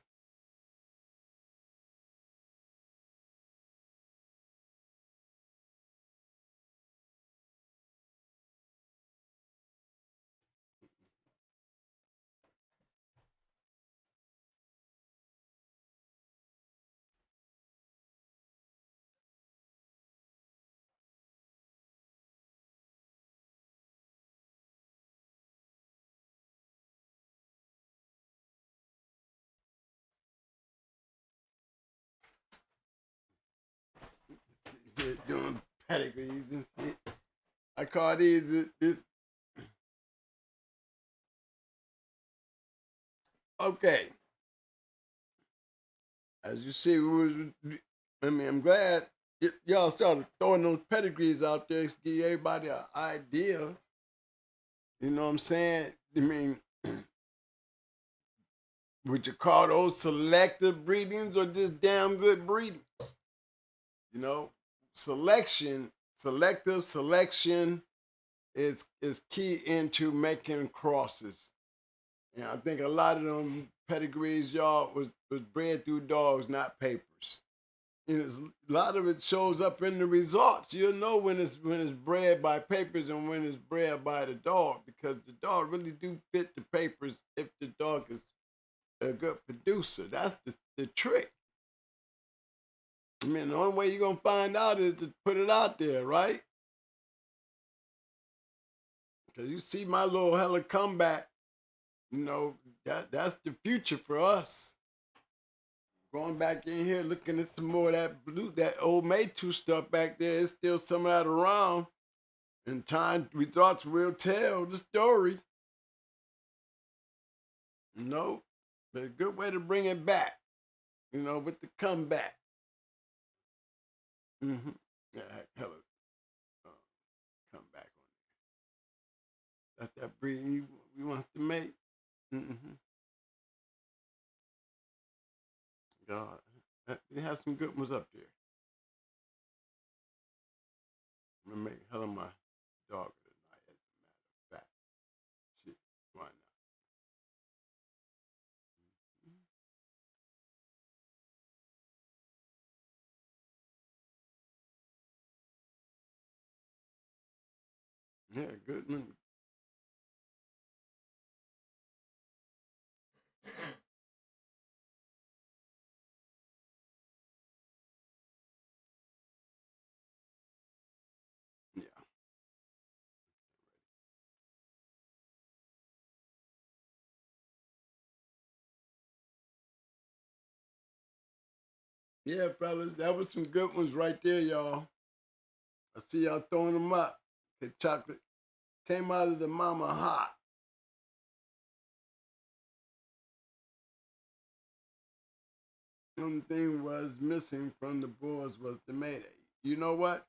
You're doing pedigrees and shit. I call these this. Okay, as you see, I'm glad y'all started throwing those pedigrees out there to give everybody an idea. You know what I'm saying? I mean, would you call those selective breedings or just damn good breedings? You know, selective selection is key into making crosses. And I think a lot of them pedigrees, y'all, was bred through dogs, not papers. And a lot of it shows up in the results. You'll know when it's bred by papers and when it's bred by the dog, because the dog really do fit the papers if the dog is a good producer. That's the trick. I mean, the only way you're gonna find out is to put it out there, right? Because you see my little hella comeback, you know, that's the future for us. Going back in here, looking at some more of that old Maytu stuff back there. There's still some of that around. And time results will tell the story. You know, but a good way to bring it back, you know, with the comeback. Mm-hmm. Yeah, hella come back on it. That's that breed we wants to make. Mm-hmm. God, they have some good ones up there. I'm gonna make hell of my dog tonight, as a matter of fact. Shit, why not? Yeah, good one. Yeah. Yeah, fellas, that was some good ones right there, y'all. I see y'all throwing them up. The chocolate came out of the mama hot. The only thing was missing from the boards was the mayday. You know what?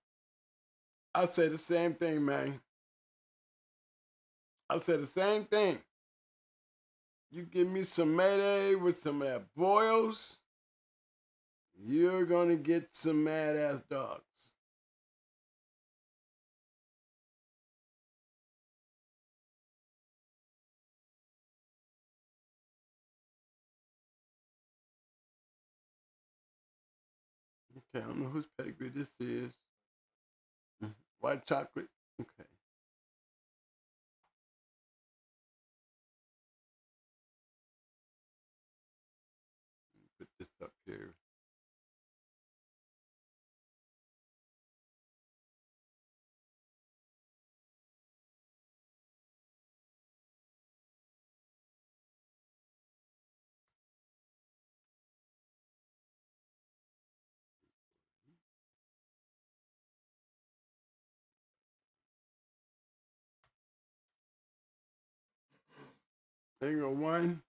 I say the same thing, man. I said the same thing. You give me some mayday with some of that boils, you're gonna get some mad ass dogs. Okay, I don't know whose pedigree this is. White chocolate. Okay. Put this up here. There you go, one.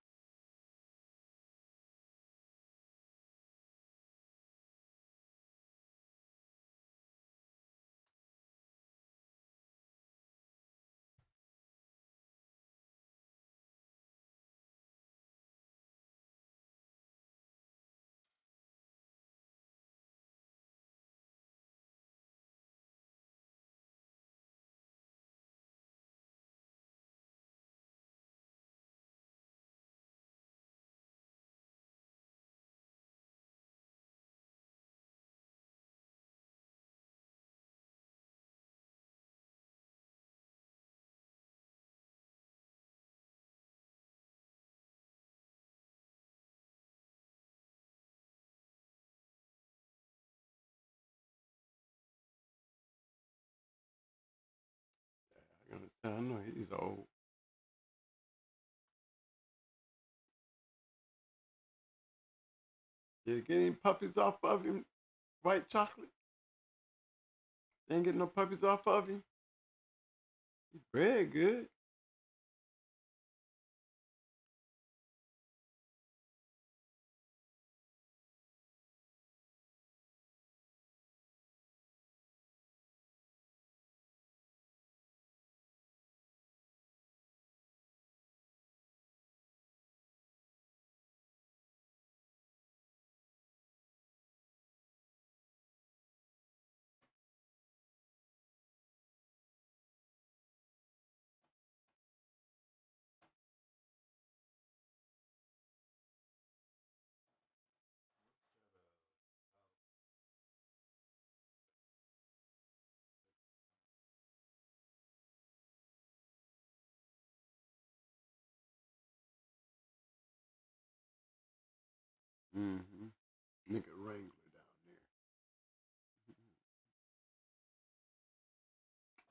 I know he's old. Did you get any puppies off of him? White chocolate? Ain't getting no puppies off of him? He's very good. Mm-hmm. Nigga Wrangler down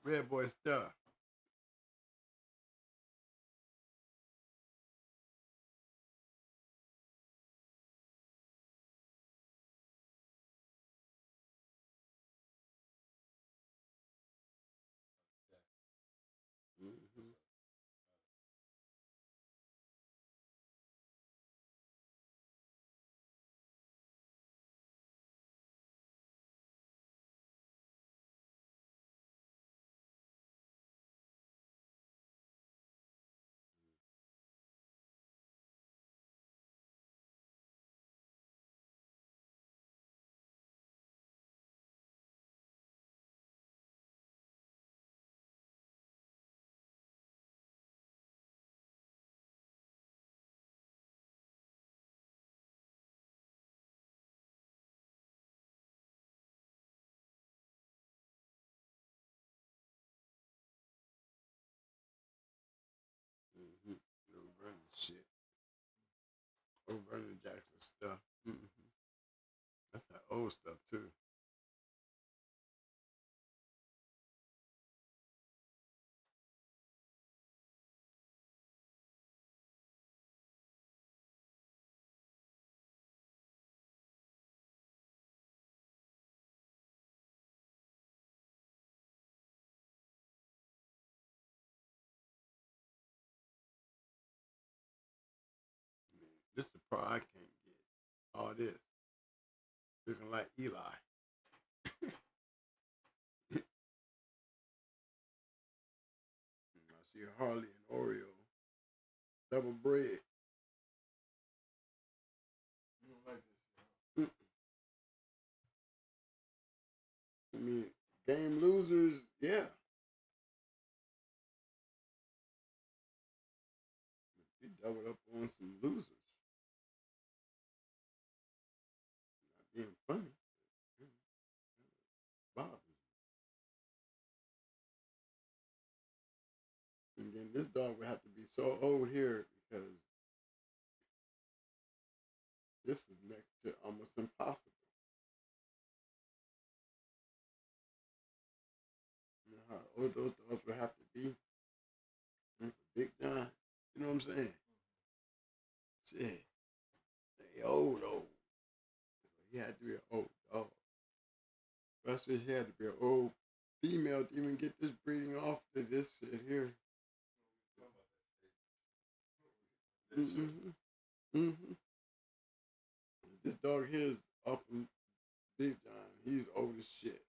there. Red boy stuff. Mm-hmm. Mm-hmm. No running shit. Oh, Vernon Jackson stuff. Mm-hmm. That's that old stuff too. Man, this is the part I can't get. All this looking like Eli. I see Harley and Oreo double bread. You don't like this? I mean, game losers, yeah. You doubled up on some losers. Not being funny. Bothers me. And then this dog would have to be so old here because this is next to almost impossible. You know how old those dogs would have to be. Big John. You know what I'm saying? Shit. They old. He had to be an old dog. Especially he had to be an old female to even get this breeding off to this shit here. Mm-hmm. Mm-hmm. This dog here is off of Big John. He's old as shit.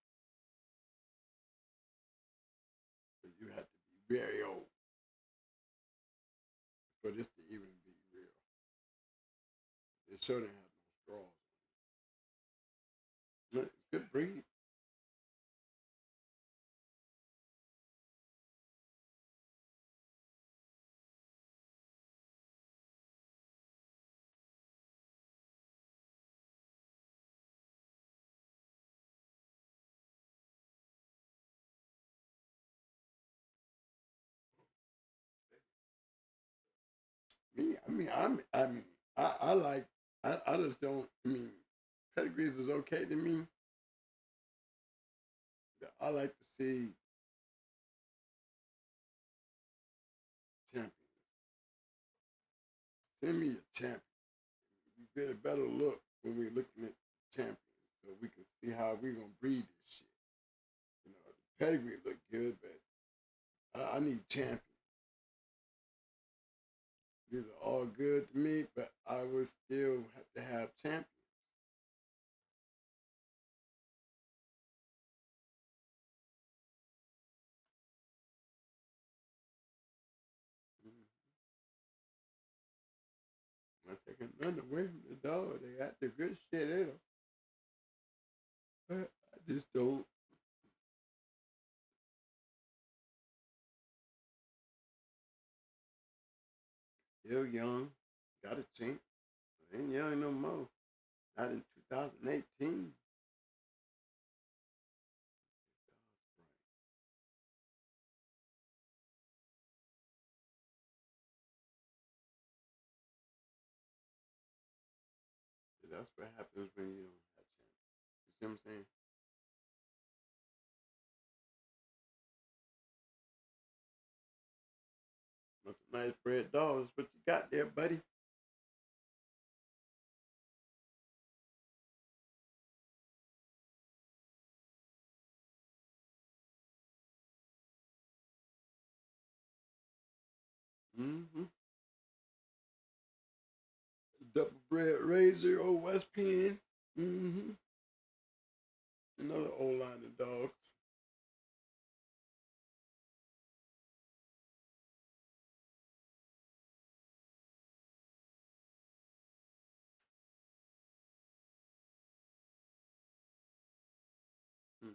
But you have to be very old for this to even be real. It sure didn't have no straws. No, it's good breed. I like. I just don't. I mean, pedigrees is okay to me. I like to see champions. Send me a champion. You get a better look when we're looking at champions, so we can see how we're gonna breed this shit. You know, the pedigree look good, but I need champions. These are all good to me, but I would still have to have champions. Mm-hmm. I take nothing away from the dog. They got the good shit in them. I just don't. Still young. Got a chink. Ain't young no more. Not in 2018. That's what happens when you don't have chance. You see what I'm saying? That's a nice bread dogs. What you got there, buddy? Mm-hmm. Double bread razor, old West Penn. Mm-hmm. Another old line of dogs. Mm-hmm.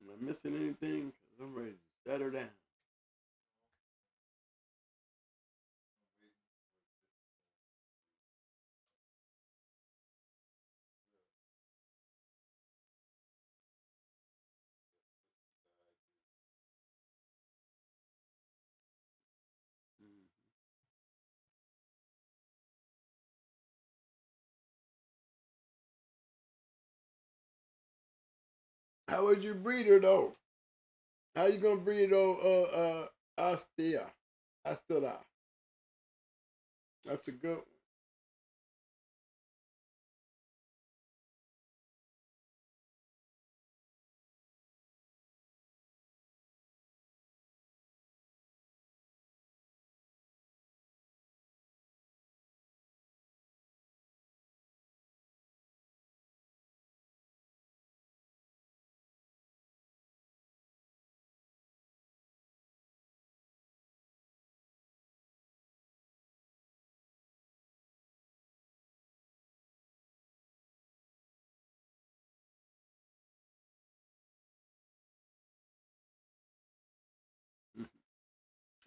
Am I missing anything? Because I'm ready to shut her down. Mm-hmm. How would you breed her though? How you gonna breed Astia? Astilla. That's a good one.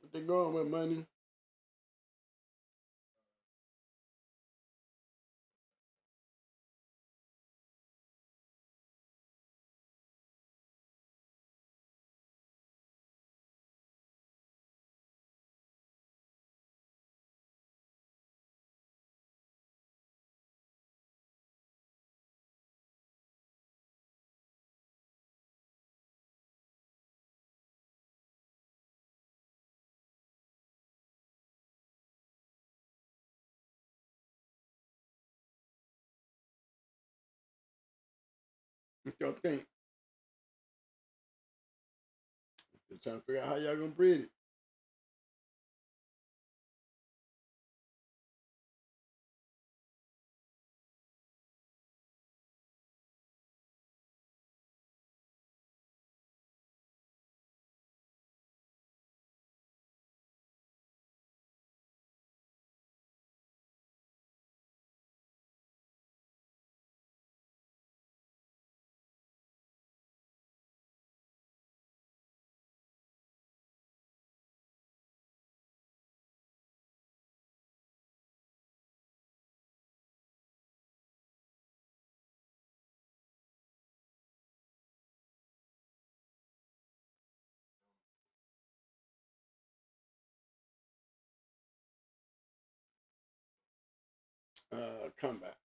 What they going with, money? What y'all think? They're trying to figure out how y'all gonna breed it. Combat.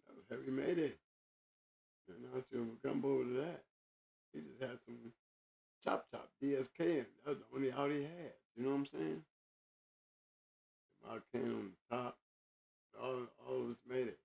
That was heavy Mayday. And now to gumbo to that. He just had some chop chop DSK and that was the only out he had. You know what I'm saying? My can on the top. All of us made it.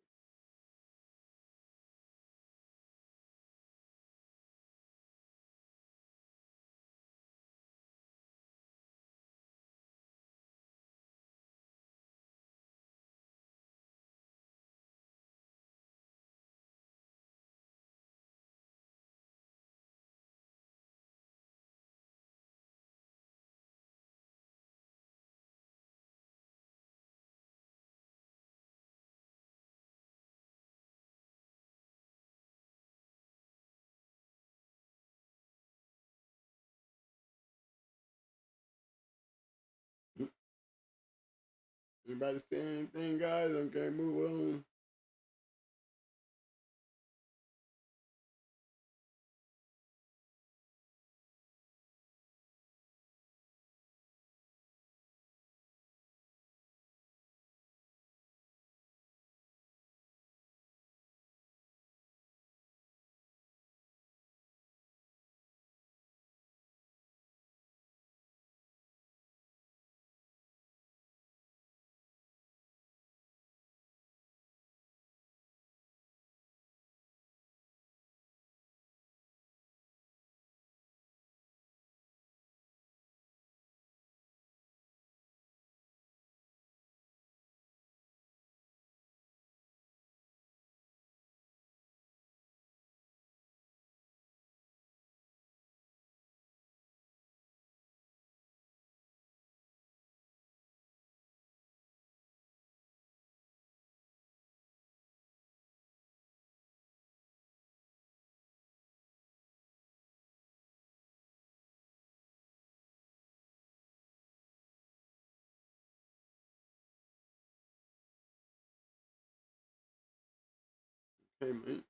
Anybody say anything, guys? Okay, move on. entertainment.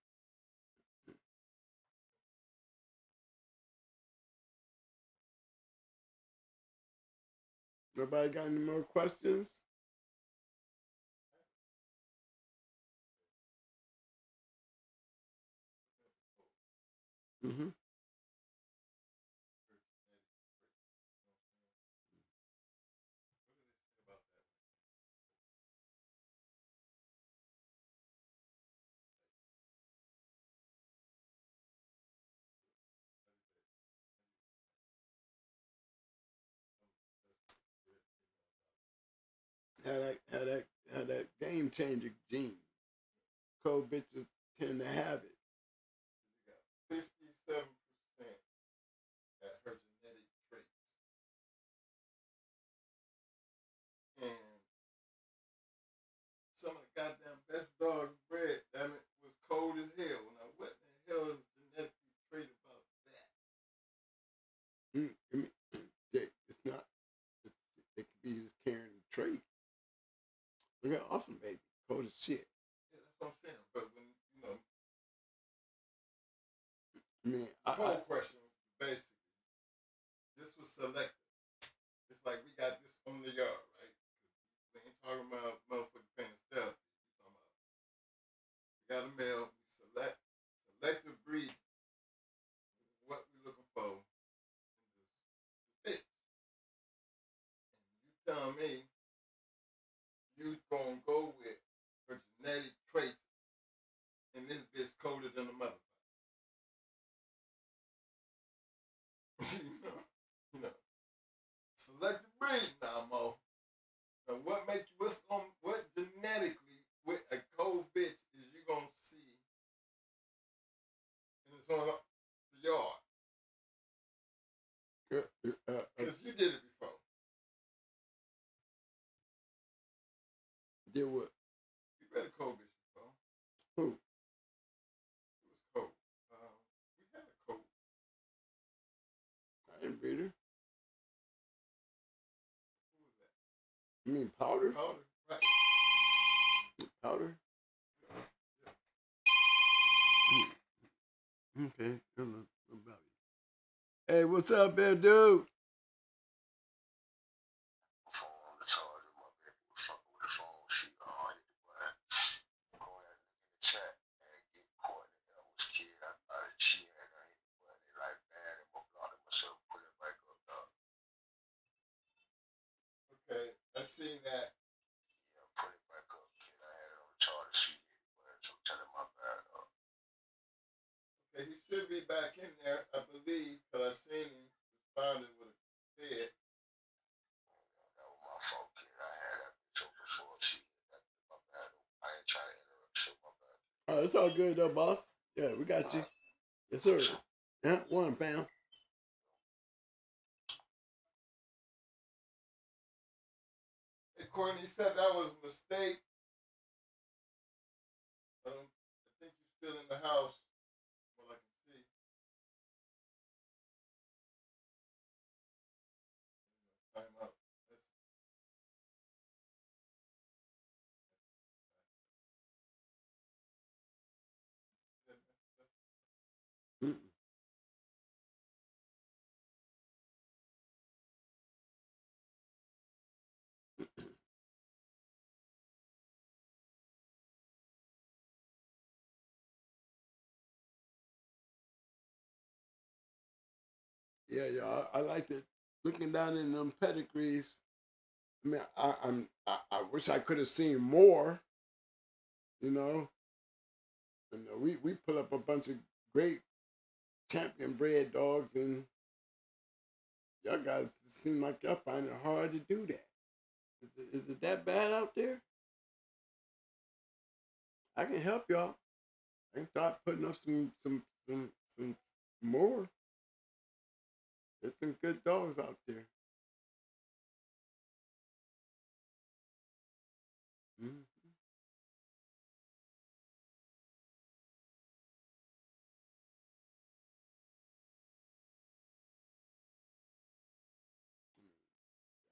Nobody got any more questions? Mm-hmm. How that game changer gene. Cold bitches tend to have it. 57% at her genetic traits. And some of the goddamn best dog bred, damn it, was cold as hell. Now, what the hell is genetically trait about that? It's not. It could be just carrying the trait. Look at awesome baby, cold as shit. Yeah, that's what I'm saying. But when the question basically, this was selective. It's like we got this on the yard, right? We ain't talking about motherfucking pain and stuff. We got a male. We selective breed. What we looking for in this bitch? And you tell me you gonna go with her genetic traits, and this bitch colder than a motherfucker. you know, selective breed now, Mo. Now, what genetically with a cold bitch is you gonna see, and it's on the yard? Because you did it before. Did what? You read a cold bitch before. Who? It was cold. We had a cold. I didn't breed her. Who was that? You mean Powder? Powder, right. Powder? Yeah. Okay. Hey, what's up, big dude? Okay, I seen that. Yeah, put it back up, kid. I had it on the charter sheet, so tell him my bad. Okay, he should be back in there, I believe, because I seen him responding with a bed. That was my fault, kid. I had that bitch open before she hit. My bad. I ain't trying to interrupt, so my bad. Oh, it's all good though, boss. Yeah, we got you. Yes, sir. Yeah, one pound. Hey, Courtney said that was a mistake. I think you're still in the house. What I can see. Time out. Yeah. I like it. Looking down in them pedigrees. I mean, I wish I could have seen more. You know, and we put up a bunch of great champion bred dogs, and y'all guys seem like y'all find it hard to do that. Is it that bad out there? I can help y'all. I can start putting up some more. There's some good dogs out there. Mm-hmm.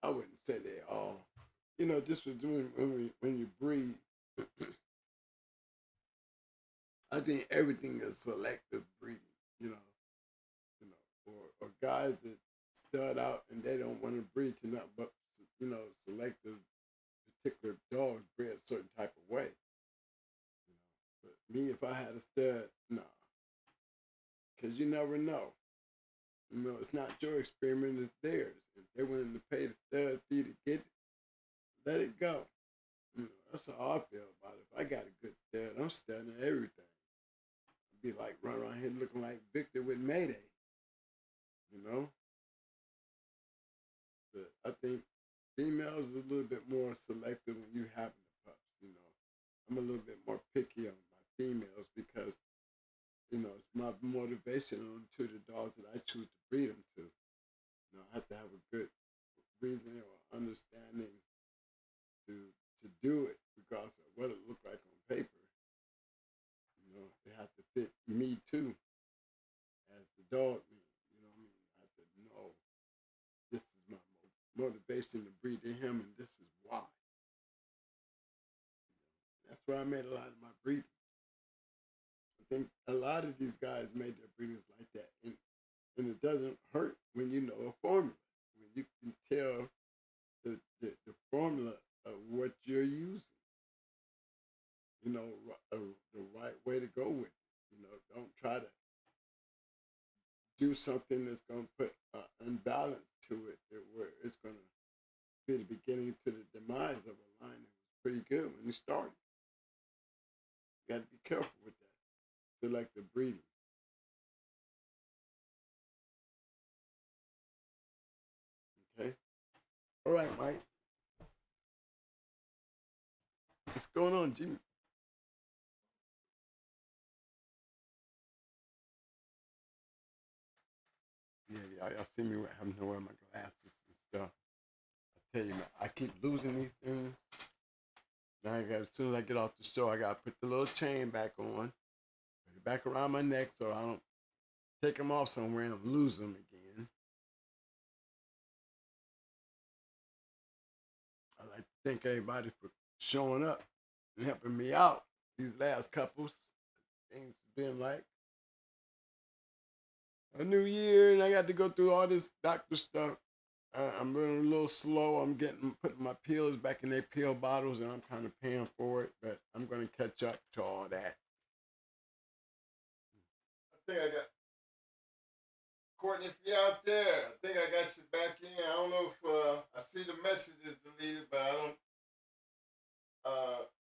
I wouldn't say they all. You know, this was doing when you breed. I think everything is selective breeding, you know, or guys that stud out and they don't want to breed to nothing but, selective particular dogs bred a certain type of way. But me, if I had a stud, nah, because you never know. It's not your experiment, it's theirs. If they're willing to pay the stud fee to get it, let it go. That's how I feel about it. If I got a good stud, I'm studying everything. I'd be like running around here looking like Victor with Mayday, you know? But I think females is a little bit more selective when you having the pups, I'm a little bit more picky on my females because, it's my motivation to the dogs that I choose to breed them to. I have to have a good reason or understanding to do it regardless of what it looked like on paper. It has to fit me too as the dog me. I have to know this is my motivation to breed to him and this is why. That's why I made a lot of my breeding. I think a lot of these guys made their breedings like that. And it doesn't hurt when you know a formula. When you can tell the formula of what you're using. The right way to go with it. Don't try to do something that's going to put unbalance to it where it's going to be the beginning to the demise of a line that was pretty good when you started. You got to be careful with that. Selective breeding. Okay. All right, Mike. What's going on, Jimmy? Yeah, y'all see me having to wear my glasses and stuff. I tell you, man, I keep losing these things. Now as soon as I get off the show, I gotta put the little chain back on, put it back around my neck so I don't take them off somewhere and lose them again. I like to thank everybody for showing up and helping me out these last couples. Things have been like a new year, and I got to go through all this doctor stuff. I'm running a little slow. I'm putting my pills back in their pill bottles, and I'm kind of paying for it, but I'm going to catch up to all that. I think I got Courtney, if you're out there, I think I got you back in. I don't know if I see the messages deleted, but I don't.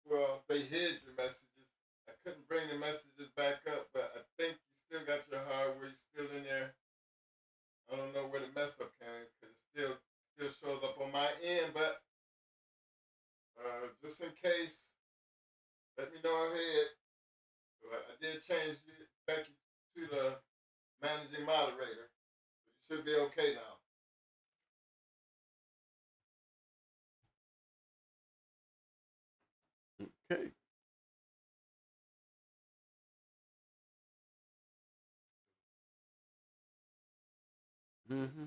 Well, they hid the messages. I couldn't bring the messages back up, but I think you still got your hardware. You're still in there. I don't know where the mess up came because it still shows up on my end, but just in case, let me know ahead. I did change you back to the managing moderator. So you should be okay now. Okay. Mm-hmm.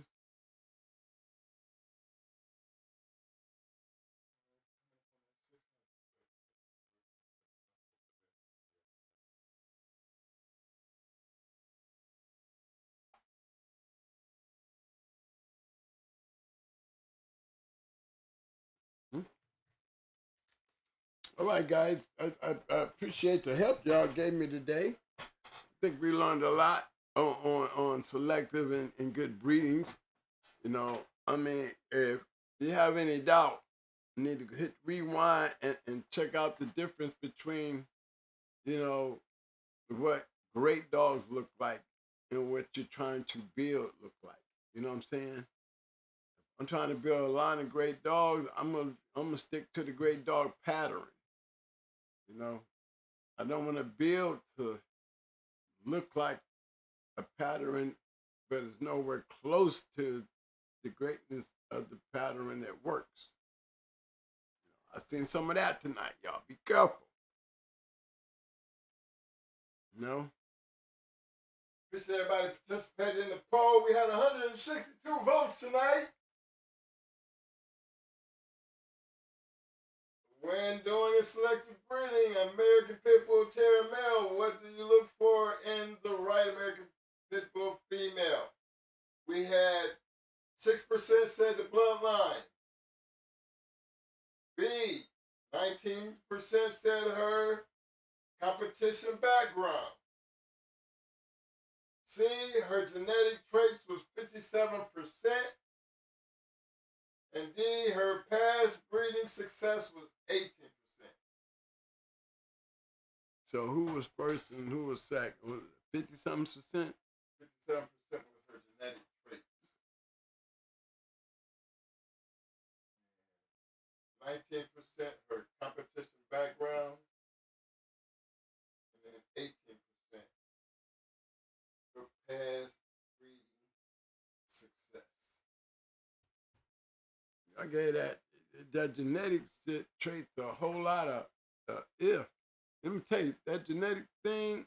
All right, guys. I appreciate the help y'all gave me today. I think we learned a lot on selective and good breedings. If you have any doubt, you need to hit rewind and check out the difference between, what great dogs look like and what you're trying to build look like. You know what I'm saying? I'm trying to build a line of great dogs. I'm gonna stick to the great dog pattern. You know, I don't want to build to look like a pattern, but it's nowhere close to the greatness of the pattern that works. I seen some of that tonight, y'all. Be careful. You know? Appreciate everybody participating in the poll. We had 162 votes tonight. When doing a selective breeding, American Pit Bull Terrier male, what do you look for in the right American Pit Bull female? We had 6% said the bloodline. B, 19% said her competition background. C, her genetic traits was 57%. And D, her past breeding success was 18%. So who was first and who was second? Was it 50-something percent? 57% was her genetic traits. 19% her competition background. And then 18% her past breeding success. I gave that genetics traits a whole lot of if. Let me tell you, that genetic thing,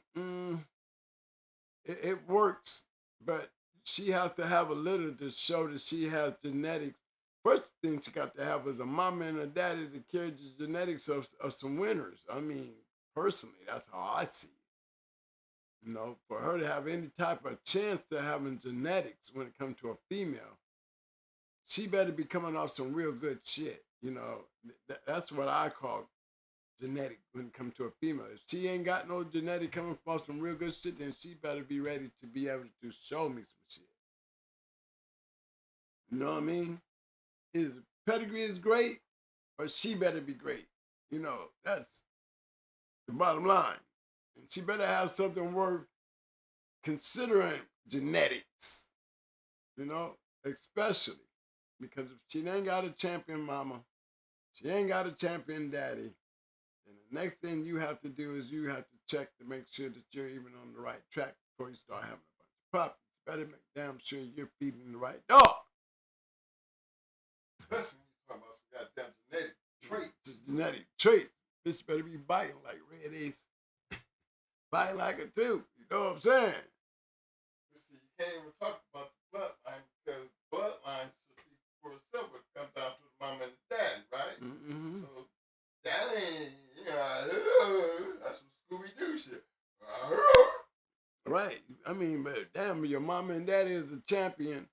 it works, but she has to have a litter to show that she has genetics. First thing she got to have was a mama and a daddy that carried the genetics of some winners. I mean, personally, that's how I see it. You know, for her to have any type of chance to having genetics when it comes to a female, she better be coming off some real good shit. You know, that's what I call genetic when it comes to a female. If she ain't got no genetic coming from some real good shit, then she better be ready to be able to show me some shit. You know what I mean? His pedigree is great, but she better be great. You know, that's the bottom line. And she better have something worth considering genetics. You know, especially because if she ain't got a champion mama, she ain't got a champion daddy, and the next thing you have to do is you have to check to make sure that you're even on the right track before you start having a bunch of puppies. You better make damn sure you're feeding the right dog. Especially when you're talking about some goddamn genetic traits. Just genetic traits. Bitch better be biting like Red Ace. Biting like it too. You know what I'm saying? You see, you can't even talk about the bloodline because bloodline should be for itself would come down to the mama and the daddy, right? Mm-hmm. So that ain't, that's some Scooby-Doo shit. Right. I mean, but damn, your mama and daddy is a champion,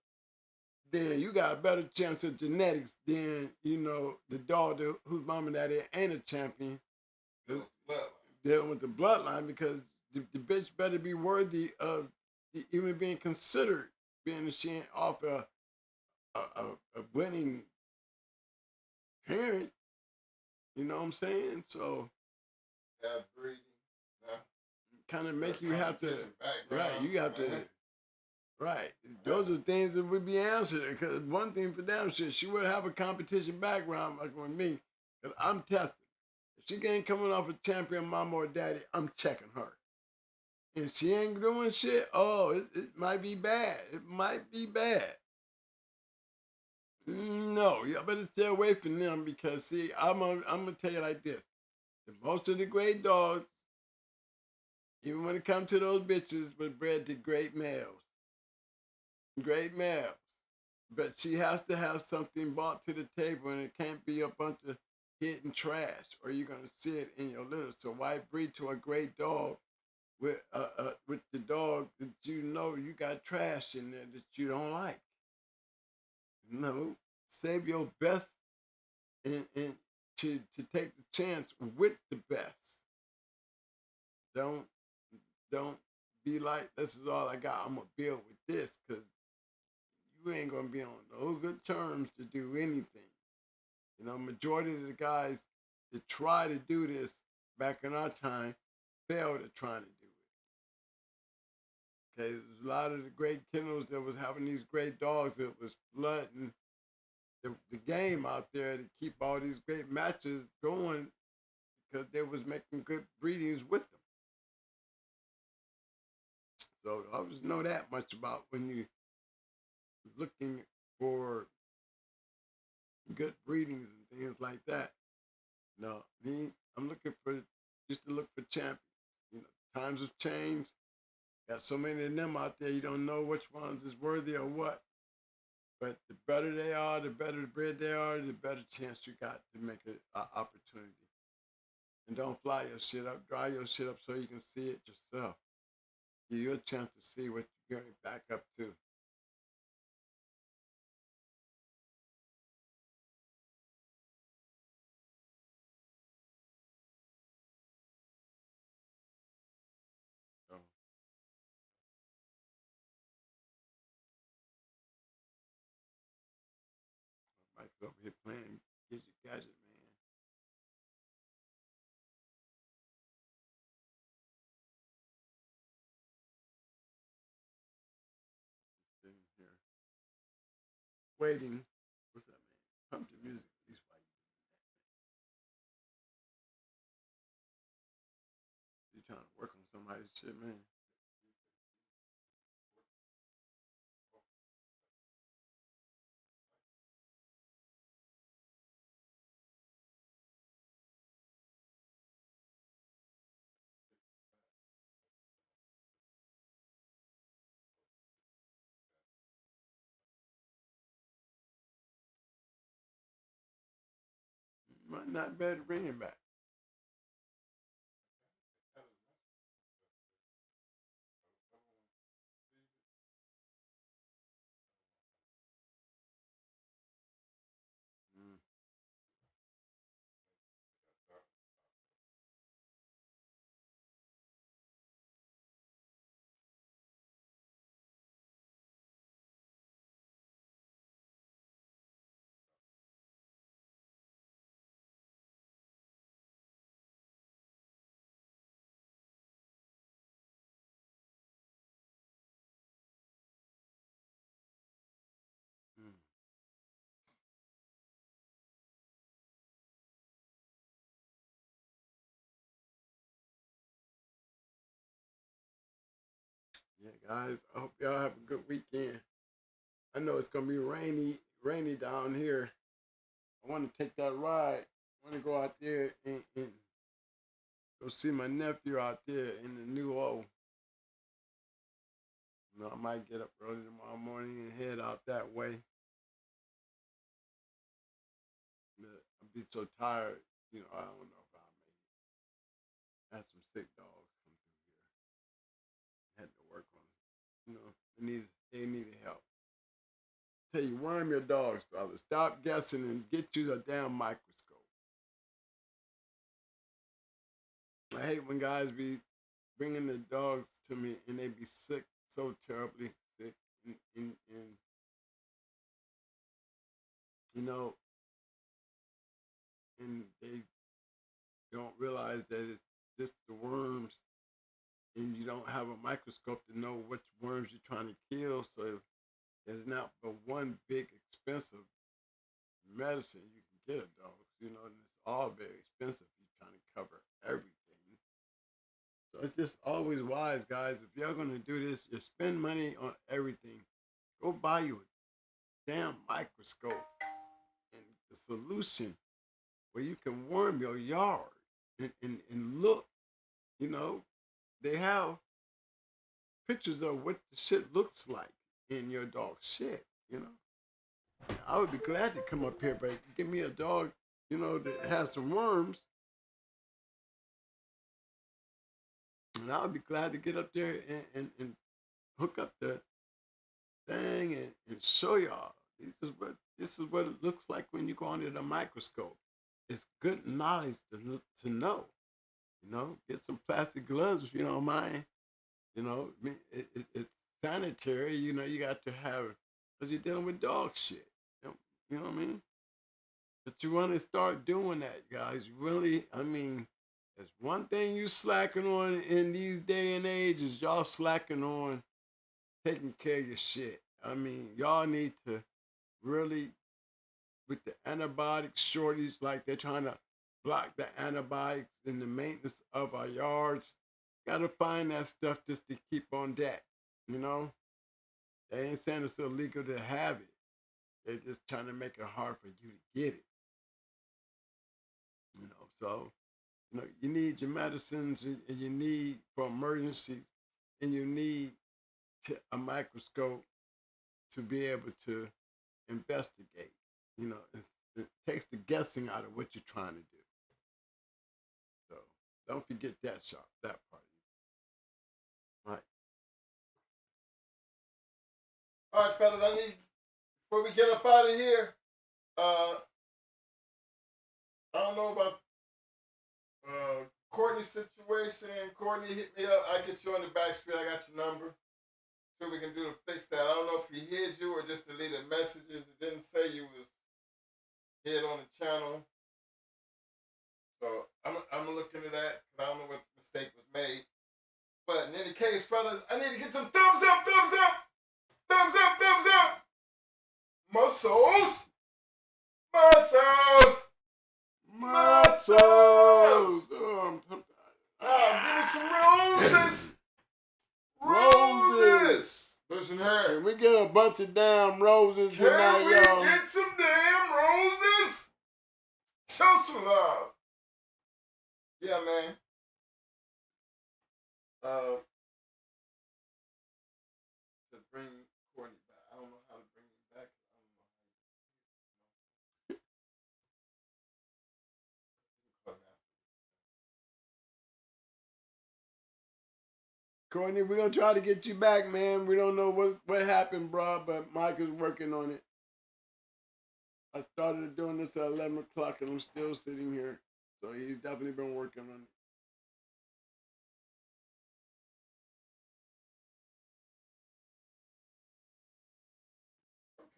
then you got a better chance of genetics than, you know, the dog whose mama and daddy ain't a champion. Dealing with the bloodline, because the bitch better be worthy of even being considered, being that she ain't off a winning parent. You know what I'm saying? So breeding, kind of make you have to, right? You have to, right? Those are things that would be answered. Because one thing for damn sure, she would have a competition background like with me, because I'm testing. If she ain't coming off a champion mama or daddy, I'm checking her. If she ain't doing shit, it might be bad. It might be bad. No, y'all better stay away from them, because see, I'm gonna tell you like this: most of the great dogs, even when it comes to those bitches, were bred to great males. Great males. But she has to have something brought to the table, and it can't be a bunch of hidden trash, or you're gonna see it in your litter. So why breed to a great dog with the dog that you know you got trash in there that you don't like? No, save your best and to take the chance with the best. Don't be like, this is all I got, I'm gonna build with this, because you ain't gonna be on no good terms to do anything. You know, majority of the guys that try to do this back in our time failed at trying to do it. Okay, there's a lot of the great kennels that was having these great dogs that was flooding the game out there to keep all these great matches going, because they was making good breedings with them. So I always know that much about when you looking for good breedings and things like that. No, me, I'm looking for, just to look for champions. You know, times have changed. Got so many of them out there, you don't know which ones is worthy or what. But the better they are, the better the breed they are, the better chance you got to make an opportunity. And don't fly your shit up, dry your shit up so you can see it yourself. Give you a chance to see what you're going back up to. So, Mike's over here playing Gadget Gadget, man. Sitting here waiting. What's that, man? Pump the music at least while you're trying to work on somebody's shit, man. Might not better bring it back. Mm. Mm. Yeah, guys. I hope y'all have a good weekend. I know it's gonna be rainy down here. I want to take that ride. I want to go out there and go see my nephew out there in the new O. You know, I might get up early tomorrow morning and head out that way. But I'll be so tired. You know, I don't know if I'll make it. I had some sick dogs come through here. Had to work on it. You know, they needed help. Tell you, worm your dogs, brother. Stop guessing and get you a damn microscope. I hate when guys be bringing the dogs to me and they be sick, so terribly sick, and you know, and they don't realize that it's just the worms, and you don't have a microscope to know which worms you're trying to kill. So there's not but one big expensive medicine you can get a dog, you know, and it's all very expensive. You're trying to cover everything. So it's just always wise, guys. If you're gonna do this, you spend money on everything. Go buy you a damn microscope and the solution where you can worm your yard and look. You know, they have pictures of what the shit looks like in your dog's shit. You know, I would be glad to come up here, but give me a dog, you know, that has some worms, and I would be glad to get up there and hook up the thing and show y'all. This is what it looks like when you go under the microscope. It's good knowledge to know. You know, get some plastic gloves if you don't mind. You know, I mean, it's sanitary. You know, you got to have because you're dealing with dog shit. You know what I mean? But you want to start doing that, guys. Really, I mean, there's one thing you slacking on in these day and ages. Y'all slacking on taking care of your shit. I mean, y'all need to really with the antibiotic shortage, like they're trying to block the antibiotics in the maintenance of our yards. Gotta find that stuff just to keep on deck. You know, they ain't saying it's illegal to have it. They're just trying to make it hard for you to get it. You know, so you know you need your medicines and you need for emergencies, and you need a microscope to be able to investigate. You know, it takes the guessing out of what you're trying to do. So don't forget that that part. Right. All right, fellas. Before we get up out of here, I don't know about Courtney's situation. Courtney, hit me up. I get you on the back screen. I got your number. So we can do to fix that. I don't know if he hid you or just deleted messages. It didn't say you was hid on the channel. So I'm gonna look into that because I don't know what mistake was made. But in any case, fellas, I need to get some thumbs up, thumbs up, thumbs up, thumbs up. Muscles, muscles, muscles. Give me some roses. Roses. Listen here. Can we get a bunch of damn roses tonight, y'all? Can we get some damn roses? Show some love. Yeah, man. To bring Courtney back. I don't know how to bring him back. Courtney, we're going to try to get you back, man. We don't know what happened, bro, but Mike is working on it. I started doing this at 11 o'clock, and I'm still sitting here. So he's definitely been working on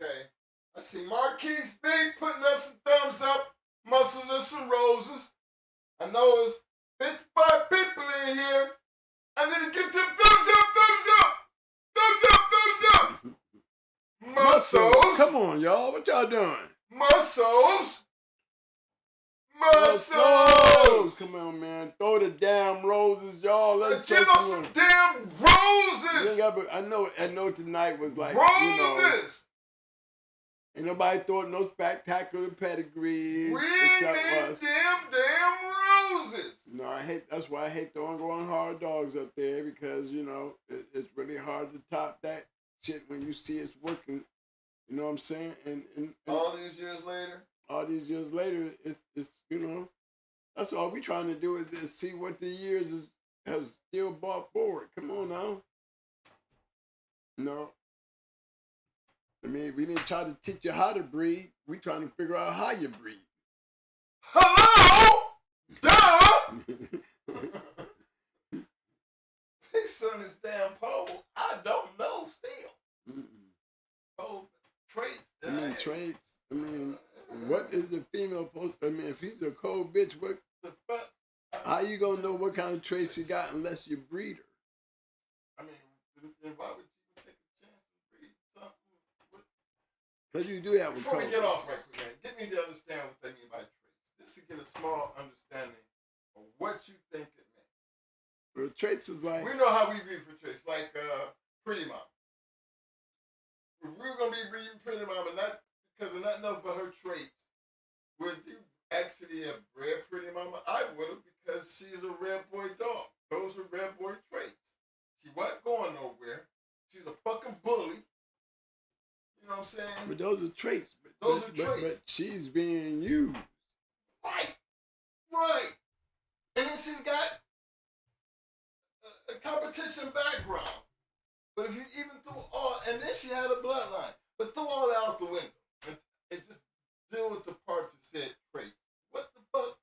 it. Okay. I see Marquise B putting up some thumbs up, muscles and some roses. I know it's 55 people in here. I need to get them thumbs up, thumbs up, thumbs up, thumbs up. Muscles. Come on, y'all. What y'all doing? Muscles. Muscles. Come on, man. Throw the damn roses, y'all. Let's give us some damn roses. I know tonight was like, roses. You know, ain't nobody throwing no spectacular pedigrees. We need damn roses. No, that's why I hate throwing going hard dogs up there, because, you know, it's really hard to top that shit when you see it's working. You know what I'm saying? And all these years later, it's you know, that's all we trying to do is just see what the years has still brought forward. Come on now. No. I mean, we didn't try to teach you how to breed. We trying to figure out how you breed. Hello? Duh! Based on this damn poll, I don't know still. Poll traits. I mean, traits. I mean, what is the female supposed to, I mean, if he's a cold bitch, what the fuck? How you gonna know what kind of traits she got unless you breed her? I mean, why would you take a chance to breed something? Because you do have a before we get off right quick, man, get me to understand what they mean by traits. Just to get a small understanding of what you think it means. Well, traits is like... We know how we breed for traits, like Pretty Mama. If we were going to be breeding Pretty Mama, not because of nothing else but her traits, would you actually have bred Pretty Mama? I would have, because she's a red boy dog. Those are red boy traits. She wasn't going nowhere. She's a fucking bully. You know what I'm saying? But those are traits. Those are traits. But she's being used. Right. Right. And then she's got a competition background. But if you even threw all, and then she had a bloodline. But throw all that out the window. And just deal with the part that said trait. What the fuck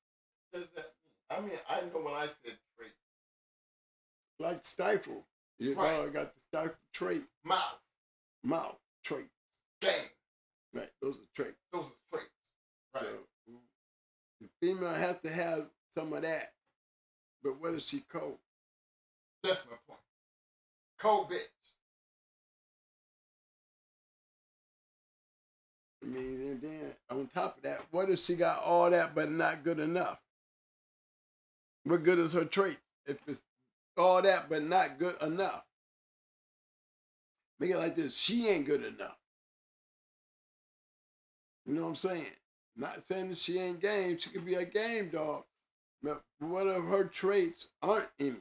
does that mean? I mean, I know when I said trait. Like stifle. You right. Know, I got the stifle trait. Mouth. Trait. Gang. Right. Those are traits. Those are traits. Right. So the female has to have some of that. But what is she cold? That's my point. Cold bitch. I mean, and then on top of that, what if she got all that but not good enough? What good is her traits if it's all that but not good enough? Make it like this, she ain't good enough. You know what I'm saying? Not saying that she ain't game, she could be a game dog. But what if her traits aren't any?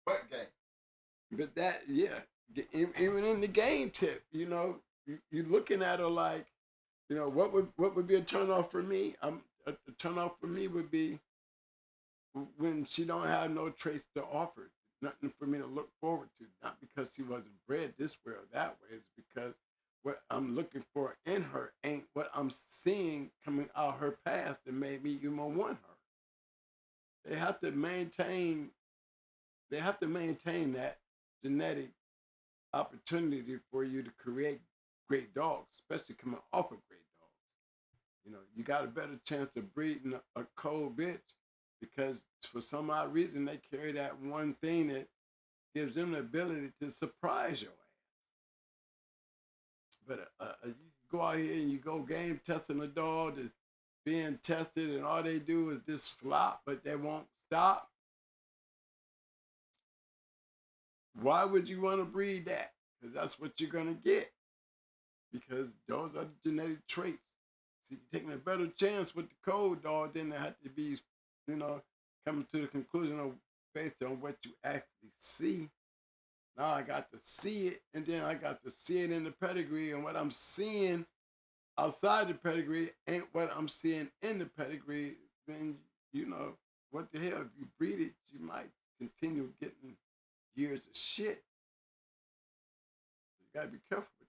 What game? But that, yeah, even in the game tip, you know, you looking at her like, you know, what would be a turn off for me? A turn off for me would be when she don't have no traits to offer, nothing for me to look forward to. Not because she wasn't bred this way or that way. It's because what I'm looking for in her ain't what I'm seeing coming out her past that made me even want her. They have to maintain. They have to maintain that genetic opportunity for you to create great dogs, especially coming off of great dogs. You know, you got a better chance of breeding a cold bitch because for some odd reason they carry that one thing that gives them the ability to surprise your ass. But you go out here and you go game testing a dog that's being tested and all they do is just flop, but they won't stop. Why would you want to breed that? Because that's what you're going to get. Because those are the genetic traits. So you're taking a better chance with the cold dog than to have to be, you know, coming to the conclusion of based on what you actually see. Now I got to see it, and then I got to see it in the pedigree, and what I'm seeing outside the pedigree ain't what I'm seeing in the pedigree. Then, you know, what the hell? If you breed it, you might continue getting years of shit. You gotta be careful with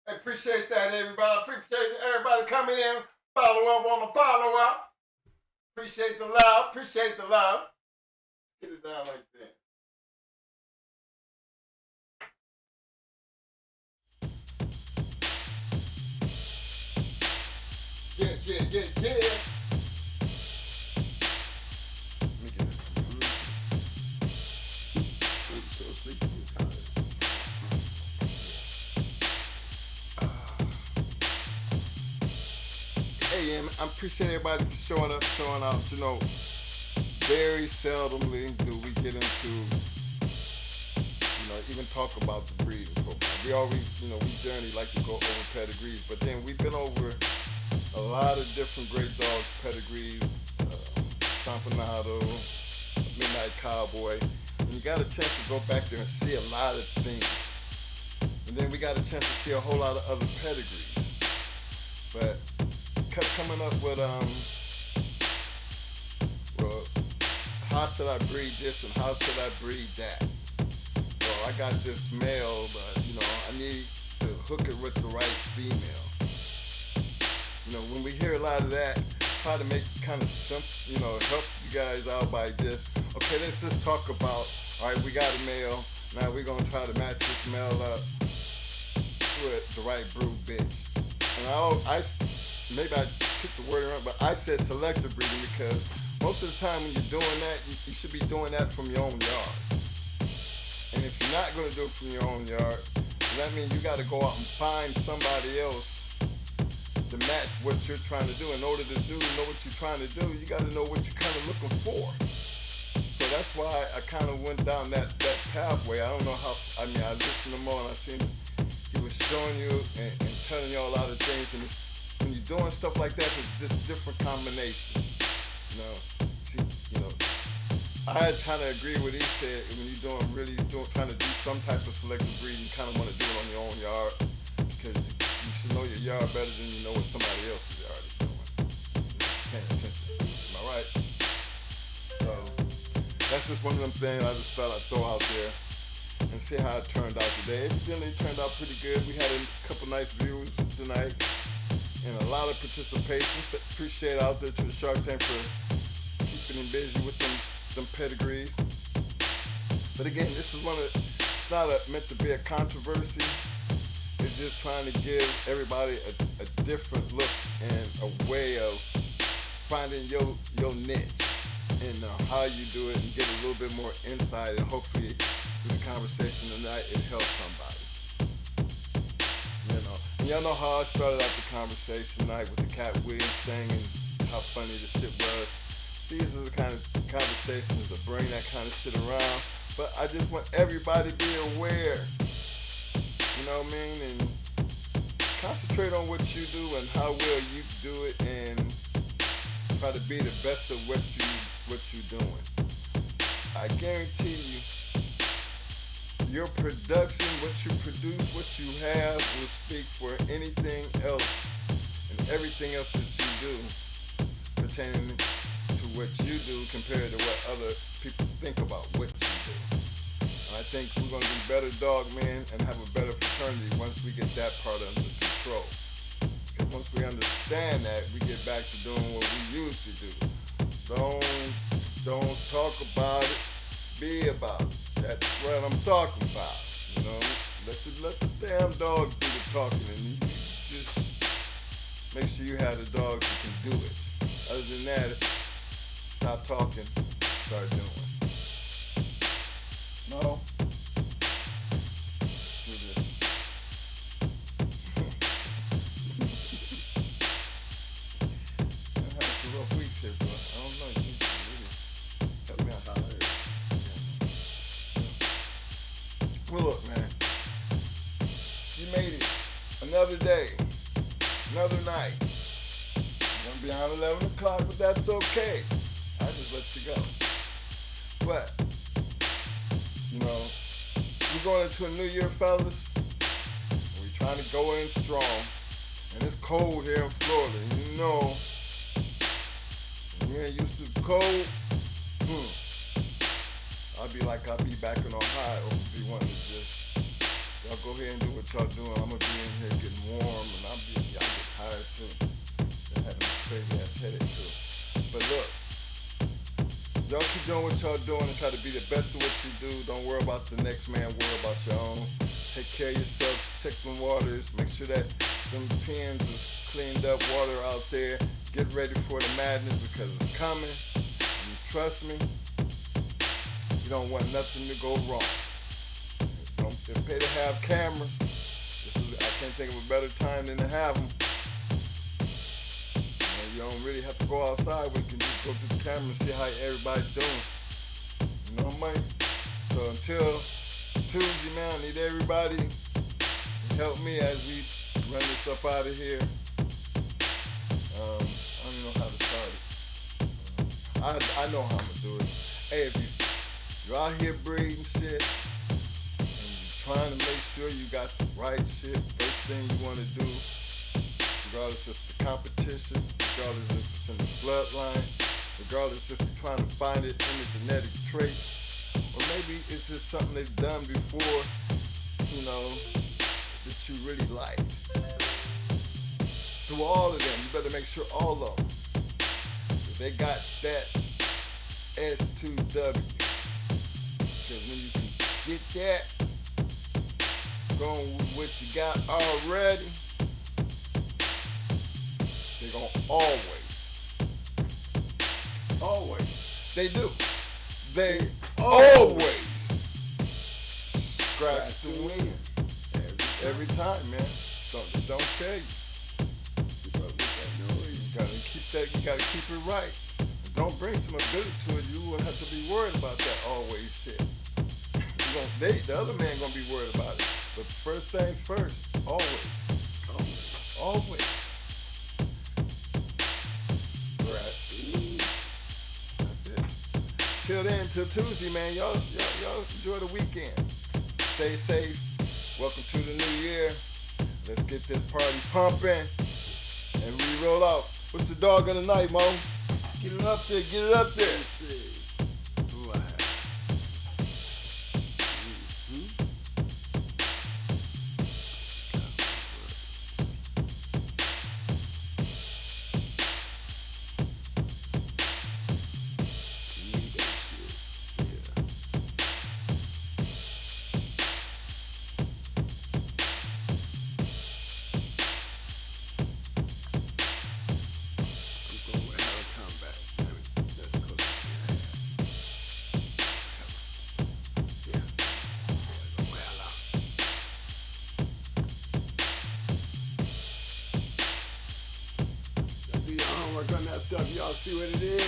that. I appreciate that, everybody. I appreciate everybody coming in. Follow up on the follow up. Appreciate the love. Appreciate the love. Get it down like that. Yeah. Let me get it. Hey, and I appreciate everybody for showing up, showing out. You know, very seldomly do we get into, you know, even talk about the breeding program. We always, you know, we generally like to go over pedigrees, but then we've been over a lot of different great dogs pedigrees, Stompanato, Midnight Cowboy, and you got a chance to go back there and see a lot of things. And then we got a chance to see a whole lot of other pedigrees. But kept coming up with, well, how should I breed this and how should I breed that? Well, I got this male, but, you know, I need to hook it with the right female. You know, when we hear a lot of that, try to make it kind of simple, you know, help you guys out by this. Okay, let's just talk about, all right, we got a male. Now we're going to try to match this male up with the right brood bitch. And maybe I picked the word wrong, but I said selective breeding because most of the time when you're doing that, you should be doing that from your own yard. And if you're not going to do it from your own yard, that means you got to go out and find somebody else to match what you're trying to do. In order to know what you're trying to do, you got to know what you're kind of looking for. So that's why I kind of went down that pathway. I don't know how, I mean, I listened to Mo and I seen he was showing you and telling you a lot of things. And when you're doing stuff like that, it's just different combinations. You know, see, you know, I kind of agree with he said. When you're trying to do some type of selective breeding, you kind of want to do it on your own yard because you should know your yard better than you know what somebody else's yard is doing. Paying attention. Am I right? So that's just one of them things I just thought I'd throw out there and see how it turned out today. It generally turned out pretty good. We had a couple nice views tonight and a lot of participation. Appreciate out there to the Shark Tank for keeping him busy with them pedigrees. But again, this is it's not meant to be a controversy. It's just trying to give everybody a different look and a way of finding your niche and how you do it and get a little bit more insight, and hopefully through the conversation tonight it helps somebody. You know, and y'all know how I started out the conversation tonight with the Cat Williams thing and how funny the shit was. These are the kind of conversations that bring that kind of shit around. But I just want everybody to be aware. You know what I mean? And concentrate on what you do and how well you do it, and try to be the best of what you're doing. I guarantee you Your production, what you produce, what you have will speak for anything else and everything else that you do pertaining to what you do compared to what other people think about what you do. And I think we're going to be better dog men and have a better fraternity once we get that part under control. Because once we understand that, we get back to doing what we used to do. Don't talk about it, be about it. That's what I'm talking about. You know, let the damn dog do the talking, and you just make sure you have the dogs who can do it. Other than that, stop talking, start doing. No. Do this. I had some rough weeks here, but I don't know. You really help me out. Well, look, man. You made it. Another day. Another night. You're gonna be on 11 o'clock, but that's okay. I just let you go. But, you know, we're going into a new year, fellas. We're trying to go in strong. And it's cold here in Florida. You know, you ain't used to the cold. I'll be like I'll be back in Ohio. Be wanting to just, y'all go ahead and do what y'all doing. I'm gonna be in here getting warm, and y'all get tired too. And having a crazy ass headache too. But look, y'all keep doing what y'all doing and try to be the best of what you do. Don't worry about the next man, worry about your own. Take care of yourself, check them waters, make sure that them pens is cleaned up, water out there. Get ready for the madness because it's coming. And trust me, you don't want nothing to go wrong. They pay to have cameras. I can't think of a better time than to have them. You don't really have to go outside. We can just go to the camera and see how everybody's doing. You know what I mean? So until Tuesday, man, I need everybody to help me as we run this up out of here. I don't even know how to start it. I know how I'm gonna do it. Hey, if you're out here breeding shit and you're trying to make sure you got the right shit, first thing you want to do, regardless of the competition, regardless if it's in the bloodline, regardless if you're trying to find it in the genetic trait, or maybe it's just something they've done before, you know, that you really like. Through all of them, you better make sure all of them, that they got that S2W. Because when you can get that, going with what you got already, they're gonna always, they do. They always scratch the win. Every time, man. Don't tell you. You gotta keep it right. Don't bring some ability to it. You won't have to be worried about that always shit. The other man gonna be worried about it. But first things first, always. That's it. Till then, till Tuesday, man, y'all enjoy the weekend. Stay safe. Welcome to the new year. Let's get this party pumping. And we roll out. What's the dog of the night, Mo? Get it up there, get it up there. Let's see. Who I have? Work on that stuff, y'all see what it is.